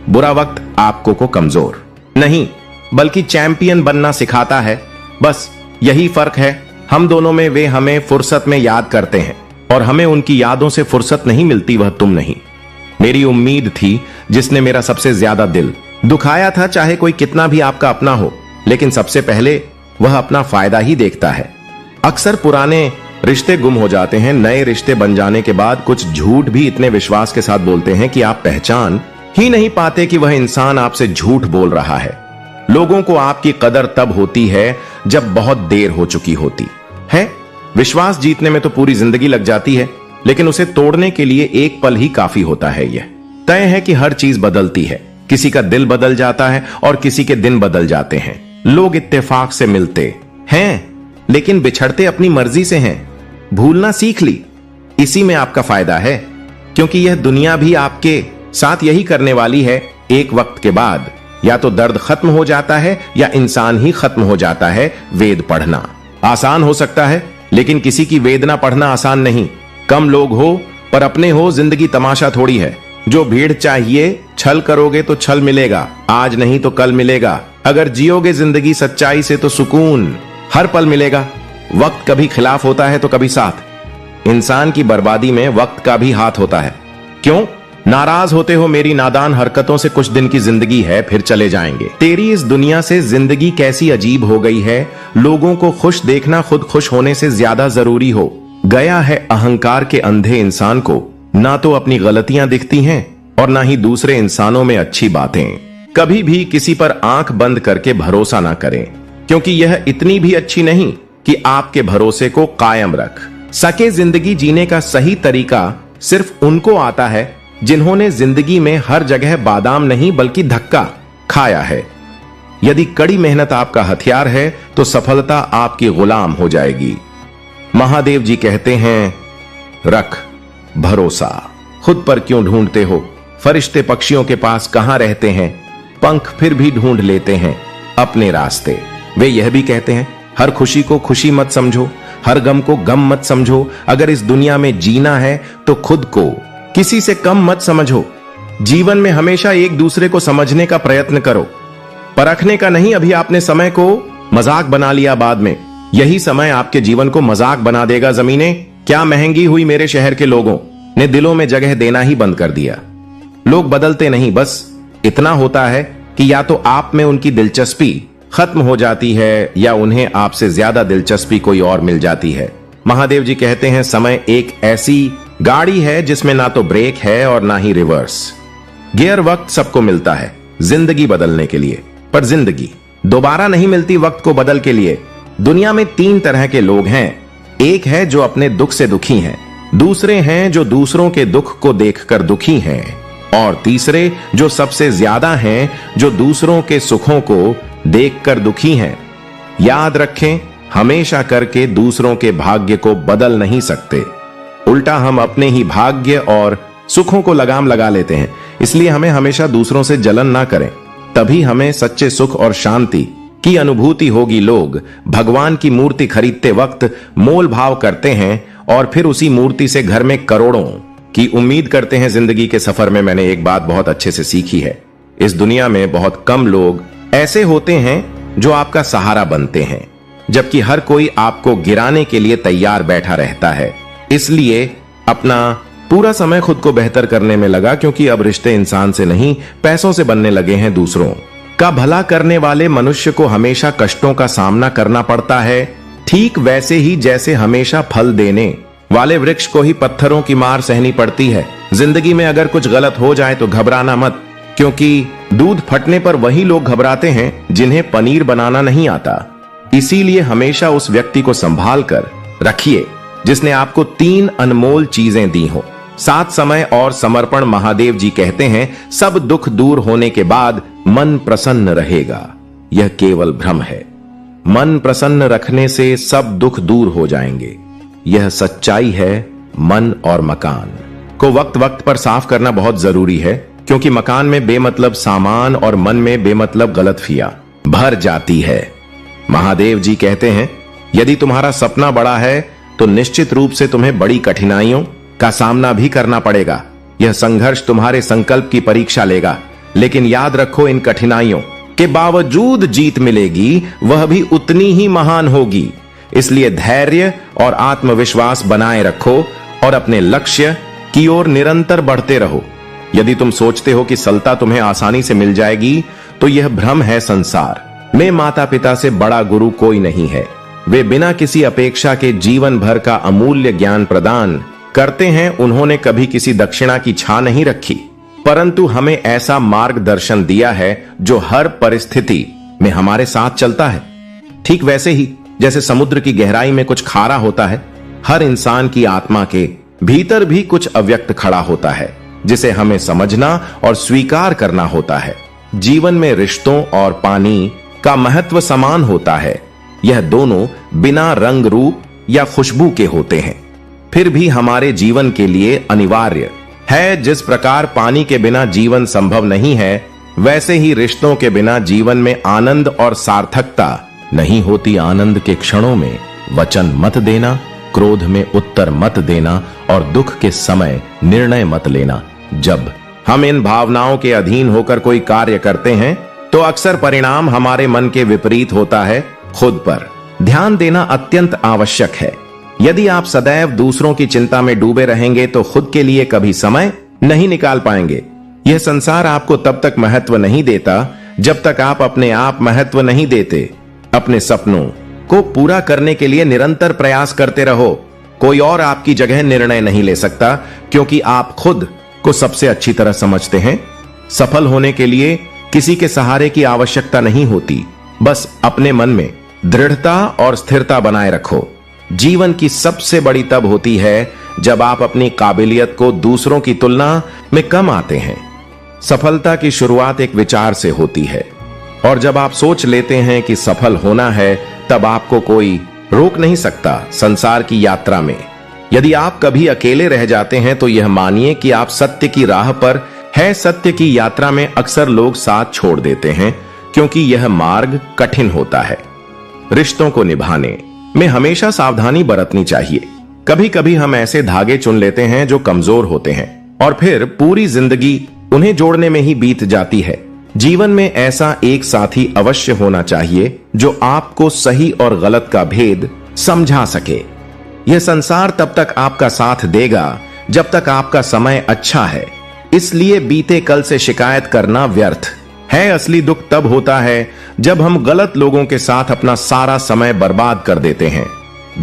बुरा वक्त आपको को कमजोर नहीं बल्कि चैंपियन बनना सिखाता है। बस यही फर्क है हम दोनों में। वे हमें फुर्सत में याद करते हैं और हमें उनकी यादों से फुर्सत नहीं मिलती, वह तुम नहीं। मेरी उम्मीद थी जिसने मेरा सबसे ज्यादा दिल दुखाया था। चाहे कोई कितना भी आपका अपना हो, लेकिन सबसे पहले वह अपना फायदा ही देखता है। अक्सर पुराने रिश्ते गुम हो जाते हैं। नए रिश्ते बन जाने के बाद कुछ झूठ भी इतने विश्वास के साथ बोलते हैं कि आप पहचान ही नहीं पाते कि वह इंसान आपसे झूठ बोल रहा है। लोगों को आपकी कदर तब होती है जब बहुत देर हो चुकी होती है। विश्वास जीतने में तो पूरी जिंदगी लग जाती है, लेकिन उसे तोड़ने के लिए एक पल ही काफी होता है। यह तय है कि हर चीज बदलती है। किसी का दिल बदल जाता है और किसी के दिन बदल जाते हैं। लोग इत्तेफाक से मिलते हैं लेकिन बिछड़ते अपनी मर्जी से हैं। भूलना सीख ली, इसी में आपका फायदा है, क्योंकि यह दुनिया भी आपके साथ यही करने वाली है। एक वक्त के बाद या तो दर्द खत्म हो जाता है या इंसान ही खत्म हो जाता है। वेद पढ़ना आसान हो सकता है, लेकिन किसी की वेदना पढ़ना आसान नहीं। कम लोग हो पर अपने हो, जिंदगी तमाशा थोड़ी है। जो भीड़ चाहिए, छल करोगे तो छल मिलेगा, आज नहीं तो कल मिलेगा। अगर जियोगे जिंदगी सच्चाई से तो सुकून हर पल मिलेगा। वक्त कभी खिलाफ होता है तो कभी साथ। इंसान की बर्बादी में वक्त का भी हाथ होता है। क्यों नाराज होते हो मेरी नादान हरकतों से? कुछ दिन की जिंदगी है, फिर चले जाएंगे। तेरी इस दुनिया से जिंदगी कैसी अजीब हो गई है। लोगों को खुश देखना खुद खुश होने से ज्यादा जरूरी हो गया है। अहंकार के अंधे इंसान को ना तो अपनी गलतियां दिखती हैं और ना ही दूसरे इंसानों में अच्छी बातें। कभी भी किसी पर आंख बंद करके भरोसा ना करें, क्योंकि यह इतनी भी अच्छी नहीं कि आपके भरोसे को कायम रख सके। जिंदगी जीने का सही तरीका सिर्फ उनको आता है जिन्होंने जिंदगी में हर जगह बादाम नहीं बल्कि धक्का खाया है। यदि कड़ी मेहनत आपका हथियार है तो सफलता आपकी गुलाम हो जाएगी। महादेव जी कहते हैं, रख भरोसा। खुद पर क्यों ढूंढते हो? फरिश्ते पक्षियों के पास कहां रहते हैं? पंख फिर भी ढूंढ लेते हैं अपने रास्ते। वे यह भी कहते हैं, हर खुशी को खुशी मत समझो, हर गम को गम मत समझो। अगर इस दुनिया में जीना है तो खुद को किसी से कम मत समझो। जीवन में हमेशा एक दूसरे को समझने का प्रयत्न करो, परखने का नहीं। अभी आपने समय को मजाक बना लिया, बाद में यही समय आपके जीवन को मजाक बना देगा। जमीनें क्या महंगी हुई, मेरे शहर के लोगों ने दिलों में जगह देना ही बंद कर दिया। लोग बदलते नहीं, बस इतना होता है कि या तो आप में उनकी दिलचस्पी खत्म हो जाती है या उन्हें आपसे ज्यादा दिलचस्पी कोई और मिल जाती है। महादेव जी कहते हैं, समय एक ऐसी गाड़ी है जिसमें ना तो ब्रेक है और ना ही रिवर्स गियर। वक्त सबको मिलता है जिंदगी बदलने के लिए, पर जिंदगी दोबारा नहीं मिलती वक्त को बदल के लिए। दुनिया में 3 तरह के लोग हैं। एक है जो अपने दुख से दुखी हैं, दूसरे हैं जो दूसरों के दुख को देखकर दुखी हैं, और तीसरे जो सबसे ज्यादा हैं जो दूसरों के सुखों को देखकर दुखी हैं। याद रखें, हमेशा करके दूसरों के भाग्य को बदल नहीं सकते, उल्टा हम अपने ही भाग्य और सुखों को लगाम लगा लेते हैं। इसलिए हमें हमेशा दूसरों से जलन ना करें, तभी हमें सच्चे सुख और शांति की अनुभूति होगी। लोग भगवान की मूर्ति खरीदते वक्त मोल भाव करते हैं और फिर उसी मूर्ति से घर में करोड़ों की उम्मीद करते हैं। जिंदगी के सफर में मैंने एक बात बहुत अच्छे से सीखी है, इस दुनिया में बहुत कम लोग ऐसे होते हैं जो आपका सहारा बनते हैं, जबकि हर कोई आपको गिराने के लिए तैयार बैठा रहता है। इसलिए अपना पूरा समय खुद को बेहतर करने में लगा, क्योंकि अब रिश्ते इंसान से नहीं पैसों से बनने लगे हैं। दूसरों का भला करने वाले मनुष्य को हमेशा कष्टों का सामना करना पड़ता है, ठीक वैसे ही जैसे हमेशा फल देने वाले वृक्ष को ही पत्थरों की मार सहनी पड़ती है। जिंदगी में अगर कुछ गलत हो जाए तो घबराना मत, क्योंकि दूध फटने पर वही लोग घबराते हैं जिन्हें पनीर बनाना नहीं आता। इसीलिए हमेशा उस व्यक्ति को संभाल कर रखिए जिसने आपको 3 अनमोल चीजें दी हो, साथ, समय और समर्पण। महादेव जी कहते हैं, सब दुख दूर होने के बाद मन प्रसन्न रहेगा। यह केवल भ्रम है। मन प्रसन्न रखने से सब दुख दूर हो जाएंगे। यह सच्चाई है। मन और मकान को वक्त वक्त पर साफ करना बहुत जरूरी है, क्योंकि मकान में बेमतलब सामान और मन में बेमतलब गलतफियां भर जाती है। महादेव जी कहते हैं, यदि तुम्हारा सपना बड़ा है तो निश्चित रूप से तुम्हें बड़ी कठिनाइयों का सामना भी करना पड़ेगा। यह संघर्ष तुम्हारे संकल्प की परीक्षा लेगा, लेकिन याद रखो, इन कठिनाइयों के बावजूद जीत मिलेगी, वह भी उतनी ही महान होगी। इसलिए धैर्य और आत्मविश्वास बनाए रखो और अपने लक्ष्य की ओर निरंतर बढ़ते रहो। यदि तुम सोचते हो कि सफलता तुम्हें आसानी से मिल जाएगी, तो यह भ्रम है। संसार में माता पिता से बड़ा गुरु कोई नहीं है। वे बिना किसी अपेक्षा के जीवन भर का अमूल्य ज्ञान प्रदान करते हैं। उन्होंने कभी किसी दक्षिणा की छा नहीं रखी, परंतु हमें ऐसा मार्गदर्शन दिया है जो हर परिस्थिति में हमारे साथ चलता है। ठीक वैसे ही जैसे समुद्र की गहराई में कुछ खारा होता है, हर इंसान की आत्मा के भीतर भी कुछ अव्यक्त खड़ा होता है, जिसे हमें समझना और स्वीकार करना होता है। जीवन में रिश्तों और पानी का महत्व समान होता है। यह दोनों बिना रंग रूप या खुशबू के होते हैं, फिर भी हमारे जीवन के लिए अनिवार्य है। जिस प्रकार पानी के बिना जीवन संभव नहीं है, वैसे ही रिश्तों के बिना जीवन में आनंद और सार्थकता नहीं होती। आनंद के क्षणों में वचन मत देना, क्रोध में उत्तर मत देना और दुख के समय निर्णय मत लेना। जब हम इन भावनाओं के अधीन होकर कोई कार्य करते हैं, तो अक्सर परिणाम हमारे मन के विपरीत होता है। खुद पर ध्यान देना अत्यंत आवश्यक है। यदि आप सदैव दूसरों की चिंता में डूबे रहेंगे, तो खुद के लिए कभी समय नहीं निकाल पाएंगे। यह संसार आपको तब तक महत्व नहीं देता जब तक आप अपने आप महत्व नहीं देते। अपने सपनों को पूरा करने के लिए निरंतर प्रयास करते रहो। कोई और आपकी जगह निर्णय नहीं ले सकता, क्योंकि आप खुद को सबसे अच्छी तरह समझते हैं। सफल होने के लिए किसी के सहारे की आवश्यकता नहीं होती, बस अपने मन में दृढ़ता और स्थिरता बनाए रखो। जीवन की सबसे बड़ी तब होती है जब आप अपनी काबिलियत को दूसरों की तुलना में कम आते हैं। सफलता की शुरुआत एक विचार से होती है, और जब आप सोच लेते हैं कि सफल होना है, तब आपको कोई रोक नहीं सकता। संसार की यात्रा में यदि आप कभी अकेले रह जाते हैं, तो यह मानिए कि आप सत्य की राह पर है। सत्य की यात्रा में अक्सर लोग साथ छोड़ देते हैं, क्योंकि यह मार्ग कठिन होता है। रिश्तों को निभाने में हमेशा सावधानी बरतनी चाहिए। कभी कभी हम ऐसे धागे चुन लेते हैं जो कमजोर होते हैं, और फिर पूरी जिंदगी उन्हें जोड़ने में ही बीत जाती है। जीवन में ऐसा एक साथी अवश्य होना चाहिए जो आपको सही और गलत का भेद समझा सके। यह संसार तब तक आपका साथ देगा जब तक आपका समय अच्छा है। इसलिए बीते कल से शिकायत करना व्यर्थ है। असली दुख तब होता है जब हम गलत लोगों के साथ अपना सारा समय बर्बाद कर देते हैं।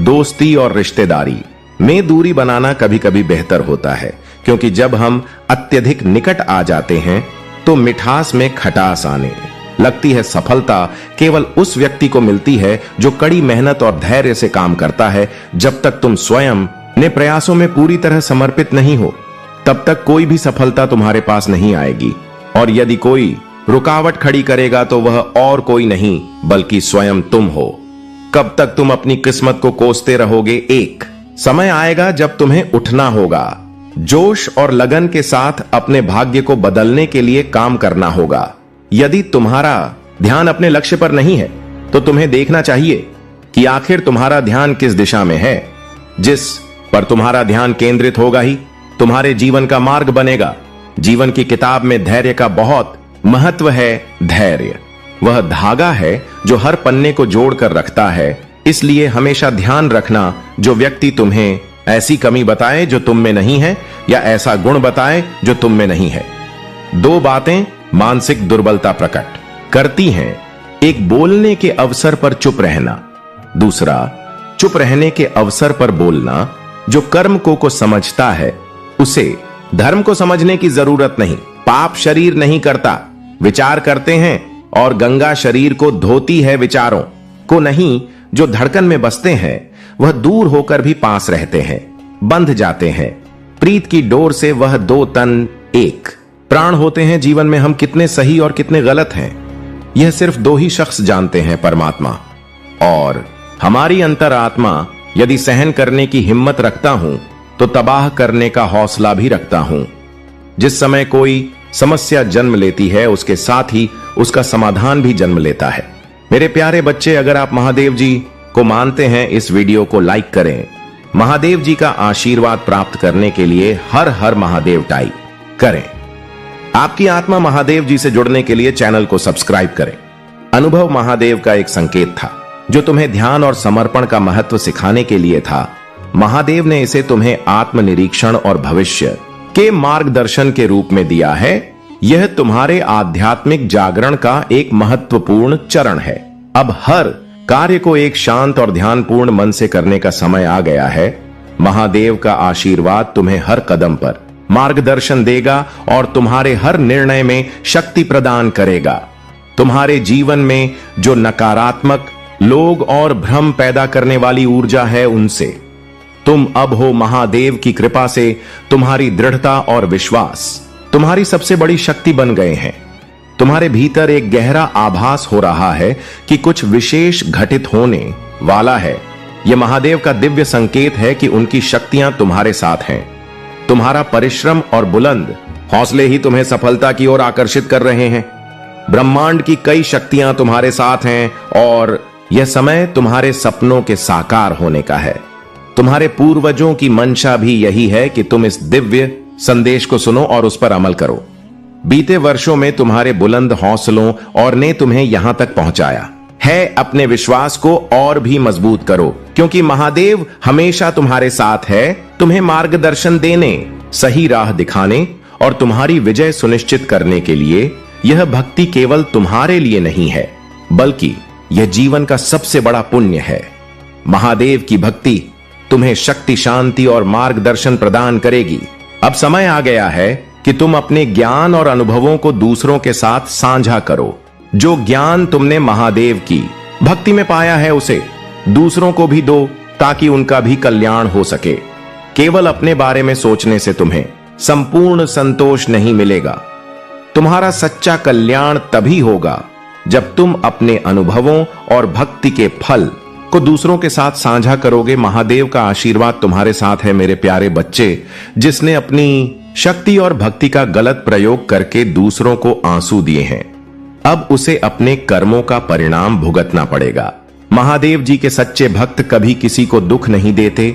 दोस्ती और रिश्तेदारी में दूरी बनाना कभी कभी बेहतर होता है, क्योंकि जब हम अत्यधिक निकट आ जाते हैं तो मिठास में खटास आने लगती है। सफलता केवल उस व्यक्ति को मिलती है जो कड़ी मेहनत और धैर्य से काम करता है। जब तक तुम स्वयं ने प्रयासों में पूरी तरह समर्पित नहीं हो, तब तक कोई भी सफलता तुम्हारे पास नहीं आएगी। और यदि कोई रुकावट खड़ी करेगा, तो वह और कोई नहीं बल्कि स्वयं तुम हो। कब तक तुम अपनी किस्मत को कोसते रहोगे? एक समय आएगा जब तुम्हें उठना होगा, जोश और लगन के साथ अपने भाग्य को बदलने के लिए काम करना होगा। यदि तुम्हारा ध्यान अपने लक्ष्य पर नहीं है तो तुम्हें देखना चाहिए कि आखिर तुम्हारा ध्यान किस दिशा में है। जिस पर तुम्हारा ध्यान केंद्रित होगा ही तुम्हारे जीवन का मार्ग बनेगा। जीवन की किताब में धैर्य का बहुत महत्व है। धैर्य वह धागा है जो हर पन्ने को जोड़कर रखता है। इसलिए हमेशा ध्यान रखना, जो व्यक्ति तुम्हें ऐसी कमी बताए जो तुम में नहीं है या ऐसा गुण बताए जो तुम में नहीं है। दो बातें मानसिक दुर्बलता प्रकट करती हैं। एक, बोलने के अवसर पर चुप रहना। दूसरा, चुप रहने के अवसर पर बोलना। जो कर्म को समझता है उसे धर्म को समझने की जरूरत नहीं। पाप शरीर नहीं करता, विचार करते हैं, और गंगा शरीर को धोती है, विचारों को नहीं। जो धड़कन में बसते हैं वह दूर होकर भी पास रहते हैं, बंध जाते हैं। प्रीत की डोर से वह दो तन एक प्राण होते हैं। जीवन में हम कितने सही और कितने गलत हैं, यह सिर्फ दो ही शख्स जानते हैं, परमात्मा और हमारी अंतरात्मा। यदि सहन करने की हिम्मत रखता हूं तो तबाह करने का हौसला भी रखता हूं। जिस समय कोई समस्या जन्म लेती है उसके साथ ही उसका समाधान भी जन्म लेता है। मेरे प्यारे बच्चे, अगर आप महादेव जी को मानते हैं, इस वीडियो को लाइक करें। महादेव जी का आशीर्वाद प्राप्त करने के लिए हर हर महादेव टाइप करें। आपकी आत्मा महादेव जी से जुड़ने के लिए चैनल को सब्सक्राइब करें। अनुभव महादेव का एक संकेत था जो तुम्हें ध्यान और समर्पण का महत्व सिखाने के लिए था। महादेव ने इसे तुम्हें आत्मनिरीक्षण और भविष्य के मार्गदर्शन के रूप में दिया है। यह तुम्हारे आध्यात्मिक जागरण का एक महत्वपूर्ण चरण है। अब हर कार्य को एक शांत और ध्यानपूर्ण मन से करने का समय आ गया है। महादेव का आशीर्वाद तुम्हें हर कदम पर मार्गदर्शन देगा और तुम्हारे हर निर्णय में शक्ति प्रदान करेगा। तुम्हारे जीवन में जो नकारात्मक लोग और भ्रम पैदा करने वाली ऊर्जा है, उनसे तुम अब हो महादेव की कृपा से तुम्हारी दृढ़ता और विश्वास तुम्हारी सबसे बड़ी शक्ति बन गए हैं। तुम्हारे भीतर एक गहरा आभास हो रहा है कि कुछ विशेष घटित होने वाला है। यह महादेव का दिव्य संकेत है कि उनकी शक्तियां तुम्हारे साथ हैं। तुम्हारा परिश्रम और बुलंद हौसले ही तुम्हें सफलता की ओर आकर्षित कर रहे हैं। ब्रह्मांड की कई शक्तियां तुम्हारे साथ हैं और यह समय तुम्हारे सपनों के साकार होने का है। तुम्हारे पूर्वजों की मंशा भी यही है कि तुम इस दिव्य संदेश को सुनो और उस पर अमल करो। बीते वर्षों में तुम्हारे बुलंद हौसलों और ने तुम्हें यहां तक पहुंचाया है। अपने विश्वास को और भी मजबूत करो, क्योंकि महादेव हमेशा तुम्हारे साथ है, तुम्हें मार्गदर्शन देने, सही राह दिखाने और तुम्हारी विजय सुनिश्चित करने के लिए। यह भक्ति केवल तुम्हारे लिए नहीं है, बल्कि यह जीवन का सबसे बड़ा पुण्य है। महादेव की भक्ति तुम्हें शक्ति, शांति और मार्गदर्शन प्रदान करेगी। अब समय आ गया है कि तुम अपने ज्ञान और अनुभवों को दूसरों के साथ साझा करो। जो ज्ञान तुमने महादेव की भक्ति में पाया है उसे दूसरों को भी दो, ताकि उनका भी कल्याण हो सके। केवल अपने बारे में सोचने से तुम्हें संपूर्ण संतोष नहीं मिलेगा। तुम्हारा सच्चा कल्याण तभी होगा जब तुम अपने अनुभवों और भक्ति के फल को दूसरों के साथ साझा करोगे। महादेव का आशीर्वाद तुम्हारे साथ है मेरे प्यारे बच्चे। जिसने अपनी शक्ति और भक्ति का गलत प्रयोग करके दूसरों को आंसू दिए हैं, अब उसे अपने कर्मों का परिणाम भुगतना पड़ेगा। महादेव जी के सच्चे भक्त कभी किसी को दुख नहीं देते।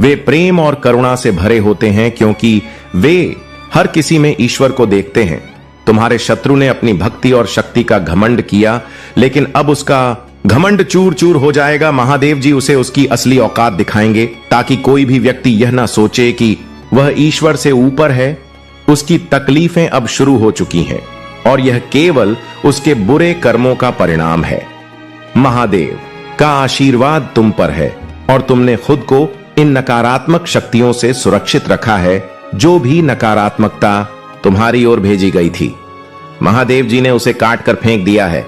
वे प्रेम और करुणा से भरे होते हैं, क्योंकि वे हर किसी में ईश्वर को देखते हैं। तुम्हारे शत्रु ने अपनी भक्ति और शक्ति का घमंड किया, लेकिन अब उसका घमंड चूर चूर हो जाएगा। महादेव जी उसे उसकी असली औकात दिखाएंगे, ताकि कोई भी व्यक्ति यह ना सोचे कि वह ईश्वर से ऊपर है। उसकी तकलीफें अब शुरू हो चुकी हैं और यह केवल उसके बुरे कर्मों का परिणाम है। महादेव का आशीर्वाद तुम पर है और तुमने खुद को इन नकारात्मक शक्तियों से सुरक्षित रखा है। जो भी नकारात्मकता तुम्हारी ओर भेजी गई थी, महादेव जी ने उसे काट कर फेंक दिया है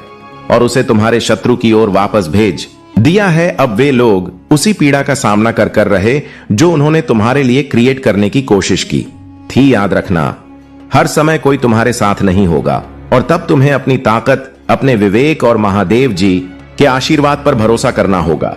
और उसे तुम्हारे शत्रु की ओर वापस भेज दिया है। अब वे लोग उसी पीड़ा का सामना कर रहे जो उन्होंने तुम्हारे लिए क्रिएट करने की कोशिश की थी। याद रखना, हर समय कोई तुम्हारे साथ नहीं होगा और तब तुम्हें अपनी ताकत, अपने विवेक और महादेव जी के आशीर्वाद पर भरोसा करना होगा।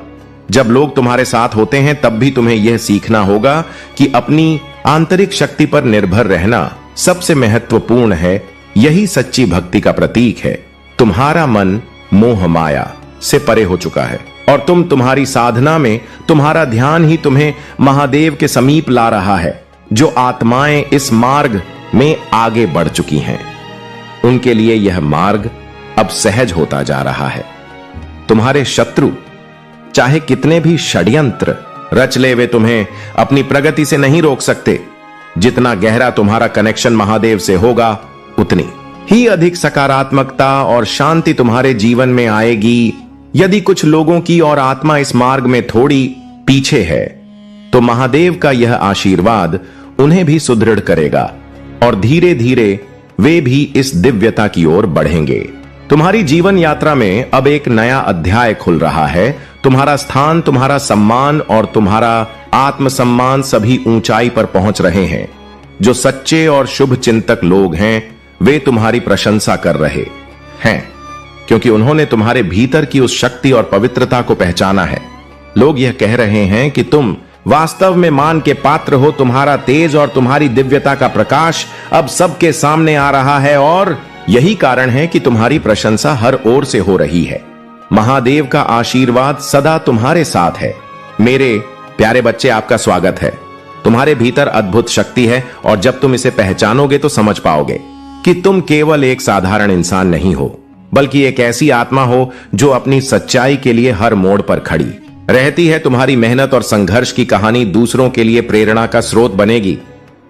जब लोग तुम्हारे साथ होते हैं तब भी तुम्हें यह सीखना होगा कि अपनी आंतरिक शक्ति पर निर्भर रहना सबसे महत्वपूर्ण है। यही सच्ची भक्ति का प्रतीक है। तुम्हारा मन मोह माया से परे हो चुका है और तुम्हारी साधना में तुम्हारा ध्यान ही तुम्हें महादेव के समीप ला रहा है। जो आत्माएं इस मार्ग में आगे बढ़ चुकी हैं, उनके लिए यह मार्ग अब सहज होता जा रहा है। तुम्हारे शत्रु चाहे कितने भी षड्यंत्र रच ले, वे तुम्हें अपनी प्रगति से नहीं रोक सकते। जितना गहरा तुम्हारा कनेक्शन महादेव से होगा, उतनी ही अधिक सकारात्मकता और शांति तुम्हारे जीवन में आएगी। यदि कुछ लोगों की और आत्मा इस मार्ग में थोड़ी पीछे है, तो महादेव का यह आशीर्वाद उन्हें भी सुदृढ़ करेगा और धीरे धीरे वे भी इस दिव्यता की ओर बढ़ेंगे। तुम्हारी जीवन यात्रा में अब एक नया अध्याय खुल रहा है। तुम्हारा स्थान, तुम्हारा सम्मान और तुम्हारा आत्मसम्मान सभी ऊंचाई पर पहुंच रहे हैं। जो सच्चे और शुभ चिंतक लोग हैं, वे तुम्हारी प्रशंसा कर रहे हैं, क्योंकि उन्होंने तुम्हारे भीतर की उस शक्ति और पवित्रता को पहचाना है। लोग यह कह रहे हैं कि तुम वास्तव में मान के पात्र हो। तुम्हारा तेज और तुम्हारी दिव्यता का प्रकाश अब सबके सामने आ रहा है और यही कारण है कि तुम्हारी प्रशंसा हर ओर से हो रही है। महादेव का आशीर्वाद सदा तुम्हारे साथ है। मेरे प्यारे बच्चे, आपका स्वागत है। तुम्हारे भीतर अद्भुत शक्ति है और जब तुम इसे पहचानोगे तो समझ पाओगे कि तुम केवल एक साधारण इंसान नहीं हो, बल्कि एक ऐसी आत्मा हो जो अपनी सच्चाई के लिए हर मोड़ पर खड़ी रहती है। तुम्हारी मेहनत और संघर्ष की कहानी दूसरों के लिए प्रेरणा का स्रोत बनेगी।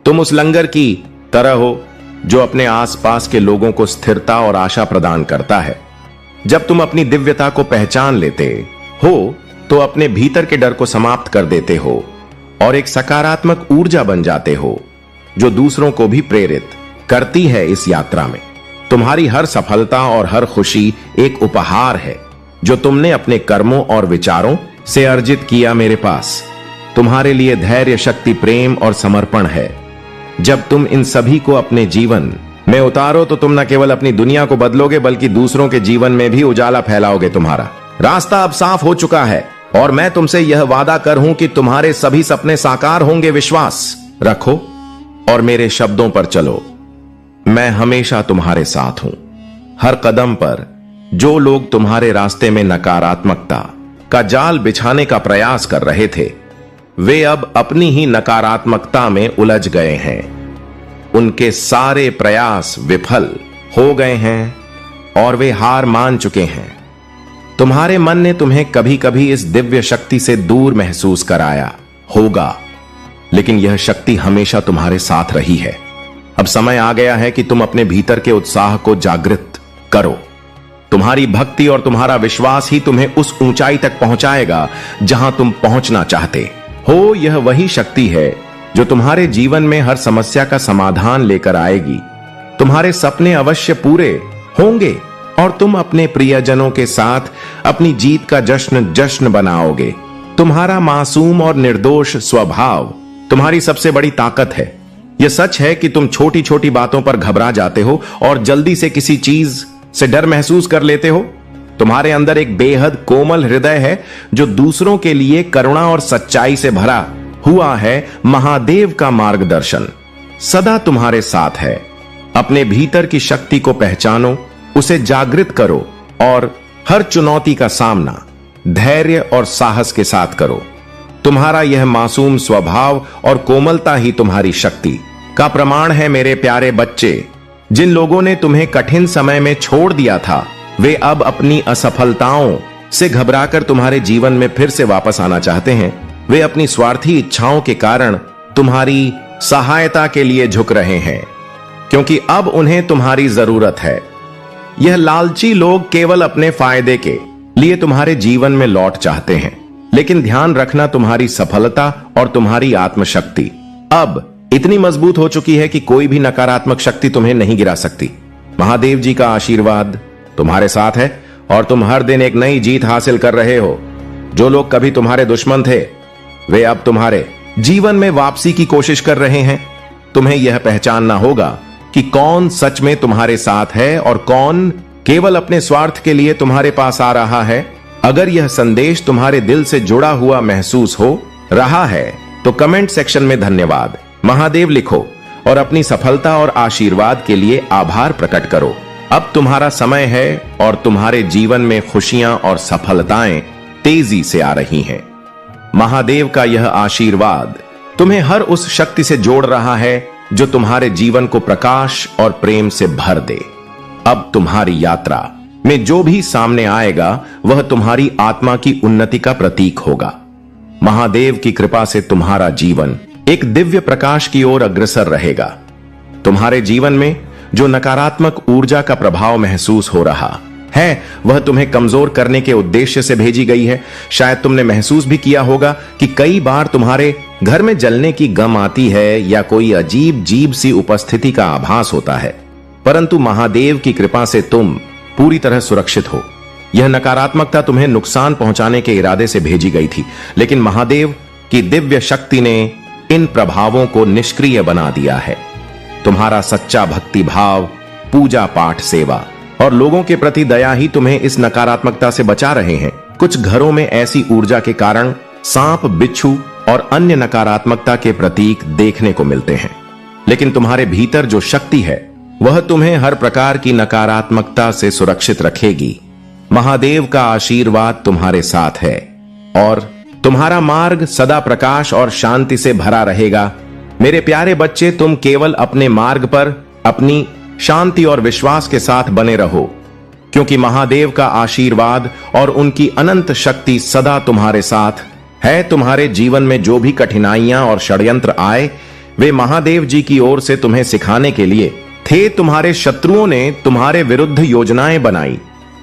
तुम उस लंगर की तरह हो जो अपने आसपास के लोगों को स्थिरता और आशा प्रदान करता है। जब तुम अपनी दिव्यता को पहचान लेते हो तो अपने भीतर के डर को समाप्त कर देते हो और एक सकारात्मक ऊर्जा बन जाते हो जो दूसरों को भी प्रेरित करती है। इस यात्रा में तुम्हारी हर सफलता और हर खुशी एक उपहार है जो तुमने अपने कर्मों और विचारों से अर्जित किया। मेरे पास तुम्हारे लिए धैर्य, शक्ति, प्रेम और समर्पण है। जब तुम इन सभी को अपने जीवन में उतारो तो तुम न केवल अपनी दुनिया को बदलोगे, बल्कि दूसरों के जीवन में भी उजाला फैलाओगे। तुम्हारा रास्ता अब साफ हो चुका है और मैं तुमसे यह वादा कर हूं कि तुम्हारे सभी सपने साकार होंगे। विश्वास रखो और मेरे शब्दों पर चलो। मैं हमेशा तुम्हारे साथ हूं। हर कदम पर जो लोग तुम्हारे रास्ते में नकारात्मकता का जाल बिछाने का प्रयास कर रहे थे, वे अब अपनी ही नकारात्मकता में उलझ गए हैं। उनके सारे प्रयास विफल हो गए हैं और वे हार मान चुके हैं। तुम्हारे मन ने तुम्हें कभी कभी इस दिव्य शक्ति से दूर महसूस कराया होगा, लेकिन यह शक्ति हमेशा तुम्हारे साथ रही है। अब समय आ गया है कि तुम अपने भीतर के उत्साह को जागृत करो। तुम्हारी भक्ति और तुम्हारा विश्वास ही तुम्हें उस ऊंचाई तक पहुंचाएगा जहां तुम पहुंचना चाहते हो। यह वही शक्ति है जो तुम्हारे जीवन में हर समस्या का समाधान लेकर आएगी। तुम्हारे सपने अवश्य पूरे होंगे और तुम अपने प्रियजनों के साथ अपनी जीत का जश्न बनाओगे। तुम्हारा मासूम और निर्दोष स्वभाव तुम्हारी सबसे बड़ी ताकत है। यह सच है कि तुम छोटी छोटी बातों पर घबरा जाते हो और जल्दी से किसी चीज से डर महसूस कर लेते हो। तुम्हारे अंदर एक बेहद कोमल हृदय है जो दूसरों के लिए करुणा और सच्चाई से भरा हुआ है। महादेव का मार्गदर्शन सदा तुम्हारे साथ है। अपने भीतर की शक्ति को पहचानो, उसे जागृत करो और हर चुनौती का सामना धैर्य और साहस के साथ करो। तुम्हारा यह मासूम स्वभाव और कोमलता ही तुम्हारी शक्ति का प्रमाण है। मेरे प्यारे बच्चे, जिन लोगों ने तुम्हें कठिन समय में छोड़ दिया था, वे अब अपनी असफलताओं से घबराकर तुम्हारे जीवन में फिर से वापस आना चाहते हैं। वे अपनी स्वार्थी इच्छाओं के कारण तुम्हारी सहायता के लिए झुक रहे हैं, क्योंकि अब उन्हें तुम्हारी जरूरत है। यह लालची लोग केवल अपने फायदे के लिए तुम्हारे जीवन में लौट चाहते हैं, लेकिन ध्यान रखना, तुम्हारी सफलता और तुम्हारी आत्मशक्ति अब इतनी मजबूत हो चुकी है कि कोई भी नकारात्मक शक्ति तुम्हें नहीं गिरा सकती। महादेव जी का आशीर्वाद तुम्हारे साथ है और तुम हर दिन एक नई जीत हासिल कर रहे हो। जो लोग कभी तुम्हारे दुश्मन थे, वे अब तुम्हारे जीवन में वापसी की कोशिश कर रहे हैं। तुम्हें यह पहचानना होगा कि कौन सच में तुम्हारे साथ है और कौन केवल अपने स्वार्थ के लिए तुम्हारे पास आ रहा है। अगर यह संदेश तुम्हारे दिल से जुड़ा हुआ महसूस हो रहा है तो कमेंट सेक्शन में धन्यवाद महादेव लिखो और अपनी सफलता और आशीर्वाद के लिए आभार प्रकट करो। अब तुम्हारा समय है और तुम्हारे जीवन में खुशियां और सफलताएं तेजी से आ रही हैं। महादेव का यह आशीर्वाद तुम्हें हर उस शक्ति से जोड़ रहा है जो तुम्हारे जीवन को प्रकाश और प्रेम से भर दे। अब तुम्हारी यात्रा में जो भी सामने आएगा वह तुम्हारी आत्मा की उन्नति का प्रतीक होगा। महादेव की कृपा से तुम्हारा जीवन एक दिव्य प्रकाश की ओर अग्रसर रहेगा। तुम्हारे जीवन में जो नकारात्मक ऊर्जा का प्रभाव महसूस हो रहा है वह तुम्हें कमजोर करने के उद्देश्य से भेजी गई है। शायद तुमने महसूस भी किया होगा कि कई बार तुम्हारे घर में जलने की गम आती है या कोई अजीब जीव सी उपस्थिति का आभास होता है, परंतु महादेव की कृपा से तुम पूरी तरह सुरक्षित हो। यह नकारात्मकता तुम्हें नुकसान पहुंचाने के इरादे से भेजी गई थी, लेकिन महादेव की दिव्य शक्ति ने इन प्रभावों को निष्क्रिय बना दिया है। तुम्हारा सच्चा भक्ति भाव, पूजा पाठ, सेवा और लोगों के प्रति दया ही तुम्हें इस नकारात्मकता से बचा रहे हैं। कुछ घरों में ऐसी ऊर्जा के कारण सांप, बिच्छू और अन्य नकारात्मकता के प्रतीक देखने को मिलते हैं, लेकिन तुम्हारे भीतर जो शक्ति है वह तुम्हें हर प्रकार की नकारात्मकता से सुरक्षित रखेगी। महादेव का आशीर्वाद तुम्हारे साथ है और तुम्हारा मार्ग सदा प्रकाश और शांति से भरा रहेगा। मेरे प्यारे बच्चे, तुम केवल अपने मार्ग पर अपनी शांति और विश्वास के साथ बने रहो, क्योंकि महादेव का आशीर्वाद और उनकी अनंत शक्ति सदा तुम्हारे साथ है। तुम्हारे जीवन में जो भी कठिनाइयां और षड्यंत्र आए वे महादेव जी की ओर से तुम्हें सिखाने के लिए थे। तुम्हारे शत्रुओं ने तुम्हारे विरुद्ध योजनाएं बनाई,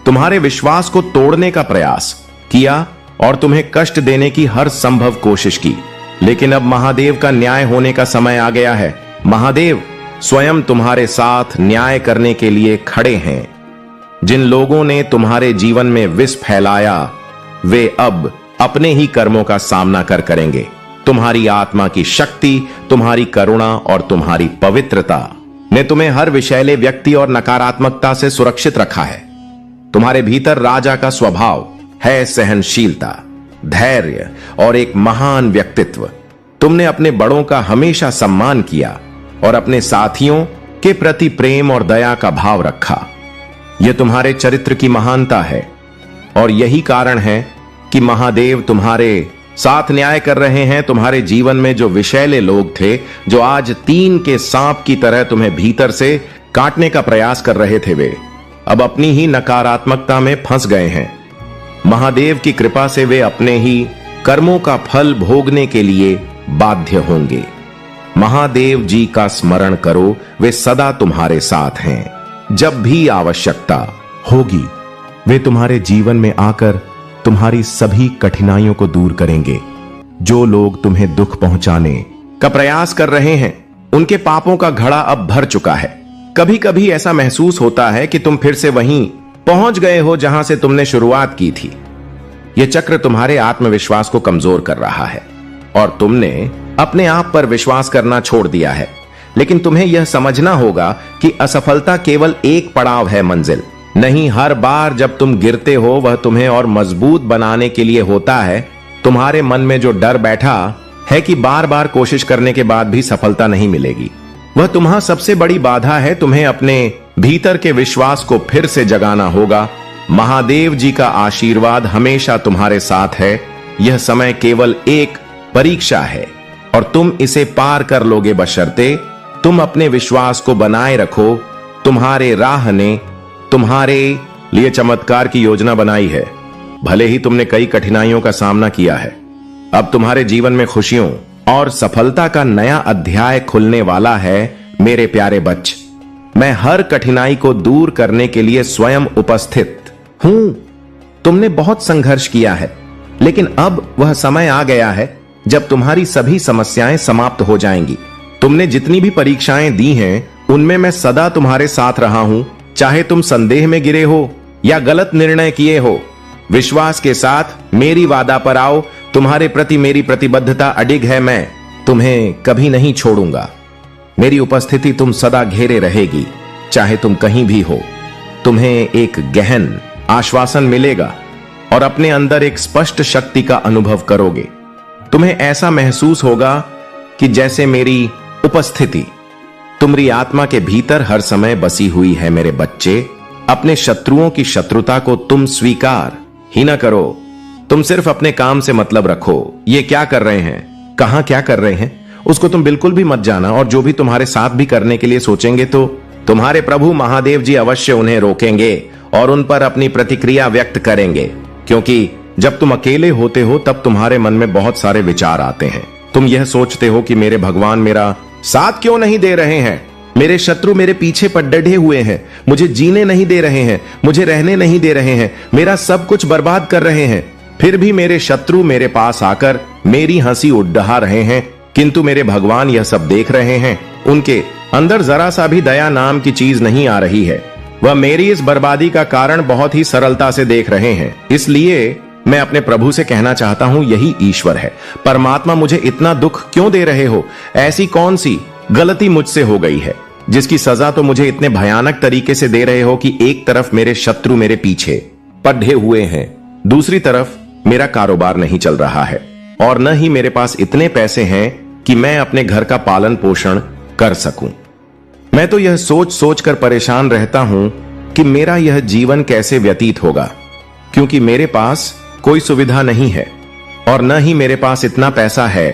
तुम्हारे विश्वास को तोड़ने का प्रयास किया और तुम्हें कष्ट देने की हर संभव कोशिश की, लेकिन अब महादेव का न्याय होने का समय आ गया है। महादेव स्वयं तुम्हारे साथ न्याय करने के लिए खड़े हैं। जिन लोगों ने तुम्हारे जीवन में विष फैलाया वे अब अपने ही कर्मों का सामना करेंगे। तुम्हारी आत्मा की शक्ति, तुम्हारी करुणा और तुम्हारी पवित्रता ने तुम्हें हर विषैले व्यक्ति और नकारात्मकता से सुरक्षित रखा है। तुम्हारे भीतर राजा का स्वभाव है, सहनशीलता, धैर्य और एक महान व्यक्तित्व। तुमने अपने बड़ों का हमेशा सम्मान किया और अपने साथियों के प्रति प्रेम और दया का भाव रखा। यह तुम्हारे चरित्र की महानता है और यही कारण है कि महादेव तुम्हारे साथ न्याय कर रहे हैं। तुम्हारे जीवन में जो विषैले लोग थे, जो आज तीन के सांप की तरह तुम्हें भीतर से काटने का प्रयास कर रहे थे, वे अब अपनी ही नकारात्मकता में फंस गए हैं। महादेव की कृपा से वे अपने ही कर्मों का फल भोगने के लिए बाध्य होंगे। महादेव जी का स्मरण करो, वे सदा तुम्हारे साथ हैं। जब भी आवश्यकता होगी वे तुम्हारे जीवन में आकर तुम्हारी सभी कठिनाइयों को दूर करेंगे। जो लोग तुम्हें दुख पहुंचाने का प्रयास कर रहे हैं उनके पापों का घड़ा अब भर चुका है। कभी कभी ऐसा महसूस होता है कि तुम फिर से वहीं पहुंच गए हो जहां से तुमने शुरुआत की थी। यह चक्र तुम्हारे आत्मविश्वास को कमजोर कर रहा है और तुमने अपने आप पर विश्वास करना छोड़ दिया है। लेकिन तुम्हें यह समझना होगा कि असफलता केवल एक पड़ाव है, मंजिल नहीं। हर बार जब तुम गिरते हो वह तुम्हें और मजबूत बनाने के लिए होता है। तुम्हारे मन में जो डर बैठा है कि बार बार कोशिश करने के बाद भी सफलता नहीं मिलेगी, वह तुम्हारा सबसे बड़ी बाधा है। तुम्हें अपने भीतर के विश्वास को फिर से जगाना होगा। महादेव जी का आशीर्वाद हमेशा तुम्हारे साथ है। यह समय केवल एक परीक्षा है और तुम इसे पार कर लोगे, बशर्ते तुम अपने विश्वास को बनाए रखो। तुम्हारे राह ने तुम्हारे लिए चमत्कार की योजना बनाई है। भले ही तुमने कई कठिनाइयों का सामना किया है, अब तुम्हारे जीवन में खुशियों और सफलता का नया अध्याय खुलने वाला है। मेरे प्यारे बच्चे, मैं हर कठिनाई को दूर करने के लिए स्वयं उपस्थित हूं। तुमने बहुत संघर्ष किया है, लेकिन अब वह समय आ गया है जब तुम्हारी सभी समस्याएं समाप्त हो जाएंगी। तुमने जितनी भी परीक्षाएं दी हैं, उनमें मैं सदा तुम्हारे साथ रहा हूं। चाहे तुम संदेह में गिरे हो या गलत निर्णय किए हो, विश्वास के साथ मेरी वादा पर आओ। तुम्हारे प्रति मेरी प्रतिबद्धता अडिग है। मैं तुम्हें कभी नहीं छोड़ूंगा। मेरी उपस्थिति तुम सदा घेरे रहेगी, चाहे तुम कहीं भी हो। तुम्हें एक गहन आश्वासन मिलेगा और अपने अंदर एक स्पष्ट शक्ति का अनुभव करोगे। तुम्हें ऐसा महसूस होगा कि जैसे मेरी उपस्थिति तुम्हारी आत्मा के भीतर हर समय बसी हुई है। मेरे बच्चे, अपने शत्रुओं की शत्रुता को तुम स्वीकार ही ना करो। तुम सिर्फ अपने काम से मतलब रखो। ये क्या कर रहे हैं, कहां क्या कर रहे हैं, उसको तुम बिल्कुल भी मत जाना। और जो भी तुम्हारे साथ भी करने के लिए सोचेंगे तो तुम्हारे प्रभु महादेव जी अवश्य उन्हें रोकेंगे और उन पर अपनी प्रतिक्रिया व्यक्त करेंगे। क्योंकि जब तुम अकेले होते हो तब तुम्हारे मन में बहुत सारे विचार आते हैं। तुम यह सोचते हो कि मेरे भगवान मेरा साथ क्यों नहीं दे रहे हैं, मेरे शत्रु मेरे पीछे पर डटे हुए हैं, मुझे जीने नहीं दे रहे हैं, मुझे रहने नहीं दे रहे हैं, मेरा सब कुछ बर्बाद कर रहे हैं। फिर भी मेरे शत्रु मेरे पास आकर मेरी हंसी उड़हा रहे हैं, किंतु मेरे भगवान यह सब देख रहे हैं। उनके अंदर जरा सा भी दया नाम की चीज नहीं आ रही है। वह मेरी इस बर्बादी का कारण बहुत ही सरलता से देख रहे हैं। इसलिए मैं अपने प्रभु से कहना चाहता हूं, यही ईश्वर है। परमात्मा, मुझे इतना दुख क्यों दे रहे हो? ऐसी कौन सी गलती मुझसे हो गई है जिसकी सजा तो मुझे इतने भयानक तरीके से दे रहे हो कि एक तरफ मेरे शत्रु मेरे पीछे पढ़े हुए हैं, दूसरी तरफ मेरा कारोबार नहीं चल रहा है और न ही मेरे पास इतने पैसे हैं कि मैं अपने घर का पालन पोषण कर सकूं। मैं तो यह सोच सोच कर परेशान रहता हूं कि मेरा यह जीवन कैसे व्यतीत होगा, क्योंकि मेरे पास कोई सुविधा नहीं है और न ही मेरे पास इतना पैसा है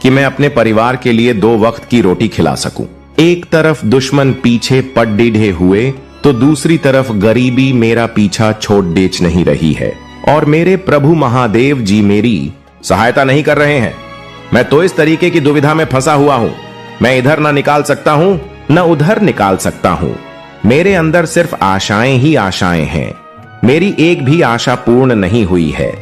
कि मैं अपने परिवार के लिए 2 वक्त की रोटी खिला सकूं। एक तरफ दुश्मन पीछे पड़ डीढ़े हुए तो दूसरी तरफ गरीबी मेरा पीछा छोड़ डेच नहीं रही है और मेरे प्रभु महादेव जी मेरी सहायता नहीं कर रहे हैं। मैं तो इस तरीके की दुविधा में फंसा हुआ हूं। मैं इधर ना निकाल सकता हूं न उधर निकाल सकता हूं। मेरे अंदर सिर्फ आशाएं ही आशाएं हैं। मेरी एक भी आशा पूर्ण नहीं हुई है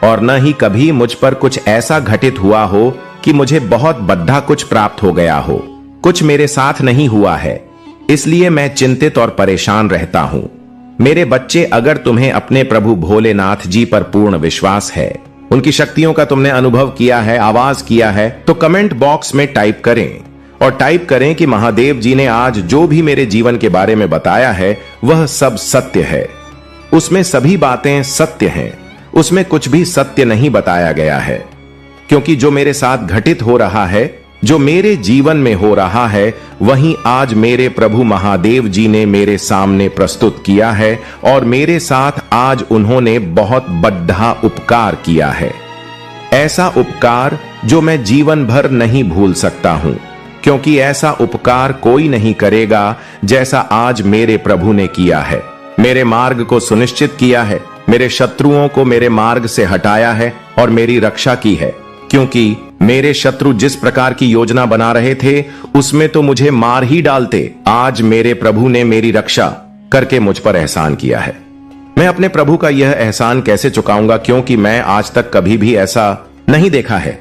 और न ही कभी मुझ पर कुछ ऐसा घटित हुआ हो कि मुझे बहुत बड़ा कुछ प्राप्त हो गया हो। कुछ मेरे साथ नहीं हुआ है, इसलिए मैं चिंतित और परेशान रहता हूं। मेरे बच्चे, अगर तुम्हें अपने प्रभु भोलेनाथ जी पर पूर्ण विश्वास है, उनकी शक्तियों का तुमने अनुभव किया है, आवाज किया है, तो कमेंट बॉक्स में टाइप करें और टाइप करें कि महादेव जी ने आज जो भी मेरे जीवन के बारे में बताया है वह सब सत्य है। उसमें सभी बातें सत्य हैं, उसमें कुछ भी सत्य नहीं बताया गया है। क्योंकि जो मेरे साथ घटित हो रहा है, जो मेरे जीवन में हो रहा है, वहीं आज मेरे प्रभु महादेव जी ने मेरे सामने प्रस्तुत किया है और मेरे साथ आज उन्होंने बहुत बड़ा उपकार किया है। ऐसा उपकार जो मैं जीवन भर नहीं भूल सकता हूं, क्योंकि ऐसा उपकार कोई नहीं करेगा जैसा आज मेरे प्रभु ने किया है। मेरे मार्ग को सुनिश्चित किया है, मेरे शत्रुओं को मेरे मार्ग से हटाया है और मेरी रक्षा की है। क्योंकि मेरे शत्रु जिस प्रकार की योजना बना रहे थे उसमें तो मुझे मार ही डालते। आज मेरे प्रभु ने मेरी रक्षा करके मुझ पर एहसान किया है। मैं अपने प्रभु का यह एहसान कैसे चुकाऊंगा, क्योंकि मैं आज तक कभी भी ऐसा नहीं देखा है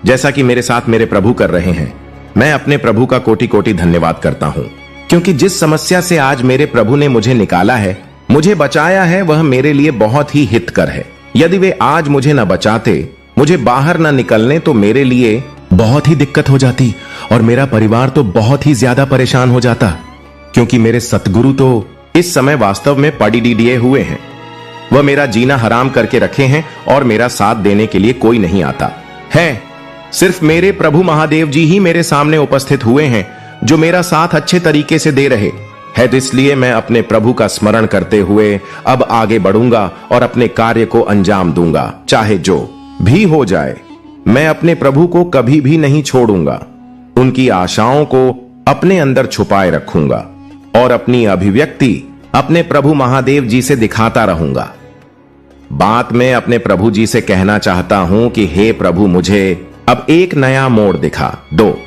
जैसा कि मेरे साथ मेरे प्रभु कर रहे हैं। मैं अपने प्रभु का कोटि कोटि धन्यवाद करता हूं, क्योंकि जिस समस्या से आज मेरे प्रभु ने मुझे निकाला है, मुझे बचाया है, वह मेरे लिए बहुत ही हितकर है। यदि वे आज मुझे न बचाते, मुझे बाहर न निकलने, तो मेरे लिए बहुत ही दिक्कत हो जाती और मेरा परिवार तो बहुत ही ज्यादा परेशान हो जाता। क्योंकि मेरे सतगुरु तो इस समय वास्तव में पड़ी डीडिए हुए हैं। वह मेरा जीना हराम करके रखे हैं और मेरा साथ देने के लिए कोई नहीं आता है। सिर्फ मेरे प्रभु महादेव जी ही मेरे सामने उपस्थित हुए हैं जो मेरा साथ अच्छे तरीके से दे रहे है। तो इसलिए मैं अपने प्रभु का स्मरण करते हुए अब आगे बढ़ूंगा और अपने कार्य को अंजाम दूंगा, चाहे जो भी हो जाए। मैं अपने प्रभु को कभी भी नहीं छोड़ूंगा। उनकी आशाओं को अपने अंदर छुपाए रखूंगा और अपनी अभिव्यक्ति अपने प्रभु महादेव जी से दिखाता रहूंगा। बात में अपने प्रभु जी से कहना चाहता हूं कि हे प्रभु, मुझे अब एक नया मोड़ दिखा दो।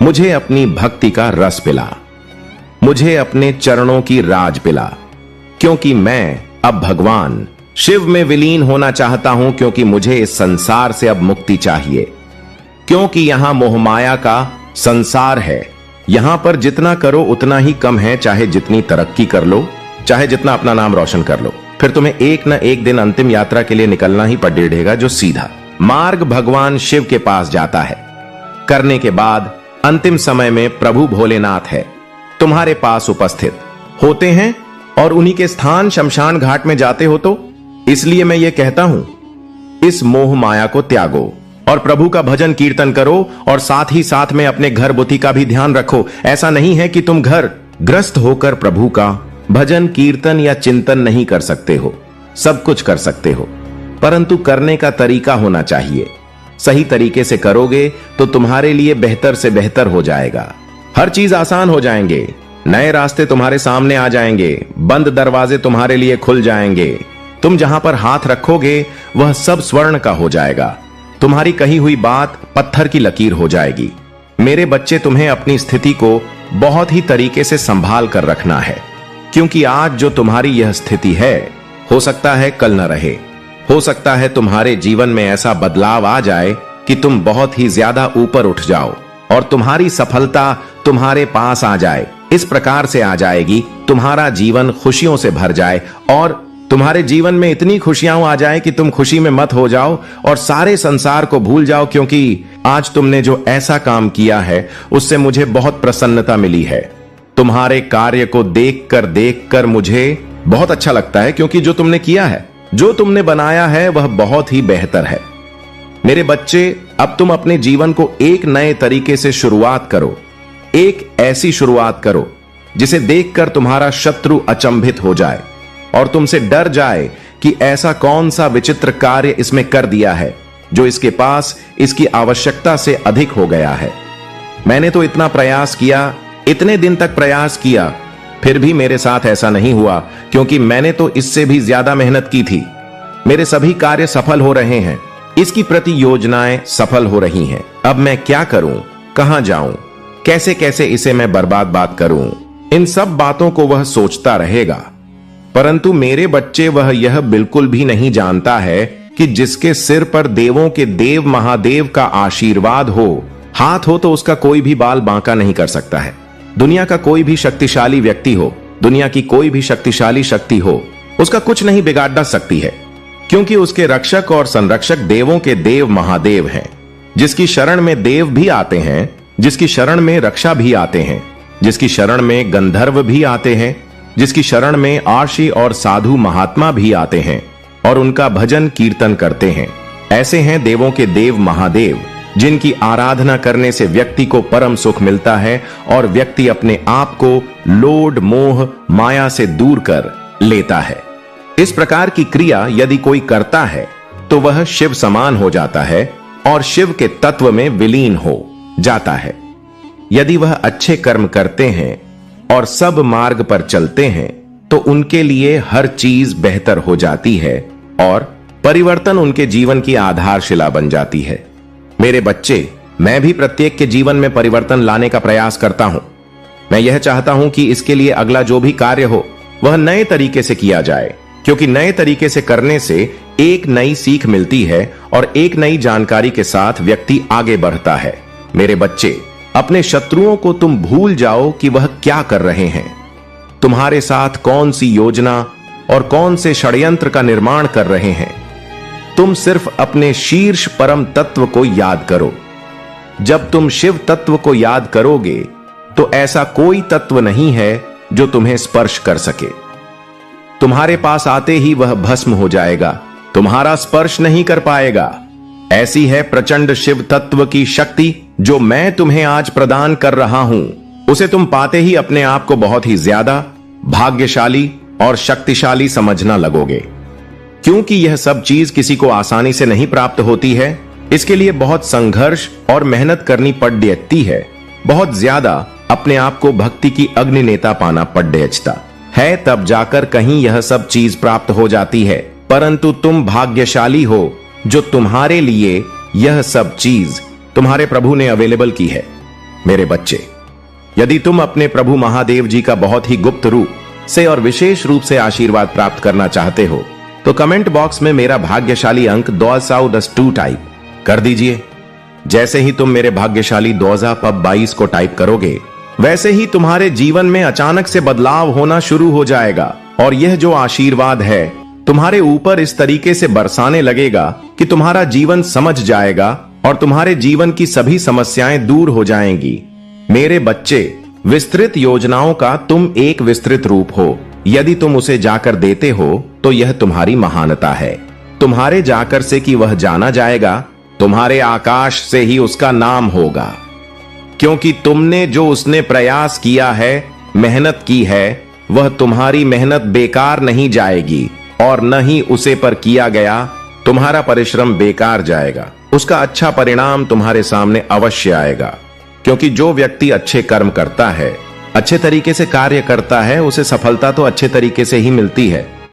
मुझे अपनी भक्ति का रस पिला, मुझे अपने चरणों की राज पिला, क्योंकि मैं अब भगवान शिव में विलीन होना चाहता हूं। क्योंकि मुझे इस संसार से अब मुक्ति चाहिए, क्योंकि यहां मोहमाया का संसार है। यहां पर जितना करो उतना ही कम है, चाहे जितनी तरक्की कर लो, चाहे जितना अपना नाम रोशन कर लो, फिर तुम्हें एक न एक दिन अंतिम यात्रा के लिए निकलना ही पड़ेगा, जो सीधा मार्ग भगवान शिव के पास जाता है। करने के बाद अंतिम समय में प्रभु भोलेनाथ है तुम्हारे पास उपस्थित होते हैं और उन्हीं के स्थान शमशान घाट में जाते हो तो इसलिए मैं ये कहता हूं, इस मोह माया को त्यागो और प्रभु का भजन कीर्तन करो और साथ ही साथ में अपने घर बुद्धि का भी ध्यान रखो। ऐसा नहीं है कि तुम घर ग्रस्त होकर प्रभु का भजन कीर्तन या चिंतन नहीं कर सकते हो। सब कुछ कर सकते हो, परंतु करने का तरीका होना चाहिए। सही तरीके से करोगे तो तुम्हारे लिए बेहतर से बेहतर हो जाएगा। हर चीज आसान हो जाएंगे, नए रास्ते तुम्हारे सामने आ जाएंगे, बंद दरवाजे तुम्हारे लिए खुल जाएंगे। तुम जहां पर हाथ रखोगे वह सब स्वर्ण का हो जाएगा। तुम्हारी कही हुई बात पत्थर की लकीर हो जाएगी। मेरे बच्चे, तुम्हें अपनी स्थिति को बहुत ही तरीके से संभाल कर रखना है, क्योंकि आज जो तुम्हारी यह स्थिति है, हो सकता है कल न रहे। हो सकता है तुम्हारे जीवन में ऐसा बदलाव आ जाए कि तुम बहुत ही ज्यादा ऊपर उठ जाओ और तुम्हारी सफलता तुम्हारे पास आ जाए। इस प्रकार से आ जाएगी, तुम्हारा जीवन खुशियों से भर जाए और तुम्हारे जीवन में इतनी खुशियां आ जाए कि तुम खुशी में मत हो जाओ और सारे संसार को भूल जाओ, क्योंकि आज तुमने जो ऐसा काम किया है उससे मुझे बहुत प्रसन्नता मिली है। तुम्हारे कार्य को देखकर मुझे बहुत अच्छा लगता है, क्योंकि जो तुमने किया है, जो तुमने बनाया है, वह बहुत ही बेहतर है। मेरे बच्चे, अब तुम अपने जीवन को एक नए तरीके से शुरुआत करो। एक ऐसी शुरुआत करो जिसे देखकर तुम्हारा शत्रु अचंभित हो जाए और तुमसे डर जाए कि ऐसा कौन सा विचित्र कार्य इसमें कर दिया है जो इसके पास इसकी आवश्यकता से अधिक हो गया है। मैंने तो इतना प्रयास किया, इतने दिन तक प्रयास किया, फिर भी मेरे साथ ऐसा नहीं हुआ, क्योंकि मैंने तो इससे भी ज्यादा मेहनत की थी। मेरे सभी कार्य सफल हो रहे हैं, इसकी प्रति योजनाएं सफल हो रही हैं। अब मैं क्या करूं, कहां जाऊं, कैसे कैसे इसे मैं बर्बाद करूं, इन सब बातों को वह सोचता रहेगा। परंतु मेरे बच्चे, वह यह बिल्कुल भी नहीं जानता है कि जिसके सिर पर देवों के देव महादेव का आशीर्वाद हो, हाथ हो, तो उसका कोई भी बाल बांका नहीं कर सकता है। दुनिया का कोई भी शक्तिशाली व्यक्ति हो, दुनिया की कोई भी शक्तिशाली शक्ति हो, उसका कुछ नहीं बिगाड़ सकती है, क्योंकि उसके रक्षक और संरक्षक देवों के देव महादेव हैं। जिसकी शरण में देव भी आते हैं, जिसकी शरण में रक्षा भी आते हैं, जिसकी शरण में गंधर्व भी आते हैं, जिसकी शरण में आर्षि और साधु महात्मा भी आते हैं और उनका भजन कीर्तन करते हैं। ऐसे हैं देवों के देव महादेव, जिनकी आराधना करने से व्यक्ति को परम सुख मिलता है और व्यक्ति अपने आप को लोभ मोह माया से दूर कर लेता है। इस प्रकार की क्रिया यदि कोई करता है तो वह शिव समान हो जाता है और शिव के तत्व में विलीन हो जाता है। यदि वह अच्छे कर्म करते हैं और सब मार्ग पर चलते हैं तो उनके लिए हर चीज बेहतर हो जाती है और परिवर्तन उनके जीवन की आधारशिला बन जाती है। मेरे बच्चे, मैं भी प्रत्येक के जीवन में परिवर्तन लाने का प्रयास करता हूं। मैं यह चाहता हूं कि इसके लिए अगला जो भी कार्य हो वह नए तरीके से किया जाए, क्योंकि नए तरीके से करने से एक नई सीख मिलती है और एक नई जानकारी के साथ व्यक्ति आगे बढ़ता है। मेरे बच्चे, अपने शत्रुओं को तुम भूल जाओ कि वह क्या कर रहे हैं, तुम्हारे साथ कौन सी योजना और कौन से षड्यंत्र का निर्माण कर रहे हैं। तुम सिर्फ अपने शीर्ष परम तत्व को याद करो। जब तुम शिव तत्व को याद करोगे तो ऐसा कोई तत्व नहीं है जो तुम्हें स्पर्श कर सके। तुम्हारे पास आते ही वह भस्म हो जाएगा, तुम्हारा स्पर्श नहीं कर पाएगा। ऐसी है प्रचंड शिव तत्व की शक्ति जो मैं तुम्हें आज प्रदान कर रहा हूं। उसे तुम पाते ही अपने आप को बहुत ही ज्यादा भाग्यशाली और शक्तिशाली समझना लगोगे, क्योंकि यह सब चीज किसी को आसानी से नहीं प्राप्त होती है। इसके लिए बहुत संघर्ष और मेहनत करनी पड़ती है, बहुत ज्यादा अपने आप को भक्ति की अग्नि नेता पाना पड़ता है, तब जाकर कहीं यह सब चीज प्राप्त हो जाती है। परंतु तुम भाग्यशाली हो जो तुम्हारे लिए यह सब चीज तुम्हारे प्रभु ने अवेलेबल की है। मेरे बच्चे, यदि तुम अपने प्रभु महादेव जी का बहुत ही गुप्त रूप से और विशेष रूप से आशीर्वाद प्राप्त करना चाहते हो तो कमेंट बॉक्स में मेरा भाग्यशाली अंक 2022 टाइप कर दीजिए। जैसे ही तुम मेरे भाग्यशाली 2022 को टाइप करोगे, वैसे ही तुम्हारे जीवन में अचानक से बदलाव होना शुरू हो जाएगा और यह जो आशीर्वाद है तुम्हारे ऊपर इस तरीके से बरसाने लगेगा कि तुम्हारा जीवन समझ जाएगा और तुम्हारे जीवन की सभी समस्याएं दूर हो जाएंगी। मेरे बच्चे, विस्तृत योजनाओं का तुम एक विस्तृत रूप हो यदि तुम उसे जाकर देते हो तो यह तुम्हारी महानता है। तुम्हारे जाकर से कि वह जाना जाएगा, तुम्हारे आकाश से ही उसका नाम होगा। क्योंकि तुमने जो उसने प्रयास किया है, मेहनत की है, वह तुम्हारी मेहनत बेकार नहीं जाएगी और न ही उसे पर किया गया तुम्हारा परिश्रम बेकार जाएगा। उसका अच्छा परिणाम तुम्हारे सामने अवश्य आएगा। क्योंकि जो व्यक्ति अच्छे कर्म करता है, अच्छे तरीके से कार्य करता है, उसे सफलता तो अच्छे तरीके से ही मिलती है।